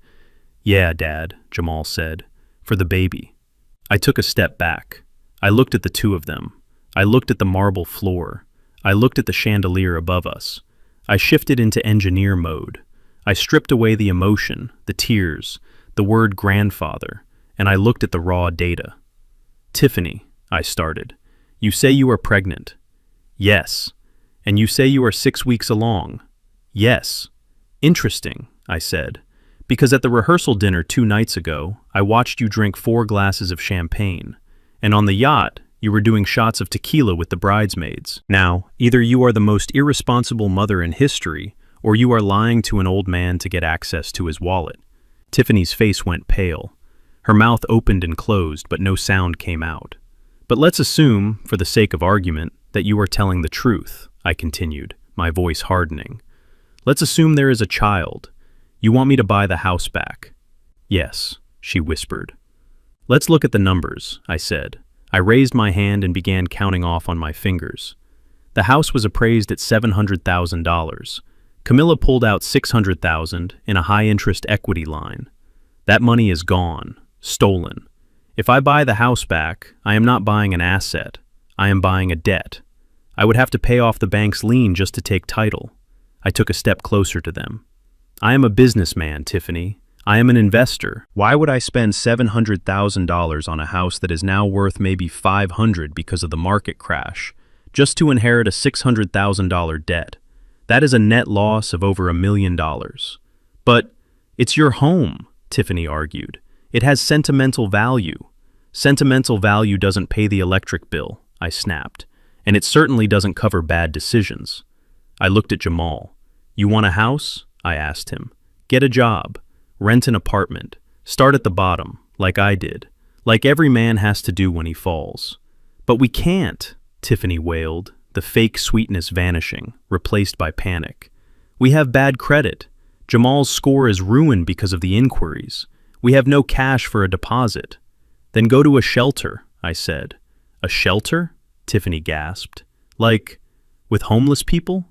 S1: Yeah, Dad, Jamal said. For the baby. I took a step back. I looked at the two of them. I looked at the marble floor. I looked at the chandelier above us. I shifted into engineer mode. I stripped away the emotion, the tears, the word grandfather, and I looked at the raw data. Tiffany, I started, you say you are pregnant. Yes. And you say you are 6 weeks along. Yes. Interesting, I said, because at the rehearsal dinner 2 nights ago, I watched you drink 4 glasses of champagne, and on the yacht, you were doing shots of tequila with the bridesmaids. Now, either you are the most irresponsible mother in history, or you are lying to an old man to get access to his wallet. Tiffany's face went pale. Her mouth opened and closed, but no sound came out. But let's assume, for the sake of argument, that you are telling the truth, I continued, my voice hardening. Let's assume there is a child. You want me to buy the house back? Yes, she whispered. Let's look at the numbers, I said. I raised my hand and began counting off on my fingers. The house was appraised at $700,000. Camilla pulled out $600,000 in a high-interest equity line. That money is gone, stolen. If I buy the house back, I am not buying an asset. I am buying a debt. I would have to pay off the bank's lien just to take title. I took a step closer to them. I am a businessman, Tiffany. I am an investor. Why would I spend $700,000 on a house that is now worth maybe $500 because of the market crash, just to inherit a $600,000 debt? That is a net loss of over $1 million. But it's your home, Tiffany argued. It has sentimental value. Sentimental value doesn't pay the electric bill, I snapped, and it certainly doesn't cover bad decisions. I looked at Jamal. You want a house? I asked him. Get a job. Rent an apartment. Start at the bottom, like I did. Like every man has to do when he falls. But we can't, Tiffany wailed, the fake sweetness vanishing, replaced by panic. We have bad credit. Jamal's score is ruined because of the inquiries. We have no cash for a deposit. Then go to a shelter, I said. A shelter? Tiffany gasped. Like, with homeless people?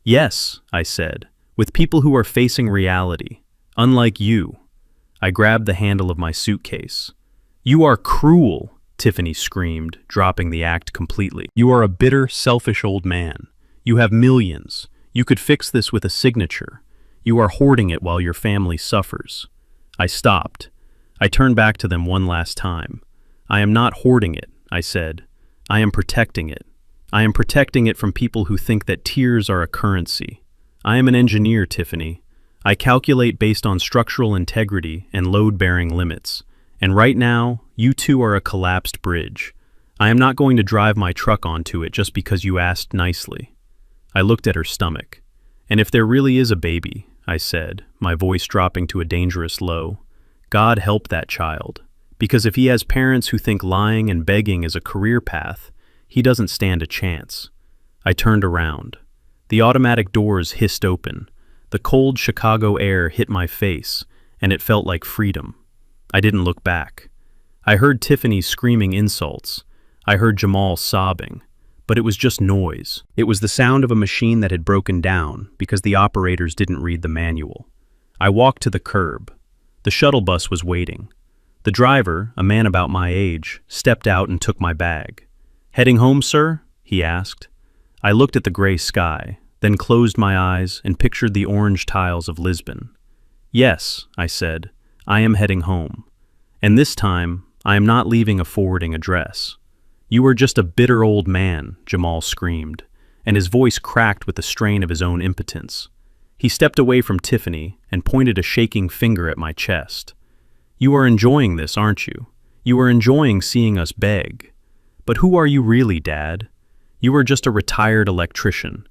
S1: Yes, I said, with people who are facing reality. Unlike you. I grabbed the handle of my suitcase. You are cruel, Tiffany screamed, dropping the act completely. You are a bitter, selfish old man. You have millions. You could fix this with a signature. You are hoarding it while your family suffers. I stopped. I turned back to them one last time. I am not hoarding it, I said. I am protecting it. I am protecting it from people who think that tears are a currency. I am an engineer, Tiffany. I calculate based on structural integrity and load-bearing limits. And right now, you two are a collapsed bridge. I am not going to drive my truck onto it just because you asked nicely. I looked at her stomach. And if there really is a baby, I said, my voice dropping to a dangerous low, God help that child. Because if he has parents who think lying and begging is a career path, he doesn't stand a chance. I turned around. The automatic doors hissed open. The cold Chicago air hit my face, and it felt like freedom. I didn't look back. I heard Tiffany screaming insults. I heard Jamal sobbing. But it was just noise. It was the sound of a machine that had broken down because the operators didn't read the manual. I walked to the curb. The shuttle bus was waiting. The driver, a man about my age, stepped out and took my bag. Heading home, sir? He asked. I looked at the gray sky, then closed my eyes and pictured the orange tiles of Lisbon. Yes, I said, I am heading home. And this time, I am not leaving a forwarding address. You are just a bitter old man, Jamal screamed, and his voice cracked with the strain of his own impotence. He stepped away from Tiffany and pointed a shaking finger at my chest. You are enjoying this, aren't you? You are enjoying seeing us beg. But who are you really, Dad? You are just a retired electrician.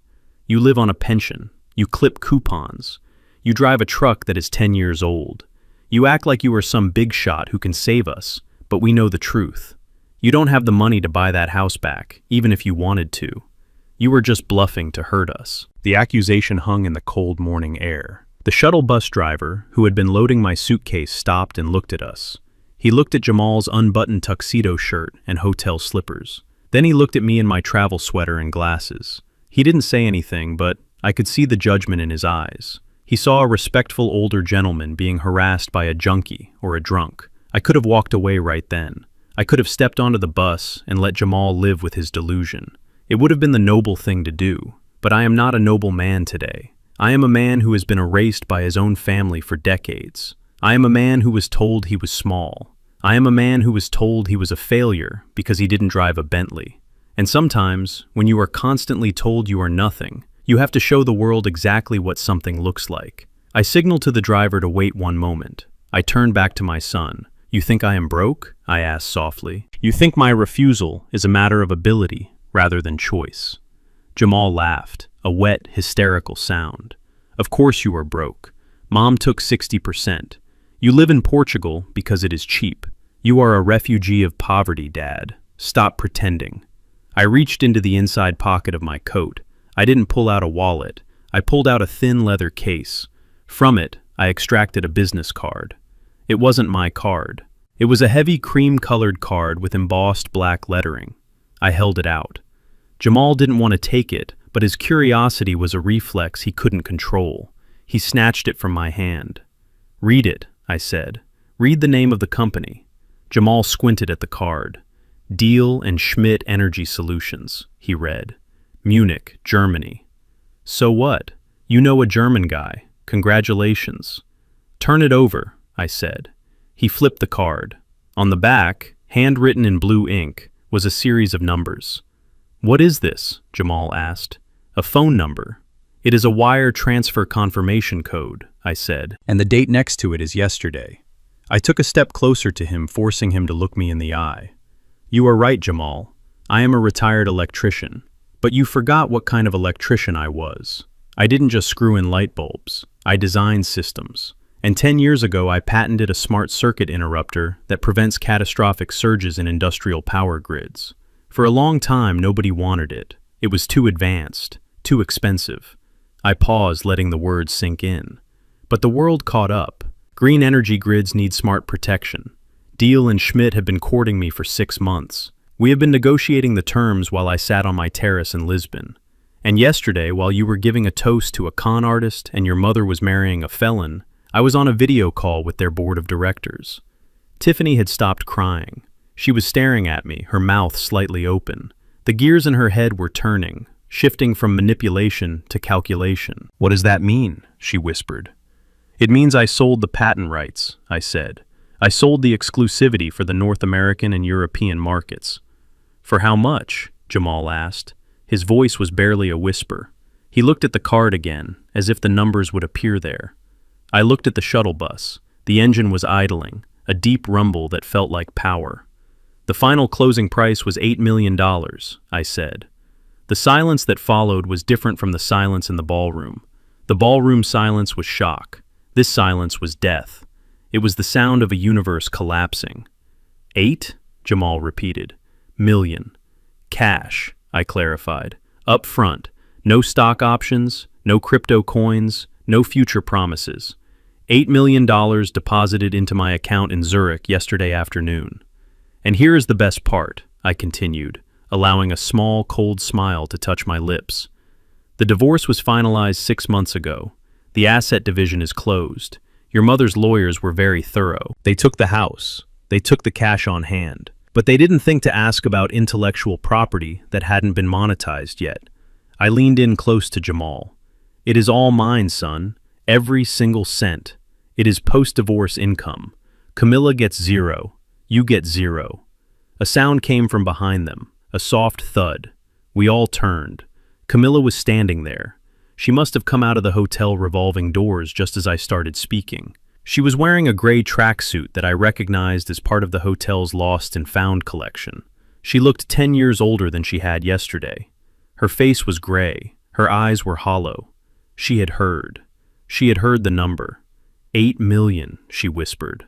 S1: You live on a pension. You clip coupons. You drive a truck that is 10 years old. You act like you are some big shot who can save us, but we know the truth. You don't have the money to buy that house back, even if you wanted to. You were just bluffing to hurt us. The accusation hung in the cold morning air. The shuttle bus driver, who had been loading my suitcase, stopped and looked at us. He looked at Jamal's unbuttoned tuxedo shirt and hotel slippers. Then he looked at me in my travel sweater and glasses. He didn't say anything, but I could see the judgment in his eyes. He saw a respectful older gentleman being harassed by a junkie or a drunk. I could have walked away right then. I could have stepped onto the bus and let Jamal live with his delusion. It would have been the noble thing to do, but I am not a noble man today. I am a man who has been erased by his own family for decades. I am a man who was told he was small. I am a man who was told he was a failure because he didn't drive a Bentley. And sometimes, when you are constantly told you are nothing, you have to show the world exactly what something looks like. I signaled to the driver to wait one moment. I turned back to my son. "You think I am broke?" I asked softly. "You think my refusal is a matter of ability rather than choice?" Jamal laughed, a wet, hysterical sound. "Of course you are broke. Mom took 60%. You live in Portugal because it is cheap. You are a refugee of poverty, Dad. Stop pretending." I reached into the inside pocket of my coat. I didn't pull out a wallet. I pulled out a thin leather case. From it, I extracted a business card. It wasn't my card. It was a heavy cream-colored card with embossed black lettering. I held it out. Jamal didn't want to take it, but his curiosity was a reflex he couldn't control. He snatched it from my hand. "Read it," I said. "Read the name of the company." Jamal squinted at the card. "Deal and Schmidt Energy Solutions," he read. "Munich, Germany." "So what? You know a German guy. Congratulations." "Turn it over," I said. He flipped the card. On the back, handwritten in blue ink, was a series of numbers. "What is this?" Jamal asked. "A phone number." "It is a wire transfer confirmation code," I said, "and the date next to it is yesterday." I took a step closer to him, forcing him to look me in the eye. "You are right, Jamal. I am a retired electrician. But you forgot what kind of electrician I was. I didn't just screw in light bulbs. I designed systems. And 10 years ago, I patented a smart circuit interrupter that prevents catastrophic surges in industrial power grids. For a long time, nobody wanted it. It was too advanced, too expensive. I paused, letting the words sink in. But the world caught up. Green energy grids need smart protection. Deal and Schmidt have been courting me for 6 months. We have been negotiating the terms while I sat on my terrace in Lisbon. And yesterday, while you were giving a toast to a con artist and your mother was marrying a felon, I was on a video call with their board of directors. Tiffany had stopped crying. She was staring at me, her mouth slightly open. The gears in her head were turning, shifting from manipulation to calculation. "What does that mean?" she whispered. "It means I sold the patent rights," I said. "I sold the exclusivity for the North American and European markets." "For how much?" Jamal asked. His voice was barely a whisper. He looked at the card again, as if the numbers would appear there. I looked at the shuttle bus. The engine was idling, a deep rumble that felt like power. "The final closing price was $8 million, I said. The silence that followed was different from the silence in the ballroom. The ballroom silence was shock. This silence was death. It was the sound of a universe collapsing. "8?" Jamal repeated. "Million. Cash," I clarified. "Up front. No stock options, no crypto coins, no future promises. $8 million deposited into my account in Zurich yesterday afternoon. And here is the best part," I continued, allowing a small, cold smile to touch my lips. "The divorce was finalized 6 months ago. The asset division is closed. Your mother's lawyers were very thorough. They took the house. They took the cash on hand. But they didn't think to ask about intellectual property that hadn't been monetized yet." I leaned in close to Jamal. "It is all mine, son. Every single cent. It is post-divorce income. Camilla gets 0. You get 0. A sound came from behind them, a soft thud. We all turned. Camilla was standing there. She must have come out of the hotel revolving doors just as I started speaking. She was wearing a gray tracksuit that I recognized as part of the hotel's Lost and Found collection. She looked 10 years older than she had yesterday. Her face was gray. Her eyes were hollow. She had heard. She had heard the number. 8 million, she whispered.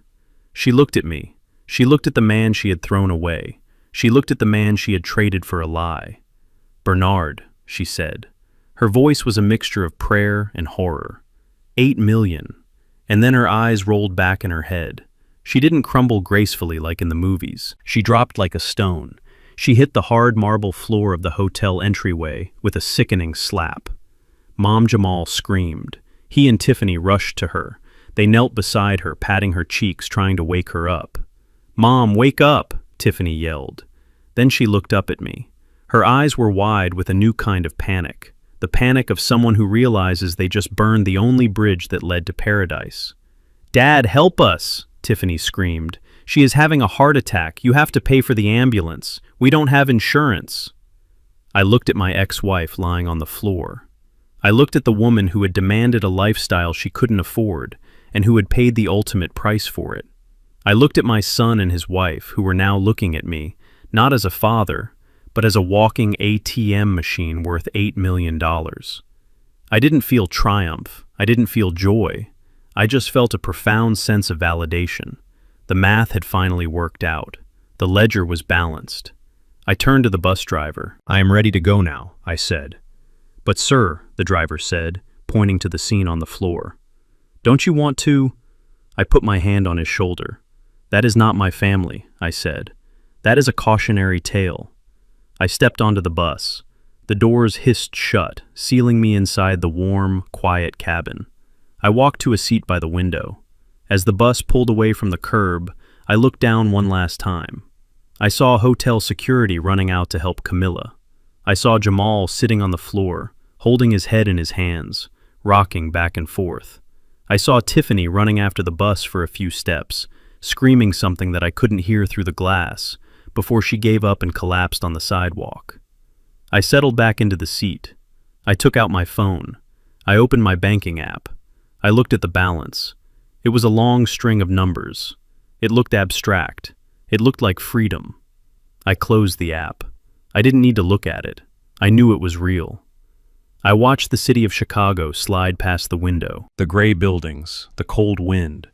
S1: She looked at me. She looked at the man she had thrown away. She looked at the man she had traded for a lie. "Bernard," she said. Her voice was a mixture of prayer and horror. 8 million. And then her eyes rolled back in her head. She didn't crumble gracefully like in the movies. She dropped like a stone. She hit the hard marble floor of the hotel entryway with a sickening slap. Mom Jamal screamed. He and Tiffany rushed to her. They knelt beside her, patting her cheeks, trying to wake her up. "Mom, wake up!" Tiffany yelled. Then she looked up at me. Her eyes were wide with a new kind of panic, the panic of someone who realizes they just burned the only bridge that led to paradise. "Dad, help us!" Tiffany screamed. "She is having a heart attack. You have to pay for the ambulance. We don't have insurance." I looked at my ex-wife lying on the floor. I looked at the woman who had demanded a lifestyle she couldn't afford and who had paid the ultimate price for it. I looked at my son and his wife, who were now looking at me, not as a father, but as a walking ATM machine worth $8 million. I didn't feel triumph. I didn't feel joy. I just felt a profound sense of validation. The math had finally worked out. The ledger was balanced. I turned to the bus driver. "I am ready to go now," I said. "But sir," the driver said, pointing to the scene on the floor. "Don't you want to?" I put my hand on his shoulder. "That is not my family," I said. "That is a cautionary tale." I stepped onto the bus. The doors hissed shut, sealing me inside the warm, quiet cabin. I walked to a seat by the window. As the bus pulled away from the curb, I looked down one last time. I saw hotel security running out to help Camilla. I saw Jamal sitting on the floor, holding his head in his hands, rocking back and forth. I saw Tiffany running after the bus for a few steps, screaming something that I couldn't hear through the glass, before she gave up and collapsed on the sidewalk. I settled back into the seat. I took out my phone. I opened my banking app. I looked at the balance. It was a long string of numbers. It looked abstract. It looked like freedom. I closed the app. I didn't need to look at it. I knew it was real. I watched the city of Chicago slide past the window, the gray buildings, the cold wind,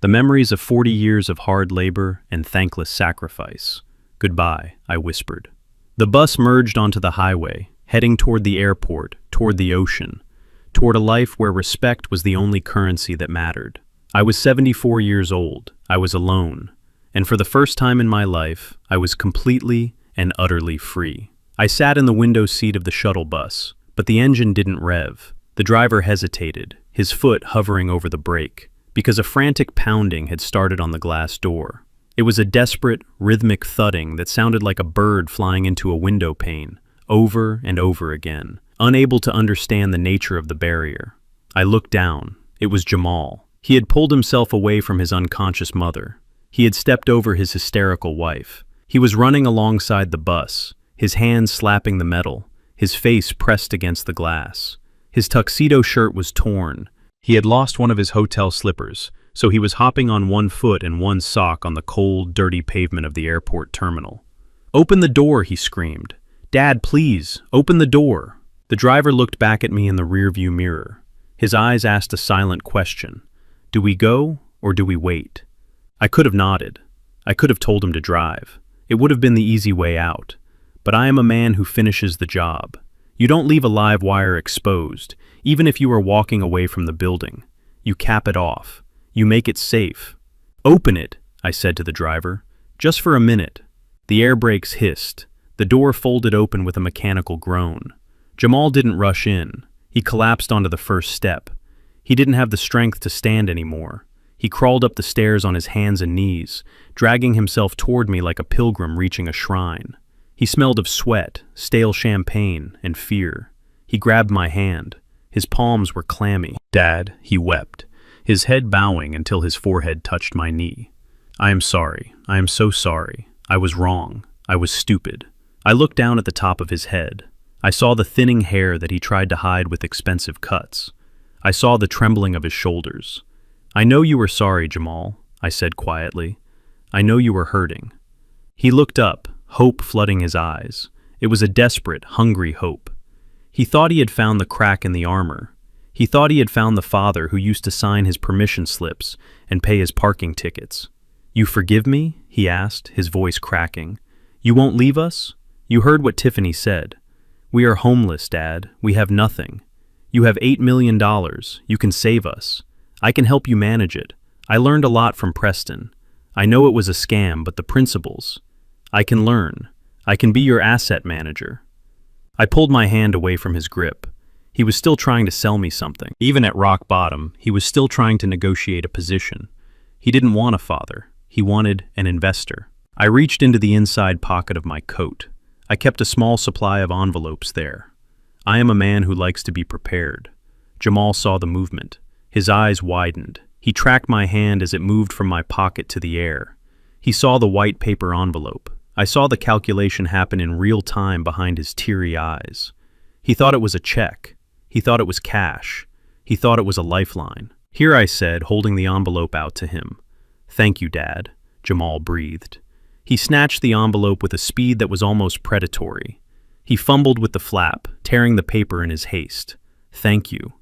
S1: the memories of 40 years of hard labor and thankless sacrifice. "Goodbye," I whispered. The bus merged onto the highway, heading toward the airport, toward the ocean, toward a life where respect was the only currency that mattered. I was 74 years old. I was alone. And for the first time in my life, I was completely and utterly free. I sat in the window seat of the shuttle bus, but the engine didn't rev. The driver hesitated, his foot hovering over the brake, because a frantic pounding had started on the glass door. It was a desperate, rhythmic thudding that sounded like a bird flying into a window pane, over and over again, unable to understand the nature of the barrier. I looked down. It was Jamal. He had pulled himself away from his unconscious mother. He had stepped over his hysterical wife. He was running alongside the bus, his hands slapping the metal, his face pressed against the glass. His tuxedo shirt was torn. He had lost one of his hotel slippers, so he was hopping on one foot and one sock on the cold, dirty pavement of the airport terminal. "Open the door," he screamed. "Dad, please, open the door." The driver looked back at me in the rearview mirror. His eyes asked a silent question. Do we go, or do we wait? I could have nodded. I could have told him to drive. It would have been the easy way out. But I am a man who finishes the job. You don't leave a live wire exposed, even if you are walking away from the building. You cap it off. You make it safe. "Open it," I said to the driver. "Just for a minute." The air brakes hissed. The door folded open with a mechanical groan. Jamal didn't rush in. He collapsed onto the first step. He didn't have the strength to stand anymore. He crawled up the stairs on his hands and knees, dragging himself toward me like a pilgrim reaching a shrine. He smelled of sweat, stale champagne, and fear. He grabbed my hand. His palms were clammy. "Dad," he wept, his head bowing until his forehead touched my knee. "I am sorry. I am so sorry. I was wrong. I was stupid." I looked down at the top of his head. I saw the thinning hair that he tried to hide with expensive cuts. I saw the trembling of his shoulders. "I know you were sorry, Jamal," I said quietly. "I know you were hurting." He looked up, hope flooding his eyes. It was a desperate, hungry hope. He thought he had found the crack in the armor. He thought he had found the father who used to sign his permission slips and pay his parking tickets. "You forgive me?" he asked, his voice cracking. "You won't leave us? You heard what Tiffany said. We are homeless, Dad. We have nothing. You have $8 million. You can save us. I can help you manage it. I learned a lot from Preston. I know it was a scam, but the principles. I can learn. I can be your asset manager. I pulled my hand away from his grip. He was still trying to sell me something. Even at rock bottom, he was still trying to negotiate a position. He didn't want a father. He wanted an investor. I reached into the inside pocket of my coat. I kept a small supply of envelopes there. I am a man who likes to be prepared. Jamal saw the movement. His eyes widened. He tracked my hand as it moved from my pocket to the air. He saw the white paper envelope. I saw the calculation happen in real time behind his teary eyes. He thought it was a check. He thought it was cash. He thought it was a lifeline. Here, I said, holding the envelope out to him. Thank you, Dad, Jamal breathed. He snatched the envelope with a speed that was almost predatory. He fumbled with the flap, tearing the paper in his haste. Thank you.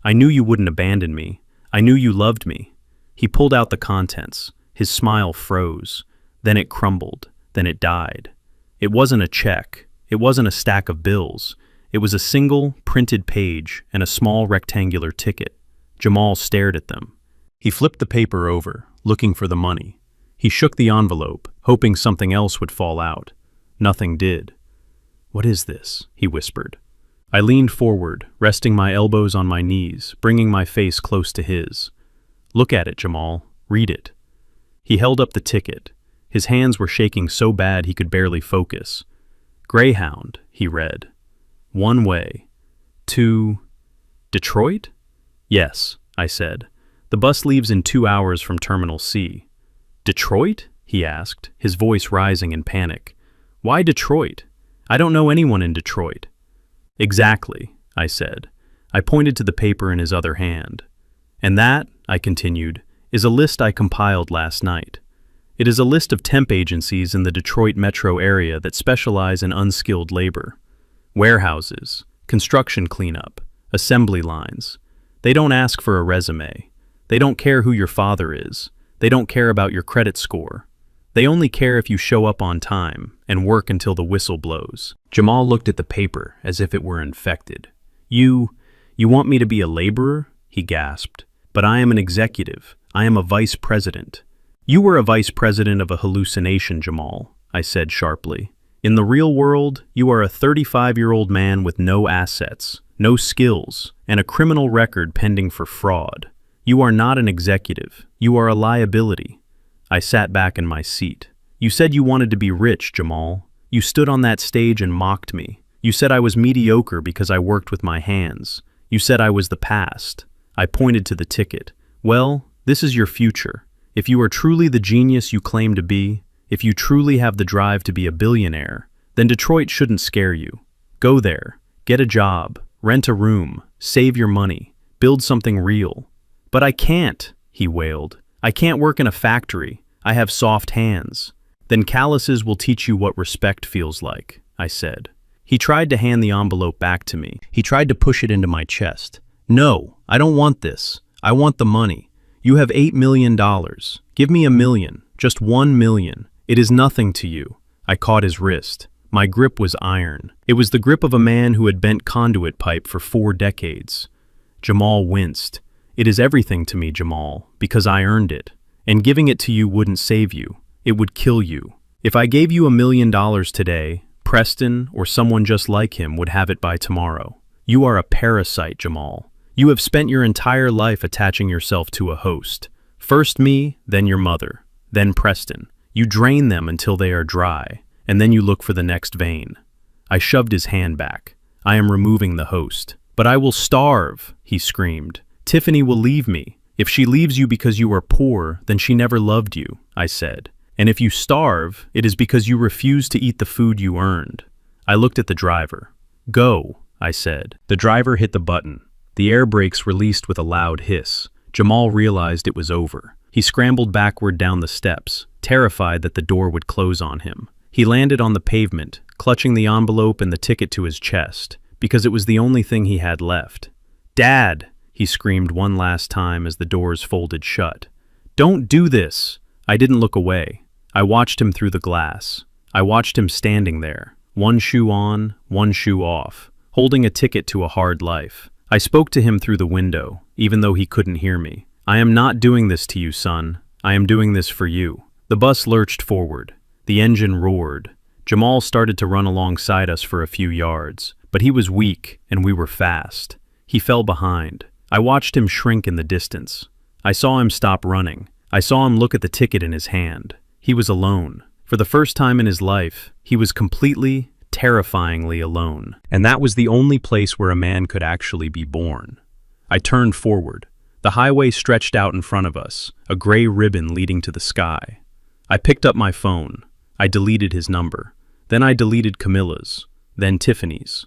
S1: I knew you wouldn't abandon me. I knew you loved me. He pulled out the contents. His smile froze. Then it crumbled. Then it died. It wasn't a check. It wasn't a stack of bills. It was a single, printed page and a small rectangular ticket. Jamal stared at them. He flipped the paper over, looking for the money. He shook the envelope, hoping something else would fall out. Nothing did. What is this? He whispered. I leaned forward, resting my elbows on my knees, bringing my face close to his. Look at it, Jamal. Read it. He held up the ticket. His hands were shaking so bad he could barely focus. Greyhound, he read. One way. To Detroit? Yes, I said. The bus leaves in 2 hours from Terminal C. Detroit? He asked, his voice rising in panic. Why Detroit? I don't know anyone in Detroit. Exactly, I said. I pointed to the paper in his other hand. And that, I continued, is a list I compiled last night. It is a list of temp agencies in the Detroit metro area that specialize in unskilled labor. Warehouses, construction cleanup, assembly lines. They don't ask for a resume. They don't care who your father is. They don't care about your credit score. They only care if you show up on time and work until the whistle blows. Jamal looked at the paper as if it were infected. You want me to be a laborer? He gasped. But I am an executive. I am a vice president. You were a vice president of a hallucination, Jamal, I said sharply. In the real world, you are a 35-year-old man with no assets, no skills, and a criminal record pending for fraud. You are not an executive. You are a liability. I sat back in my seat. You said you wanted to be rich, Jamal. You stood on that stage and mocked me. You said I was mediocre because I worked with my hands. You said I was the past. I pointed to the ticket. Well, this is your future. If you are truly the genius you claim to be, if you truly have the drive to be a billionaire, then Detroit shouldn't scare you. Go there, get a job, rent a room, save your money, build something real. But I can't, he wailed. I can't work in a factory. I have soft hands. Then calluses will teach you what respect feels like, I said. He tried to hand the envelope back to me. He tried to push it into my chest. No, I don't want this. I want the money. You have $8 million. Give me $1 million, just $1 million. It is nothing to you. I caught his wrist. My grip was iron. It was the grip of a man who had bent conduit pipe for 4 decades. Jamal winced. It is everything to me, Jamal, because I earned it. And giving it to you wouldn't save you. It would kill you. If I gave you $1 million today, Preston or someone just like him would have it by tomorrow. You are a parasite, Jamal. You have spent your entire life attaching yourself to a host. First me, then your mother, then Preston. You drain them until they are dry, and then you look for the next vein. I shoved his hand back. I am removing the host. But I will starve, he screamed. Tiffany will leave me. If she leaves you because you are poor, then she never loved you, I said. And if you starve, it is because you refuse to eat the food you earned. I looked at the driver. Go, I said. The driver hit the button. The air brakes released with a loud hiss. Jamal realized it was over. He scrambled backward down the steps, terrified that the door would close on him. He landed on the pavement, clutching the envelope and the ticket to his chest, because it was the only thing he had left. Dad, he screamed one last time as the doors folded shut. Don't do this! I didn't look away. I watched him through the glass. I watched him standing there, one shoe on, one shoe off, holding a ticket to a hard life. I spoke to him through the window, even though he couldn't hear me. I am not doing this to you, son. I am doing this for you. The bus lurched forward. The engine roared. Jamal started to run alongside us for a few yards, but he was weak and we were fast. He fell behind. I watched him shrink in the distance. I saw him stop running. I saw him look at the ticket in his hand. He was alone. For the first time in his life, he was completely, terrifyingly alone. And that was the only place where a man could actually be born. I turned forward. The highway stretched out in front of us, a gray ribbon leading to the sky. I picked up my phone. I deleted his number. Then I deleted Camilla's, then Tiffany's.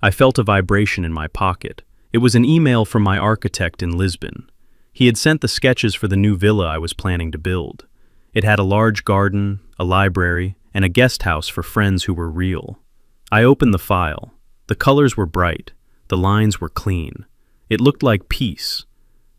S1: I felt a vibration in my pocket. It was an email from my architect in Lisbon. He had sent the sketches for the new villa I was planning to build. It had a large garden, a library, and a guest house for friends who were real. I opened the file. The colors were bright. The lines were clean. It looked like peace.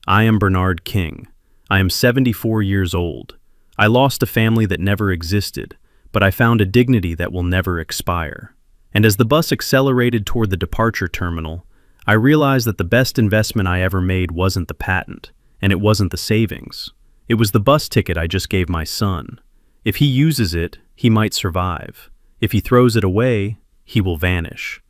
S1: I am Bernard King. I am 74 years old. I lost a family that never existed, but I found a dignity that will never expire. And as the bus accelerated toward the departure terminal, I realized that the best investment I ever made wasn't the patent, and it wasn't the savings. It was the bus ticket I just gave my son. If he uses it, he might survive. If he throws it away, he will vanish.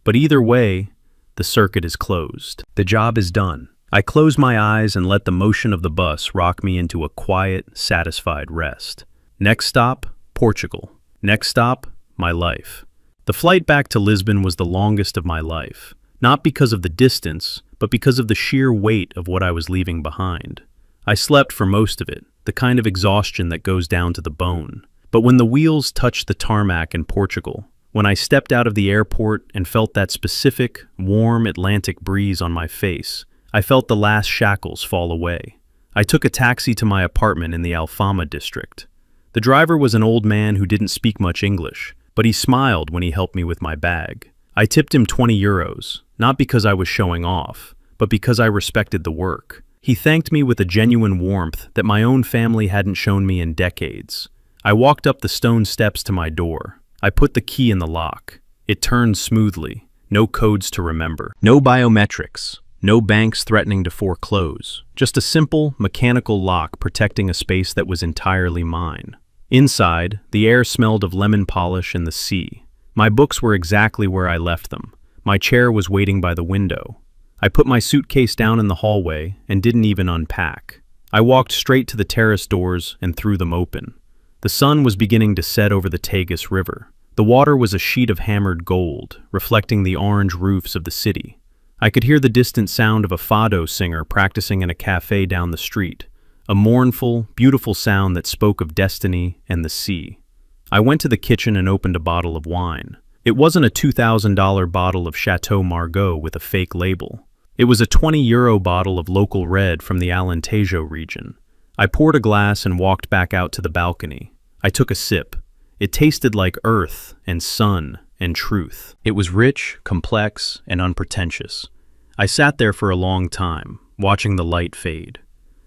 S1: But either way, the circuit is closed. The job is done. I closed my eyes and let the motion of the bus rock me into a quiet, satisfied rest. Next stop, Portugal. Next stop, my life. The flight back to Lisbon was the longest of my life, not because of the distance, but because of the sheer weight of what I was leaving behind. I slept for most of it, the kind of exhaustion that goes down to the bone. But when the wheels touched the tarmac in Portugal, when I stepped out of the airport and felt that specific, warm Atlantic breeze on my face, I felt the last shackles fall away. I took a taxi to my apartment in the Alfama district. The driver was an old man who didn't speak much English, but he smiled when he helped me with my bag. I tipped him 20 euros, not because I was showing off, but because I respected the work. He thanked me with a genuine warmth that my own family hadn't shown me in decades. I walked up the stone steps to my door. I put the key in the lock. It turned smoothly, no codes to remember, no biometrics, no banks threatening to foreclose, just a simple, mechanical lock protecting a space that was entirely mine. Inside, the air smelled of lemon polish and the sea. My books were exactly where I left them. My chair was waiting by the window. I put my suitcase down in the hallway and didn't even unpack. I walked straight to the terrace doors and threw them open. The sun was beginning to set over the Tagus River. The water was a sheet of hammered gold, reflecting the orange roofs of the city. I could hear the distant sound of a fado singer practicing in a cafe down the street, a mournful, beautiful sound that spoke of destiny and the sea. I went to the kitchen and opened a bottle of wine. It wasn't a $2,000 bottle of Chateau Margaux with a fake label. It was a 20 € bottle of local red from the Alentejo region. I poured a glass and walked back out to the balcony. I took a sip. It tasted like earth and sun and truth. It was rich, complex, and unpretentious. I sat there for a long time, watching the light fade.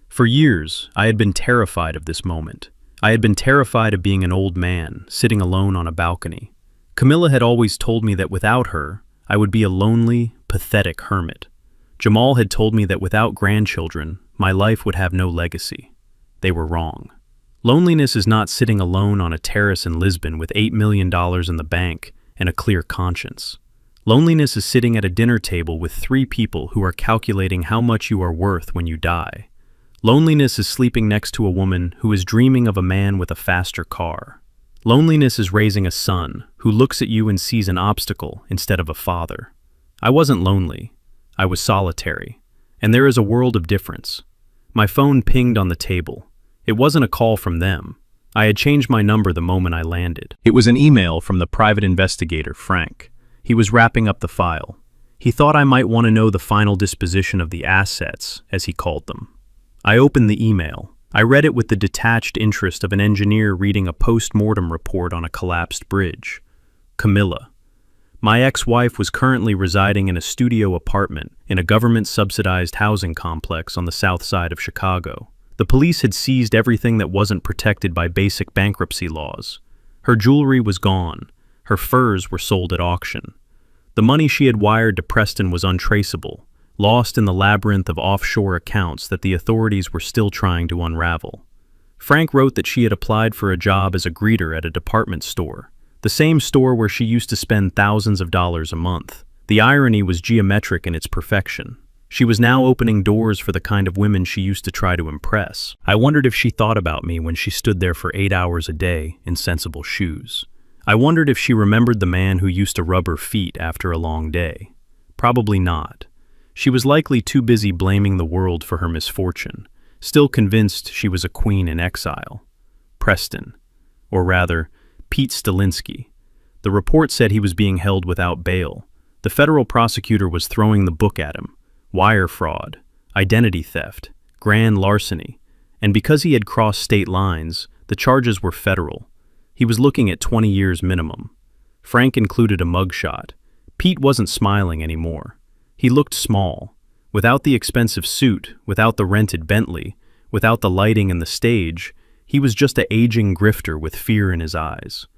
S1: For years, I had been terrified of this moment. I had been terrified of being an old man, sitting alone on a balcony. Camilla had always told me that without her, I would be a lonely, pathetic hermit. Jamal had told me that without grandchildren, my life would have no legacy. They were wrong. Loneliness is not sitting alone on a terrace in Lisbon with $8 million in the bank and a clear conscience. Loneliness is sitting at a dinner table with 3 people who are calculating how much you are worth when you die. Loneliness is sleeping next to a woman who is dreaming of a man with a faster car. Loneliness is raising a son who looks at you and sees an obstacle instead of a father. I wasn't lonely. I was solitary. And there is a world of difference. My phone pinged on the table. It wasn't a call from them. I had changed my number the moment I landed. It was an email from the private investigator, Frank. He was wrapping up the file. He thought I might want to know the final disposition of the assets, as he called them. I opened the email. I read it with the detached interest of an engineer reading a post-mortem report on a collapsed bridge. Camilla. My ex-wife was currently residing in a studio apartment in a government-subsidized housing complex on the south side of Chicago. The police had seized everything that wasn't protected by basic bankruptcy laws. Her jewelry was gone. Her furs were sold at auction. The money she had wired to Preston was untraceable, lost in the labyrinth of offshore accounts that the authorities were still trying to unravel. Frank wrote that she had applied for a job as a greeter at a department store, The same store where she used to spend thousands of dollars a month. The irony was geometric in its perfection. She was now opening doors for the kind of women she used to try to impress. I wondered if she thought about me when she stood there for 8 hours a day in sensible shoes. I wondered if she remembered the man who used to rub her feet after a long day. Probably not. She was likely too busy blaming the world for her misfortune, still convinced she was a queen in exile. Preston, or rather, Pete Stalinsky. The report said he was being held without bail. The federal prosecutor was throwing the book at him. Wire fraud, identity theft, grand larceny, and because he had crossed state lines, the charges were federal. He was looking at 20 years minimum. Frank included a mugshot. Pete wasn't smiling anymore. He looked small. Without the expensive suit, without the rented Bentley, without the lighting and the stage, he was just an aging grifter with fear in his eyes.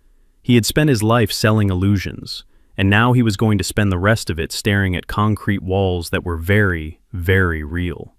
S1: He had spent his life selling illusions, and now he was going to spend the rest of it staring at concrete walls that were very, very real.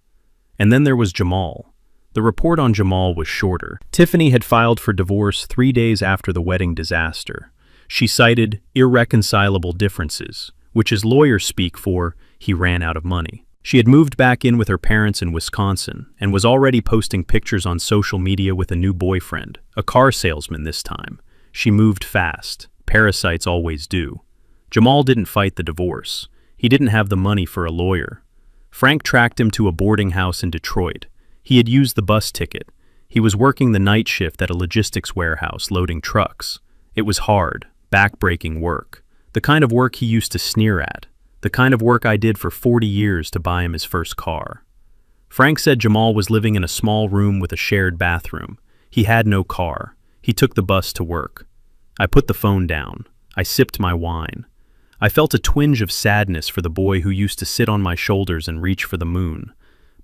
S1: And then there was Jamal. The report on Jamal was shorter. Tiffany had filed for divorce 3 days after the wedding disaster. She cited irreconcilable differences, which is lawyer speak for he ran out of money. She had moved back in with her parents in Wisconsin and was already posting pictures on social media with a new boyfriend, a car salesman this time. She moved fast. Parasites always do. Jamal didn't fight the divorce. He didn't have the money for a lawyer. Frank tracked him to a boarding house in Detroit. He had used the bus ticket. He was working the night shift at a logistics warehouse loading trucks. It was hard, back-breaking work. The kind of work he used to sneer at. The kind of work I did for 40 years to buy him his first car. Frank said Jamal was living in a small room with a shared bathroom. He had no car. He took the bus to work. I put the phone down. I sipped my wine. I felt a twinge of sadness for the boy who used to sit on my shoulders and reach for the moon.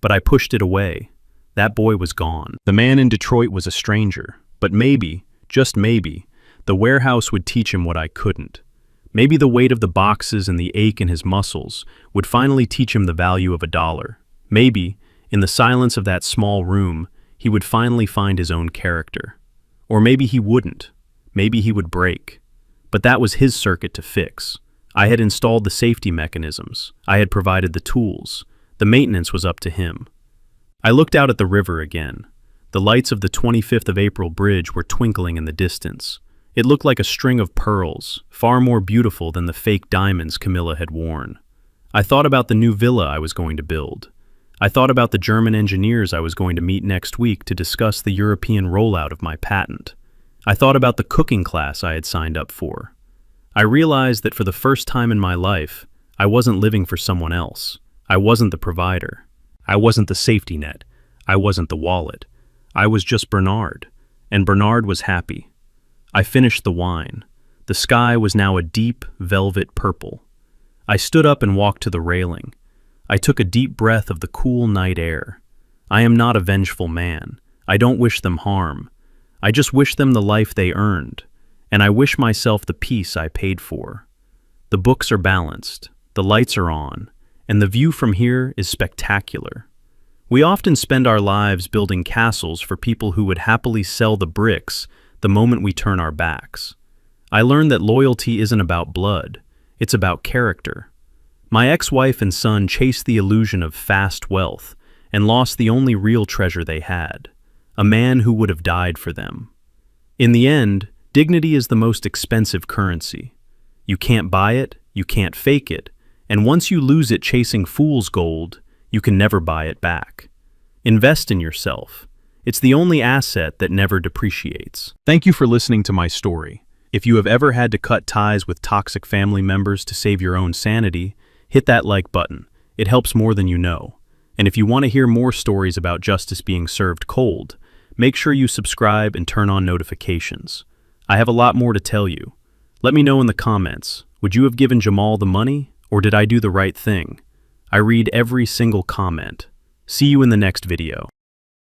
S1: But I pushed it away. That boy was gone. The man in Detroit was a stranger. But maybe, just maybe, the warehouse would teach him what I couldn't. Maybe the weight of the boxes and the ache in his muscles would finally teach him the value of $1. Maybe, in the silence of that small room, he would finally find his own character. Or maybe he wouldn't. Maybe he would break. But that was his circuit to fix. I had installed the safety mechanisms. I had provided the tools. The maintenance was up to him. I looked out at the river again. The lights of the 25th of April bridge were twinkling in the distance. It looked like a string of pearls, far more beautiful than the fake diamonds Camilla had worn. I thought about the new villa I was going to build. I thought about the German engineers I was going to meet next week to discuss the European rollout of my patent. I thought about the cooking class I had signed up for. I realized that for the first time in my life, I wasn't living for someone else. I wasn't the provider. I wasn't the safety net. I wasn't the wallet. I was just Bernard, and Bernard was happy. I finished the wine. The sky was now a deep, velvet purple. I stood up and walked to the railing. I took a deep breath of the cool night air. I am not a vengeful man. I don't wish them harm. I just wish them the life they earned, and I wish myself the peace I paid for. The books are balanced, the lights are on, and the view from here is spectacular. We often spend our lives building castles for people who would happily sell the bricks the moment we turn our backs. I learned that loyalty isn't about blood, it's about character. My ex-wife and son chased the illusion of fast wealth and lost the only real treasure they had, a man who would have died for them. In the end, dignity is the most expensive currency. You can't buy it, you can't fake it, and once you lose it chasing fool's gold, you can never buy it back. Invest in yourself. It's the only asset that never depreciates. Thank you for listening to my story. If you have ever had to cut ties with toxic family members to save your own sanity, hit that like button. It helps more than you know. And if you want to hear more stories about justice being served cold, make sure you subscribe and turn on notifications. I have a lot more to tell you. Let me know in the comments. Would you have given Jamal the money, or did I do the right thing? I read every single comment. See you in the next video.